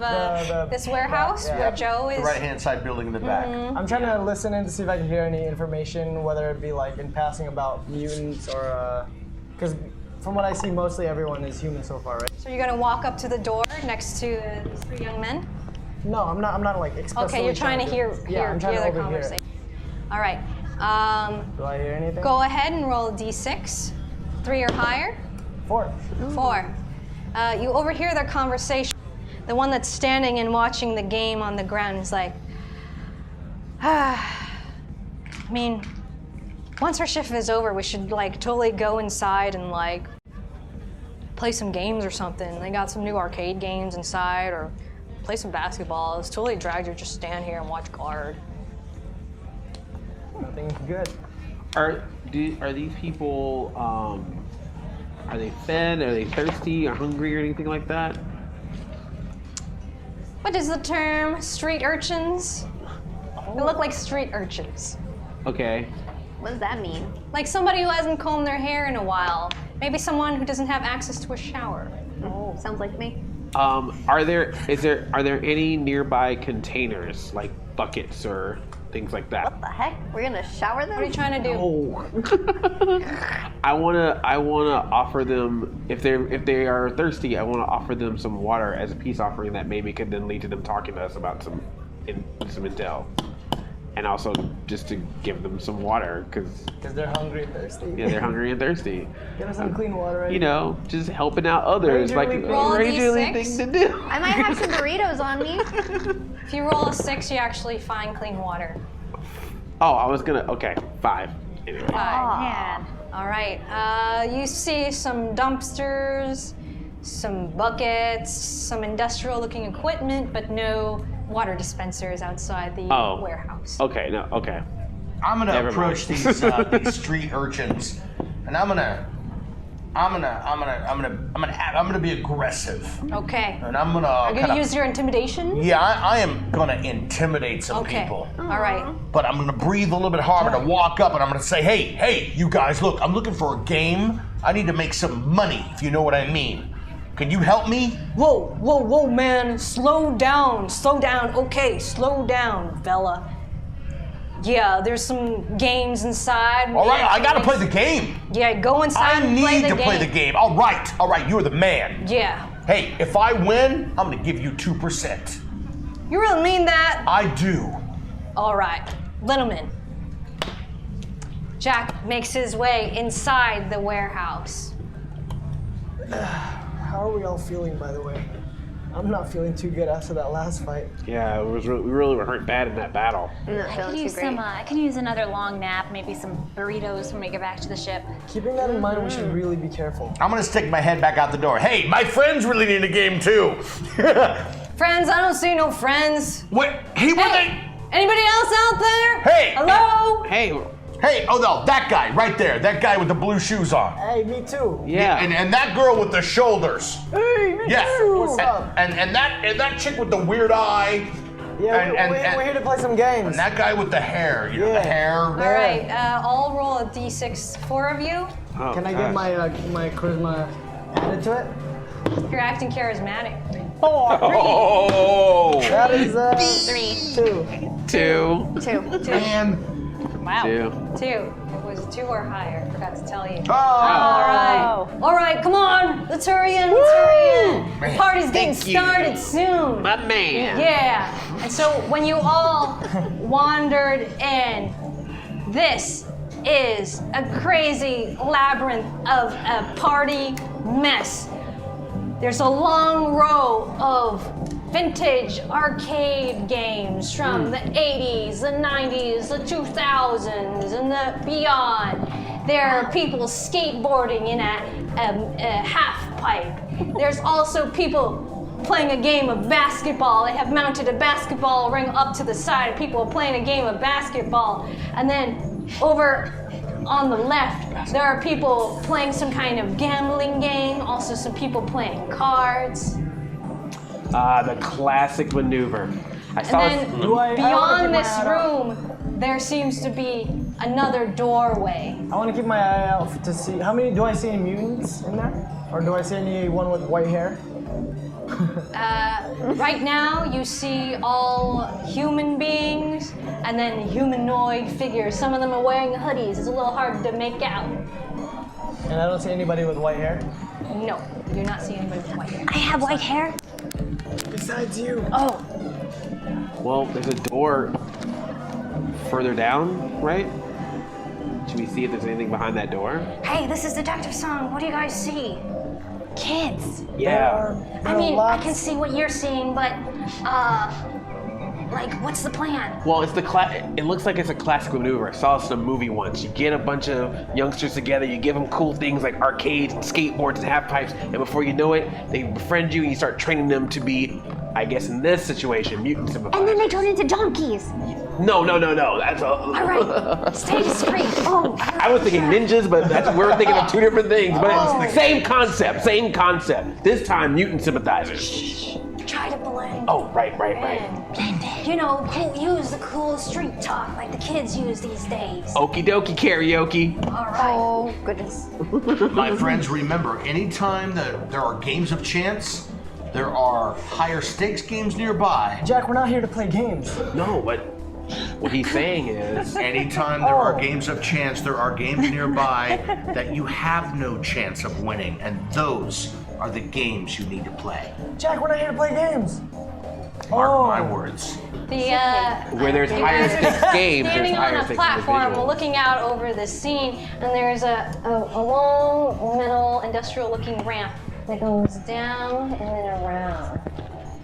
this warehouse where Joe is? The right-hand side building in the back. I'm trying to listen in to see if I can hear any information, whether it be like in passing about mutants or, because from what I see, mostly everyone is human so far, right? So you're gonna walk up to the door next to these 3 young men? No, I'm not like expressly. Okay, you're trying to hear I'm trying to their overhear. conversation. All right. Do I hear anything? Go ahead and roll a d6. 3 or higher. 4. 4. You overhear their conversation. The one that's standing and watching the game on the ground is like, I mean, once our shift is over, we should like totally go inside and like play some games or something. They got some new arcade games inside, or play some basketball. It's totally dragged to just stand here and watch guard. Nothing good. Are these people? Are they fed? Are they thirsty or hungry or anything like that? What is the term? Street urchins? They look like street urchins. Okay. What does that mean? Like somebody who hasn't combed their hair in a while. Maybe someone who doesn't have access to a shower. Oh, sounds like me. Are there any nearby containers like buckets or things like that? What the heck? We're gonna shower them? What are you trying to do? I wanna offer them, if they are thirsty, I wanna offer them some water as a peace offering that maybe could then lead to them talking to us about some intel. And also just to give them some water, because they're hungry and thirsty. Yeah, they're hungry and thirsty. Get us some clean water. Right? You know, just helping out others, like a rangerly thing to do. I might have some burritos on me. If you roll a 6, you actually find clean water. Oh, I was gonna. Okay, 5. Anyway. 5. Yeah. All right. You see some dumpsters, some buckets, some industrial-looking equipment, but no water dispensers outside the warehouse. Okay. No. Okay. I'm gonna approach these street urchins, and I'm gonna be aggressive. Okay. And I'm gonna. Are you gonna use your intimidation? Yeah, I am gonna intimidate some people. All right. But I'm gonna breathe a little bit hard. I'm gonna walk up and I'm gonna say, hey, you guys, look, I'm looking for a game. I need to make some money, if you know what I mean. Can you help me? Whoa, man, slow down. Okay, slow down, fella. Yeah, there's some games inside. All right, I gotta play the game. Yeah, go inside and play the game. I need to play the game. All right, you're the man. Yeah. Hey, if I win, I'm gonna give you 2%. You really mean that? I do. All right, Littleman. Jack makes his way inside the warehouse. How are we all feeling, by the way? I'm not feeling too good after that last fight. Yeah, we really were hurt bad in that battle. I can use another long nap, maybe some burritos when we get back to the ship. Keeping that in mind, we should really be careful. I'm gonna stick my head back out the door. Hey, my friends really need a game too. Friends? I don't see no friends. What? Hey, anybody else out there? Hey. Hello? Hey, oh no, that guy right there. That guy with the blue shoes on. Hey, me too. Yeah. And that girl with the shoulders. Hey, me too. What's up? And that chick with the weird eye. Yeah, we're here to play some games. And that guy with the hair, you know, the hair. All right, I'll roll a d6, 4 of you. Oh, can I get my charisma added to it? You're acting charismatic. 4. Oh. That is 3. 2. 2. And wow. 2. 2. It was 2 or higher. Forgot to tell you. Oh. All right. Come on. Let's hurry in. The party's getting started soon. My man. Yeah. And so when you all wandered in, this is a crazy labyrinth of a party mess. There's a long row of vintage arcade games from the 80s, the 90s, the 2000s, and the beyond. There are people skateboarding in a half pipe. There's also people playing a game of basketball. They have mounted a basketball ring up to the side. People are playing a game of basketball. And then over on the left, there are people playing some kind of gambling game. Also some people playing cards. The classic maneuver. And then beyond this room, there seems to be another doorway. I want to keep my eye out to see how many. Do I see any mutants in there, or do I see anyone with white hair? Right now, you see all human beings and then humanoid figures. Some of them are wearing hoodies. It's a little hard to make out. And I don't see anybody with white hair? No, you do not see anybody with white hair. I have white hair. Besides you. Oh. Well, there's a door further down, right? Should we see if there's anything behind that door? Hey, this is Detective Song. What do you guys see? kids. Yeah. I mean, I can see what you're seeing, but like, what's the plan? Well, it's it looks like it's a classic maneuver. I saw this in a movie once. You get a bunch of youngsters together, you give them cool things like arcades, skateboards, and half pipes, and before you know it, they befriend you and you start training them to be, I guess in this situation, mutant sympathizers. And then they turn into donkeys. No. That's All right, stay discreet. Oh. I was thinking ninjas, but we're thinking of two different things. But same concept. This time, mutant sympathizers. Try to blend. Oh, right. You know, use the cool street talk like the kids use these days. Okie dokie karaoke. All right. Oh, goodness. My friends, remember, anytime that there are games of chance, there are higher stakes games nearby. Jack, we're not here to play games. No, but what he's saying is... Anytime there are games of chance, there are games nearby that you have no chance of winning, and those are the games you need to play. Jack, we're not here to play games. Mark my words. Where there's higher stakes games, there's standing higher on a stakes platform, individuals. looking out over the scene, and there's a long, metal, industrial-looking ramp that goes down and then around.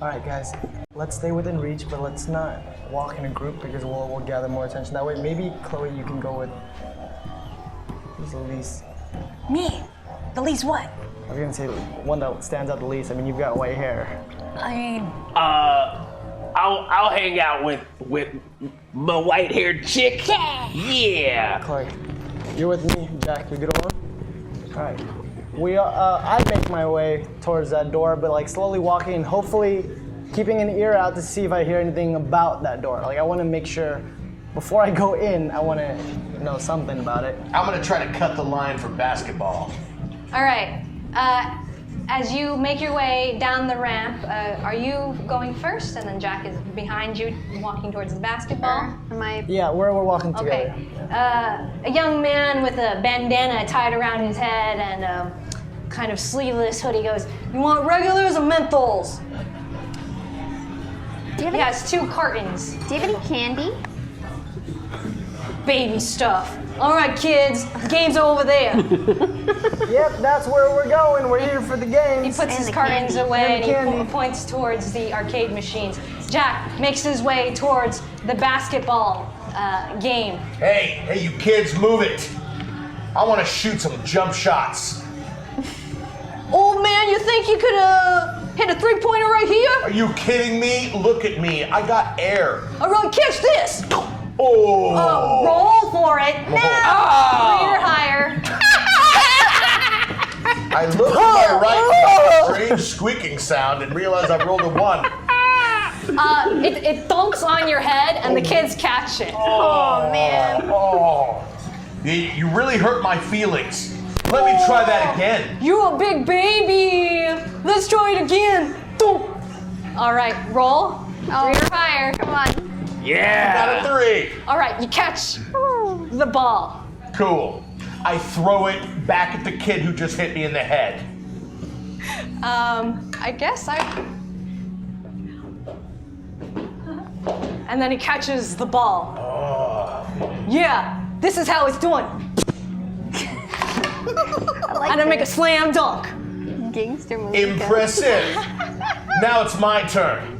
All right, guys, let's stay within reach, but let's not walk in a group because we'll gather more attention that way. Maybe, Chloe, you can go with who's the least? Me? The least what? I was gonna say one that stands out the least. I mean, you've got white hair. I mean... I'll hang out with my white-haired chick. Yeah. Chloe, you're with me. Jack, we good along? All right. I make my way towards that door, but like slowly walking, hopefully keeping an ear out to see if I hear anything about that door. Like I want to make sure before I go in, I want to know something about it. I'm gonna try to cut the line for basketball. All right. As you make your way down the ramp, are you going first, and then Jack is behind you, walking towards the basketball? Am I? Yeah, we're walking together. Okay. A young man with a bandana tied around his head and kind of sleeveless hoodie goes, "You want regulars or menthols?" He has 2 cartons. Do you have any candy? Baby stuff. All right, kids, the game's over there. Yep, that's where we're going. We're here for the games. He puts his cartons away and he points towards the arcade machines. Jack makes his way towards the basketball game. Hey, you kids, move it. I want to shoot some jump shots. Old man, you think you could hit a 3-pointer right here? Are you kidding me? Look at me. I got air. All right, catch this. Oh. Roll for it. Now, 3 or higher. I looked to my right for a strange squeaking sound and realized I rolled a 1. It thunks on your head and the kids catch it. Oh, man. Oh. You really hurt my feelings. Let me try that again. You a big baby. Let's try it again. All right, roll. 3 or higher. Come on. Yeah. I got a 3. All right, you catch the ball. Cool. I throw it back at the kid who just hit me in the head. I guess And then he catches the ball. Yeah, this is how it's done. And I make a slam dunk. Gangster movie. Impressive. Now it's my turn.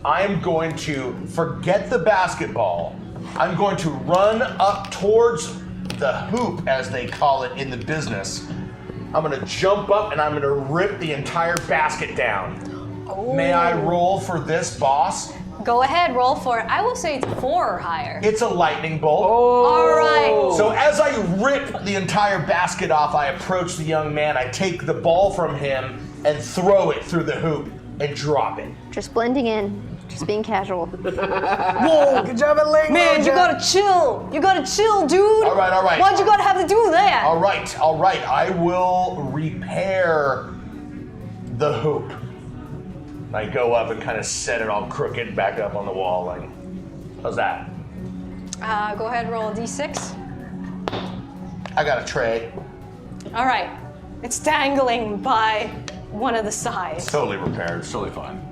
I'm going to forget the basketball. I'm going to run up towards the hoop, as they call it in the business. I'm going to jump up and I'm going to rip the entire basket down. Oh. May I roll for this, boss? Go ahead, roll for it. I will say it's 4 or higher. It's a lightning bolt. All right. So as I rip the entire basket off, I approach the young man. I take the ball from him and throw it through the hoop and drop it. Just blending in. Just being casual. Whoa, good job at laying. Man, you gotta chill. You gotta chill, dude. All right. Why'd you gotta have to do that? All right. I will repair the hoop. I go up and kind of set it all crooked back up on the wall. Like, how's that? Go ahead and roll a d6. I got a tray. All right. It's dangling by one of the sides. Totally repaired. It's totally fine.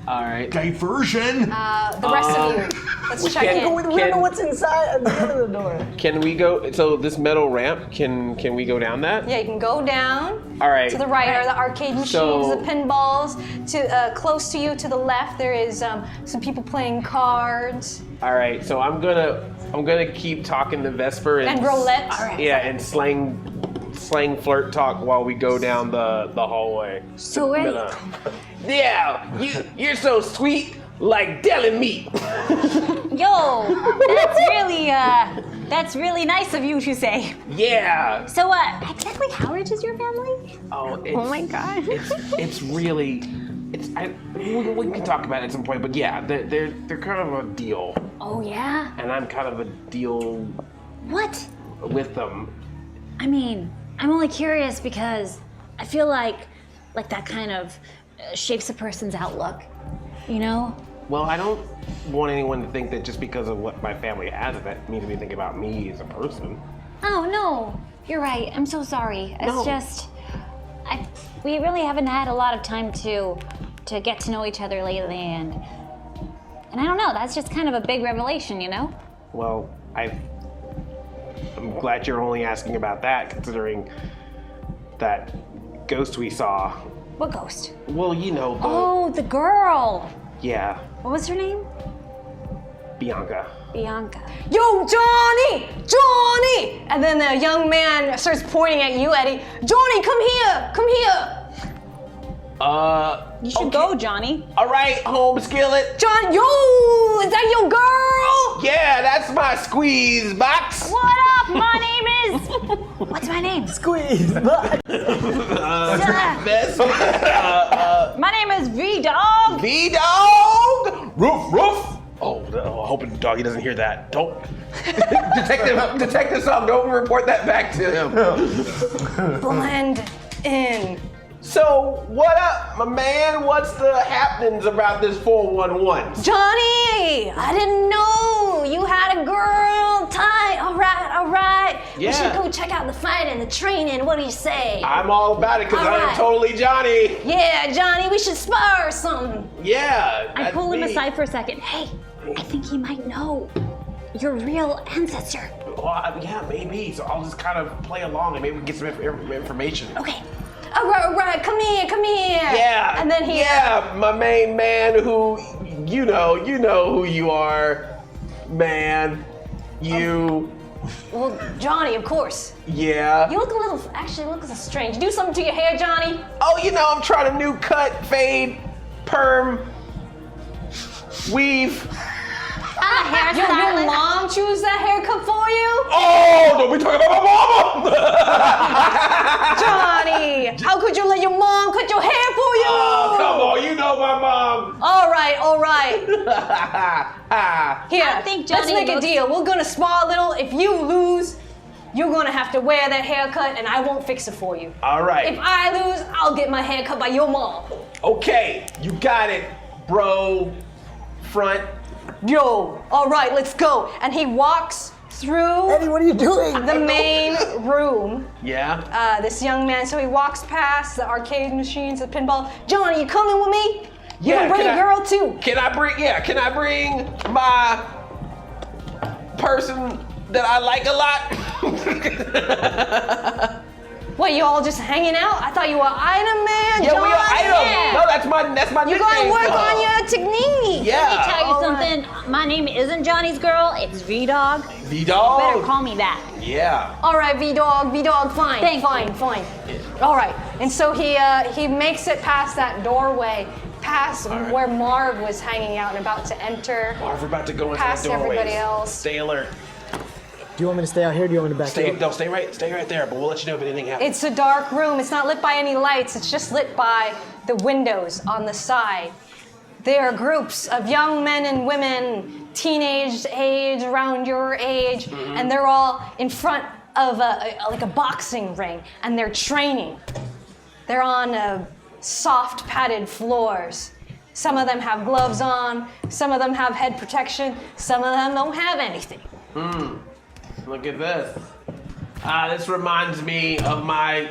All right. Diversion. The rest of you. Let's check in. We don't know what's inside at the end of the door. Can we go? So this metal ramp, can we go down that? Yeah, you can go down. All right. To the right are the arcade machines, So- the pinballs. To close to you, to the left, there is some people playing cards. All right. So I'm gonna keep talking to Vesper And roulette. Yeah, and slang flirt talk while we go down the hallway. So wait. Yeah, you're so sweet, like deli meat. Yo, that's really nice of you to say. Yeah. So exactly how rich is your family? Oh, my god. It's really, we can talk about it at some point, but yeah, they're kind of a deal. Oh yeah? And I'm kind of a deal What? with them. I mean, I'm only curious because I feel like that kind of shapes a person's outlook, you know? Well, I don't want anyone to think that just because of what my family has, that means anything about me as a person. Oh no, you're right. I'm so sorry. It's No. just, we really haven't had a lot of time to get to know each other lately, and I don't know. That's just kind of a big revelation, you know? Well, I'm glad you're only asking about that, considering that ghost we saw. What ghost? Well, you know, Oh, the girl. yeah, What was her name? Bianca. Bianca. Yo, Johnny! Johnny! And then the young man starts pointing at you, Eddie. Johnny, come here! Come here! You should go, Johnny. All right, home skillet. John, yo! Is that your girl? Yeah, that's my squeeze box. What up? My name is. What's my name? Squeeze box. My name is V-Dog. V-Dog! Roof, roof! Oh, hoping Doggy doesn't hear that. Don't. Detective Song, don't report that back to him. Blend in. So, what up, my man? What's the happenings about this 411? Johnny! I didn't know you had a girl tight. All right. Yeah. We should go check out the fight and the training. What do you say? I'm all about it because All I am right. totally Johnny. Yeah, Johnny, we should spar or something. Yeah. I pull him me. aside for a second. Hey, I think he might know your real ancestor. Well, yeah, maybe. So I'll just kind of play along and maybe we can get some information. Okay. All right, come here. Yeah. And then he. Yeah, my main man who, you know who you are, man. You. Well, Johnny, of course. Yeah. You look a little strange. Do something to your hair, Johnny. Oh, I'm trying a new cut, fade, perm, weave. Your mom choose that haircut for you? Oh, don't be talking about my mama! Johnny, how could you let your mom cut your hair for you? Oh, come on, you know my mom. All right. Here, I think let's Johnny make a deal. We're gonna spar a little. If you lose, you're gonna have to wear that haircut, and I won't fix it for you. All right. If I lose, I'll get my hair cut by your mom. Okay, you got it, bro. Front. Yo, all right, let's go. And he walks through. Eddie, what are you doing? The main room. Yeah. This young man, so he walks past the arcade machines, the pinball. Johnny, you coming with me? You Yeah, can bring can a I- girl too. Can I bring my person that I like a lot? What, you all just hanging out? I thought you were Item Man, Yeah, John. we are item. Yeah. No, that's my You're nickname. gonna work on your technique. Yeah. Let me tell you All something. My name isn't Johnny's girl. It's V-Dog. V-Dog. Better call me that. Yeah. All right, V-Dog, fine. Thank Fine. All right, and so he makes it past that doorway, past where Marv was hanging out and about to enter. Marv, we're about to go into Past the doorways. everybody else. Stay alert. Do you want me to stay out here or do you want me to back you up? No, stay right there, but we'll let you know if anything happens. It's a dark room. It's not lit by any lights. It's just lit by the windows on the side. There are groups of young men and women, teenage age, around your age, and they're all in front of like a boxing ring, and they're training. They're on soft padded floors. Some of them have gloves on, some of them have head protection, some of them don't have anything. Look at this. This reminds me of my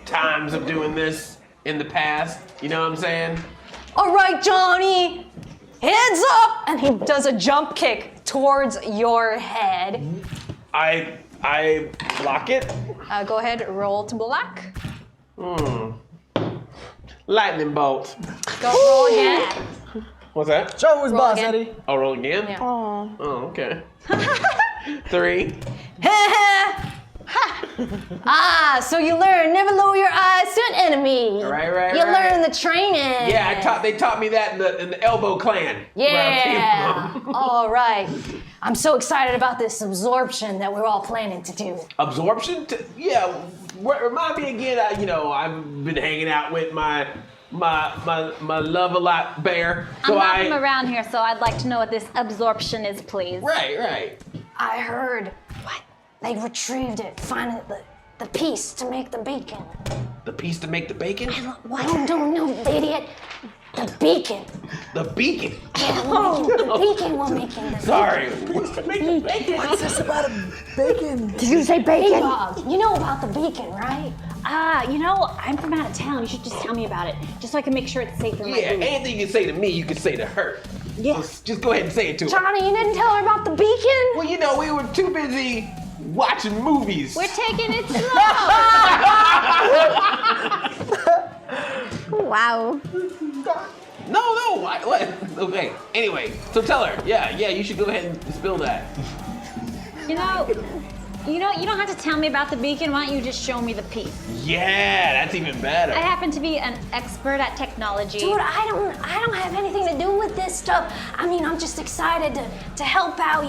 times of doing this in the past. You know what I'm saying? All right, Johnny, heads up! And he does a jump kick towards your head. I block it. Go ahead, roll to block. Lightning bolt. Go roll again. What's that? Show who's Roll boss, again. Eddie. Oh, roll again? Yeah. Oh, okay. 3. So you learn never lower your eyes to an enemy. Right. You learn the training. Yeah, they taught me that in the Elbow Clan. where I came Yeah. from. All right. I'm so excited about this absorption that we're all planning to do. Absorption? Yeah. Remind me again. I've been hanging out with my love-a-lot bear. I'm not from around here, so I'd like to know what this absorption is, please. Right. I heard they retrieved it, finding the piece to make the beacon. The piece to make the bacon? What? Don't know, idiot. The beacon. The beacon? Yeah, the beacon will make it. Sorry. Piece to make the bacon. What's this about a bacon? Did you say bacon? Dog, you know about the beacon, right? I'm from out of town. You should just tell me about it, just so I can make sure it's safe for my Yeah, food. anything you can say to me, you can say to her. Yes. Just go ahead and say it to her. Johnny, you didn't tell her about the beacon? Well, we were too busy watching movies. We're taking it slow. Wow. No. What? Okay. Anyway, so tell her. Yeah. You should go ahead and spill that. You don't have to tell me about the beacon. Why don't you just show me the piece? Yeah, that's even better. I happen to be an expert at technology. Dude, I don't have anything to do with this stuff. I mean, I'm just excited to help out,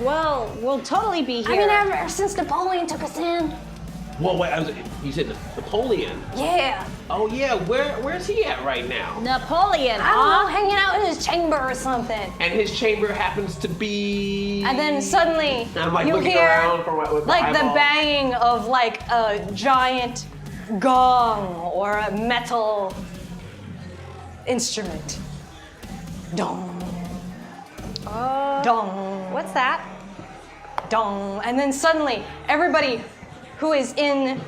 Well, we'll totally be here. I mean, ever since Napoleon took us in. Well, wait. You said Napoleon. Yeah. Oh yeah. Where's he at right now? Napoleon. I don't know, hanging out in his chamber or something. And his chamber happens to be. And then suddenly I'm like you looking hear around for with my like the eyeball. banging of like a giant gong or a metal instrument. Dong. Dong. What's that? Dong. And then suddenly everybody who is in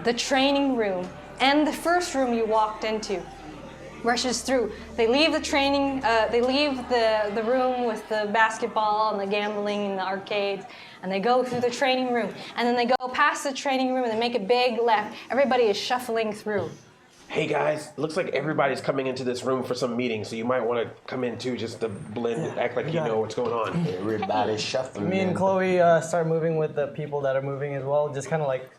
the training room and the first room you walked into rushes through. They leave the training, they leave the room with the basketball and the gambling and the arcades, and they go through the training room. And then they go past the training room and they make a big left. Everybody is shuffling through. Hey guys, looks like everybody's coming into this room for some meeting, so you might want to come in too, just to blend, act like you know what's going on. Everybody's shuffling. Me and Chloe start moving with the people that are moving as well, just kind of like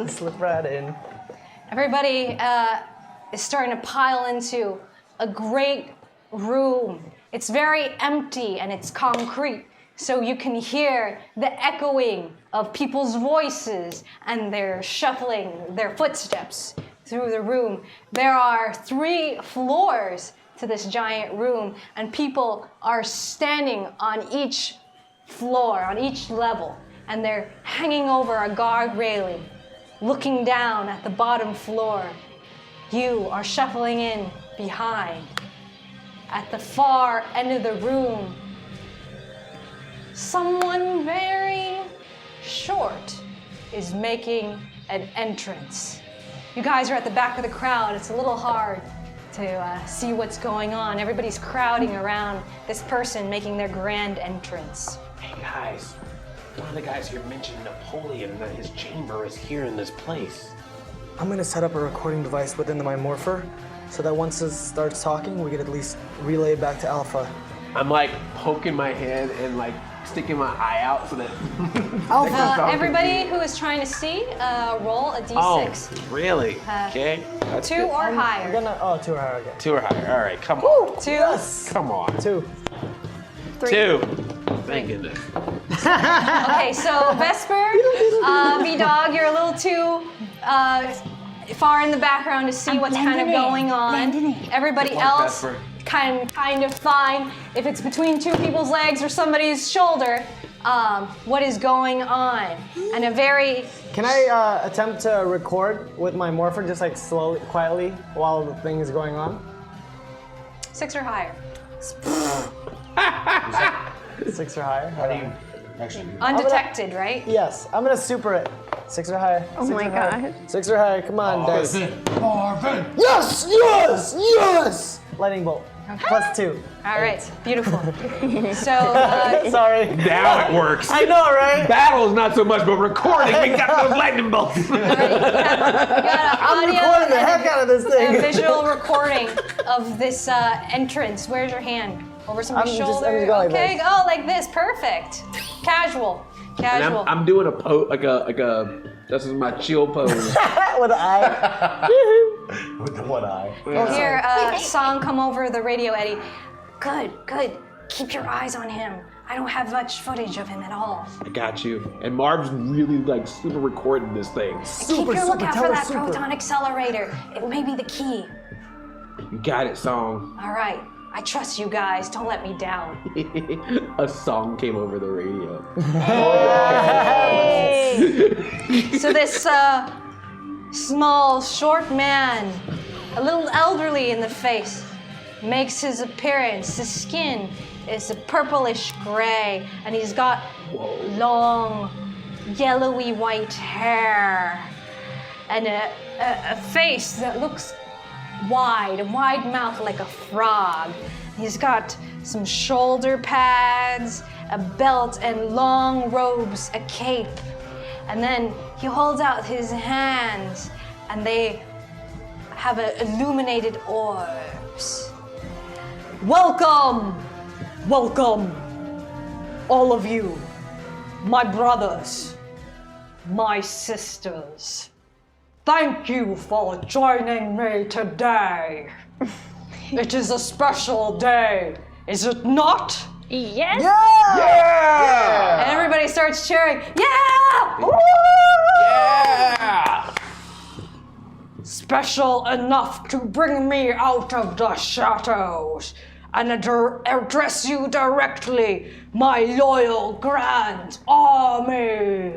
slip right in. Everybody is starting to pile into a great room. It's very empty and it's concrete, so you can hear the echoing of people's voices and their shuffling, their footsteps through the room. There are 3 floors to this giant room, and people are standing on each floor, on each level, and they're hanging over a guard railing, looking down at the bottom floor. You are shuffling in behind. At the far end of the room, someone very short is making an entrance. You guys are at the back of the crowd. It's a little hard to see what's going on. Everybody's crowding around this person making their grand entrance. Hey guys, one of the guys here mentioned Napoleon, that his chamber is here in this place. I'm gonna set up a recording device within my morpher, so that once it starts talking, we can at least relay it back to Alpha. I'm like poking my head and like sticking my eye out so that. Everybody who is trying to see, roll a d6. Oh, really? Okay. That's 2 good. or higher. 2 or higher, okay. 2 or higher. All right, come Woo! on. 2. Yes! Come on. 2. 3. 2. Thank goodness. Okay, so Vesper, B-Dog, you're a little too far in the background to see what's kind of going on. Everybody Good luck, else Vesper. kind of fine. If it's between 2 people's legs or somebody's shoulder, what is going on? And a very... Can I attempt to record with my morpher just like slowly, quietly, while the thing is going on? 6 or higher. 6 or higher? How do you actually do that? Undetected, right? Yes, I'm gonna super it. 6 or higher. Oh 6 my or higher. God. 6 or higher, come on, dice. Marvin! Yes! Yes! Yes! Lightning bolt. +2. All right, beautiful. So, Sorry. Now it works. I know, right? Battle's not so much, but recording, we got those lightning bolts. you got I'm audio recording the heck out of this thing. A visual recording of this entrance. Where's your hand? Over somebody's I'm just shoulder. going like Okay. this. Oh, like this. Perfect. Casual. And Casual. I'm doing a pose, like a. This is my chill pose. With an eye. With the one eye. Hear song come over the radio, Eddie. Good. Keep your eyes on him. I don't have much footage of him at all. I got you. And Marv's really like super recording this thing. Keep your lookout for that proton accelerator. It may be the key. You got it, song. All right. I trust you guys. Don't let me down. A song came over the radio. So this small, short man, a little elderly in the face, makes his appearance. His skin is a purplish gray, and he's got long, yellowy white hair, and a face that looks wide, a wide mouth like a frog. He's got some shoulder pads, a belt, and long robes, a cape. And then he holds out his hands, and they have illuminated orbs. Welcome, all of you, my brothers, my sisters. Thank you for joining me today. It is a special day, is it not? Yes. Yeah! And everybody starts cheering. Yeah! Woo! Yeah! Special enough to bring me out of the shadows and address you directly, my loyal Grand Army.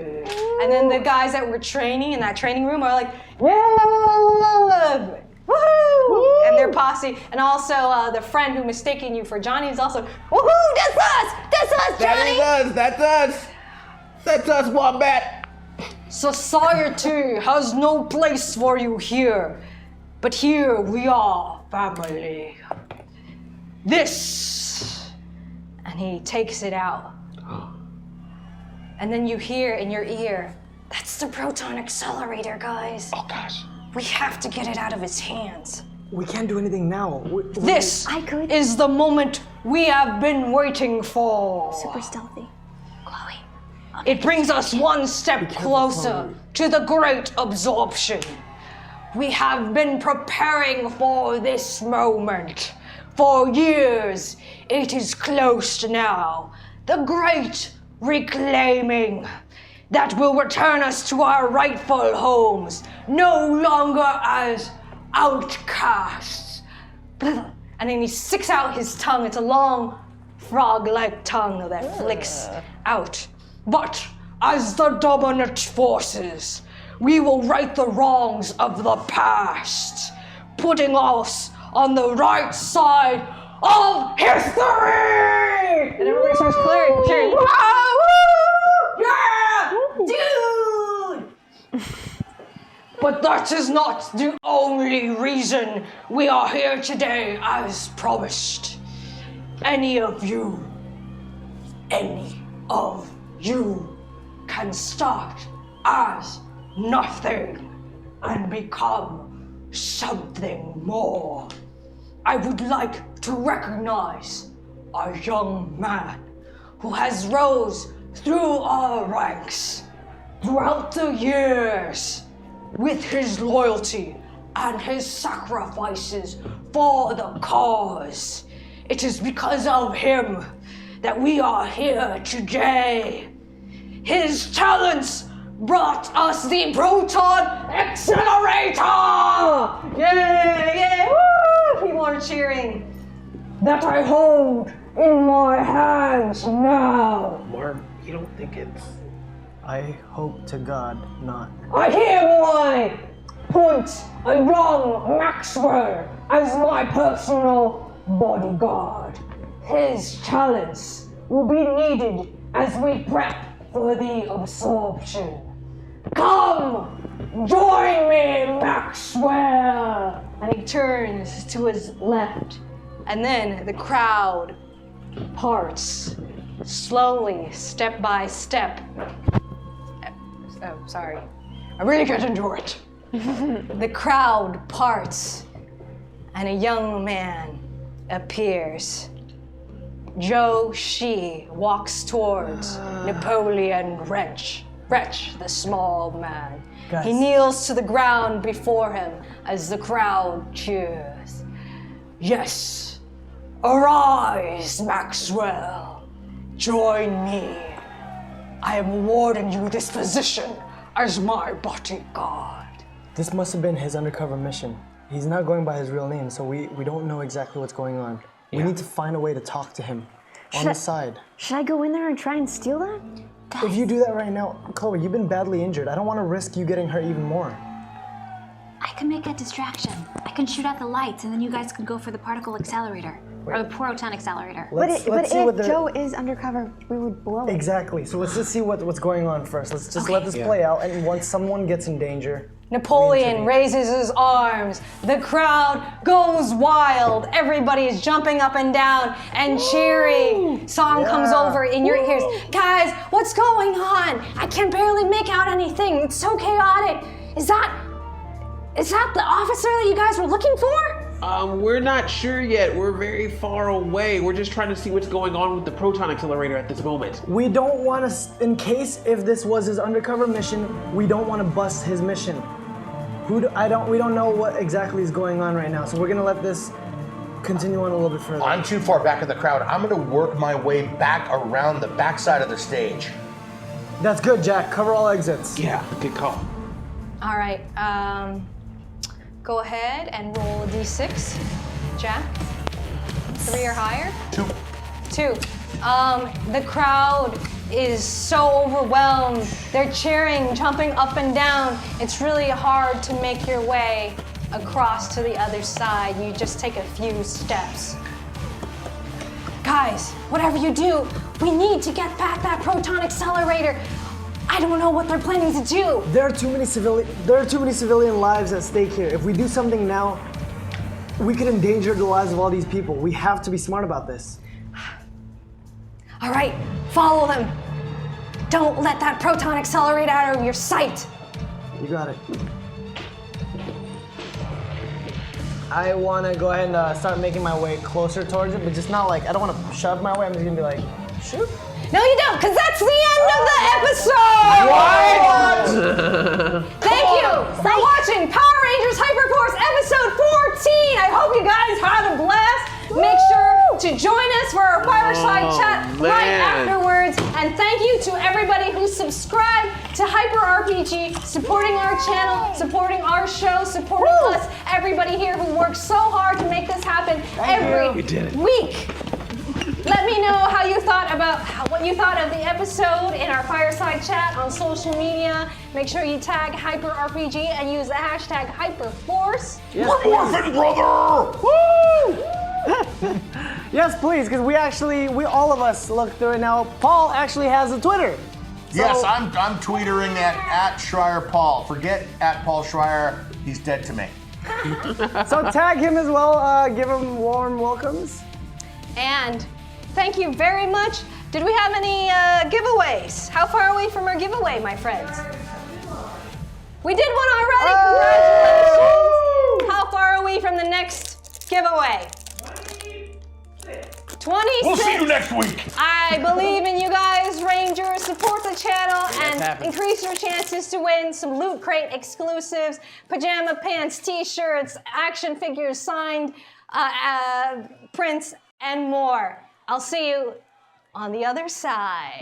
And then the guys that were training in that training room are like, yeah! Woohoo! And their posse, and also the friend who mistaken you for Johnny is also, woohoo! That's us! That's us, Johnny! That's us, Wombat! Society has no place for you here, but here we are, family. This, and he takes it out. And then you hear in your ear, that's the proton accelerator, guys. Oh gosh. We have to get it out of his hands. We can't do anything now. This is the moment we have been waiting for. Super stealthy. Chloe. It brings us one step closer to the great absorption. We have been preparing for this moment for years. It is close now. The great reclaiming that will return us to our rightful homes, no longer as outcasts. And then he sticks out his tongue. It's a long frog-like tongue that flicks out. But as the dominant forces, we will right the wrongs of the past, putting us on the right side of history! And everybody starts cheering. Yeah! Dude! But that is not the only reason we are here today, as promised. Any of you can start as nothing and become something more. I would like to recognize a young man who has rose through our ranks throughout the years with his loyalty and his sacrifices for the cause. It is because of him that we are here today. His talents brought us the proton accelerator! Yeah! Woo! People are cheering. That I hold in my hands now. Marv, you don't think it's... I hope to God not. I hereby appoint a young Maxwell as my personal bodyguard. His talents will be needed as we prep for the absorption. Come, join me, Maxwell! And he turns to his left And then the crowd parts slowly, step by step. Oh, sorry. I really can't endure it. The crowd parts, and a young man appears. Joe Shi walks towards Napoleon Wrench, the small man. Guys. He kneels to the ground before him as the crowd cheers. Yes, arise, Maxwell. Join me. I am awarding you this position as my bodyguard. This must have been his undercover mission. He's not going by his real name, so we don't know exactly what's going on. We need to find a way to talk to him on the side. Should I go in there and try and steal that? If you do that right now, Chloe, you've been badly injured. I don't want to risk you getting hurt even more. I can make a distraction. I can shoot out the lights, and then you guys can go for the particle accelerator. Or the proton accelerator. But if Joe is undercover, we would blow it. Exactly. So let's just see what's going on first. Let's just let this play out, and once someone gets in danger, Napoleon raises his arms. The crowd goes wild. Everybody is jumping up and down and cheering. Song comes over in your ears. Guys, what's going on? I can barely make out anything. It's so chaotic. Is that the officer that you guys were looking for? We're not sure yet. We're very far away. We're just trying to see what's going on with the proton accelerator at this moment. we don't want to, in case if this was his undercover mission, we don't want to bust his mission. We don't know what exactly is going on right now, so we're gonna let this continue on a little bit further. I'm too far back in the crowd. I'm gonna work my way back around the backside of the stage. That's good, Jack. Cover all exits. Yeah, good call. All right, go ahead and roll a d6. Jack? 3 or higher? 2. 2. The crowd is so overwhelmed. They're cheering, jumping up and down. It's really hard to make your way across to the other side. You just take a few steps. Guys, whatever you do, we need to get back that proton accelerator. I don't know what they're planning to do. There are too many civilian lives at stake here. If we do something now, we could endanger the lives of all these people. We have to be smart about this. All right, follow them. Don't let that proton accelerator out of your sight. You got it. I want to go ahead and start making my way closer towards it, but just not like, I don't want to shove my way. I'm just going to be like, shoot. No, you don't, because that's the end of the episode! What? Thank you for watching Power Rangers HyperForce episode 14. I hope you guys had a blast. Make sure to join us for our fireside chat right afterwards. And thank you to everybody who subscribed to Hyper RPG, supporting our channel, supporting our show, supporting us, everybody here who works so hard to make this happen every week. Let me know how you thought about what you thought of the episode in our fireside chat on social media. Make sure you tag Hyper RPG and use the hashtag HyperForce. We're Morphing, brother! Woo! Yes, please, because we all of us look through it now. Paul actually has a Twitter. So, yes, I'm tweetering at Schreier Paul. Forget at Paul Schreier. He's dead to me. So tag him as well. Give him warm welcomes. And thank you very much. Did we have any giveaways? How far away from our giveaway, my friends? We did one already. Congratulations. How far are we from the next giveaway? 26. We'll see you next week. I believe in you guys, Rangers. Support the channel and increase your chances to win some Loot Crate exclusives, pajama pants, t-shirts, action figures, signed prints, and more. I'll see you on the other side.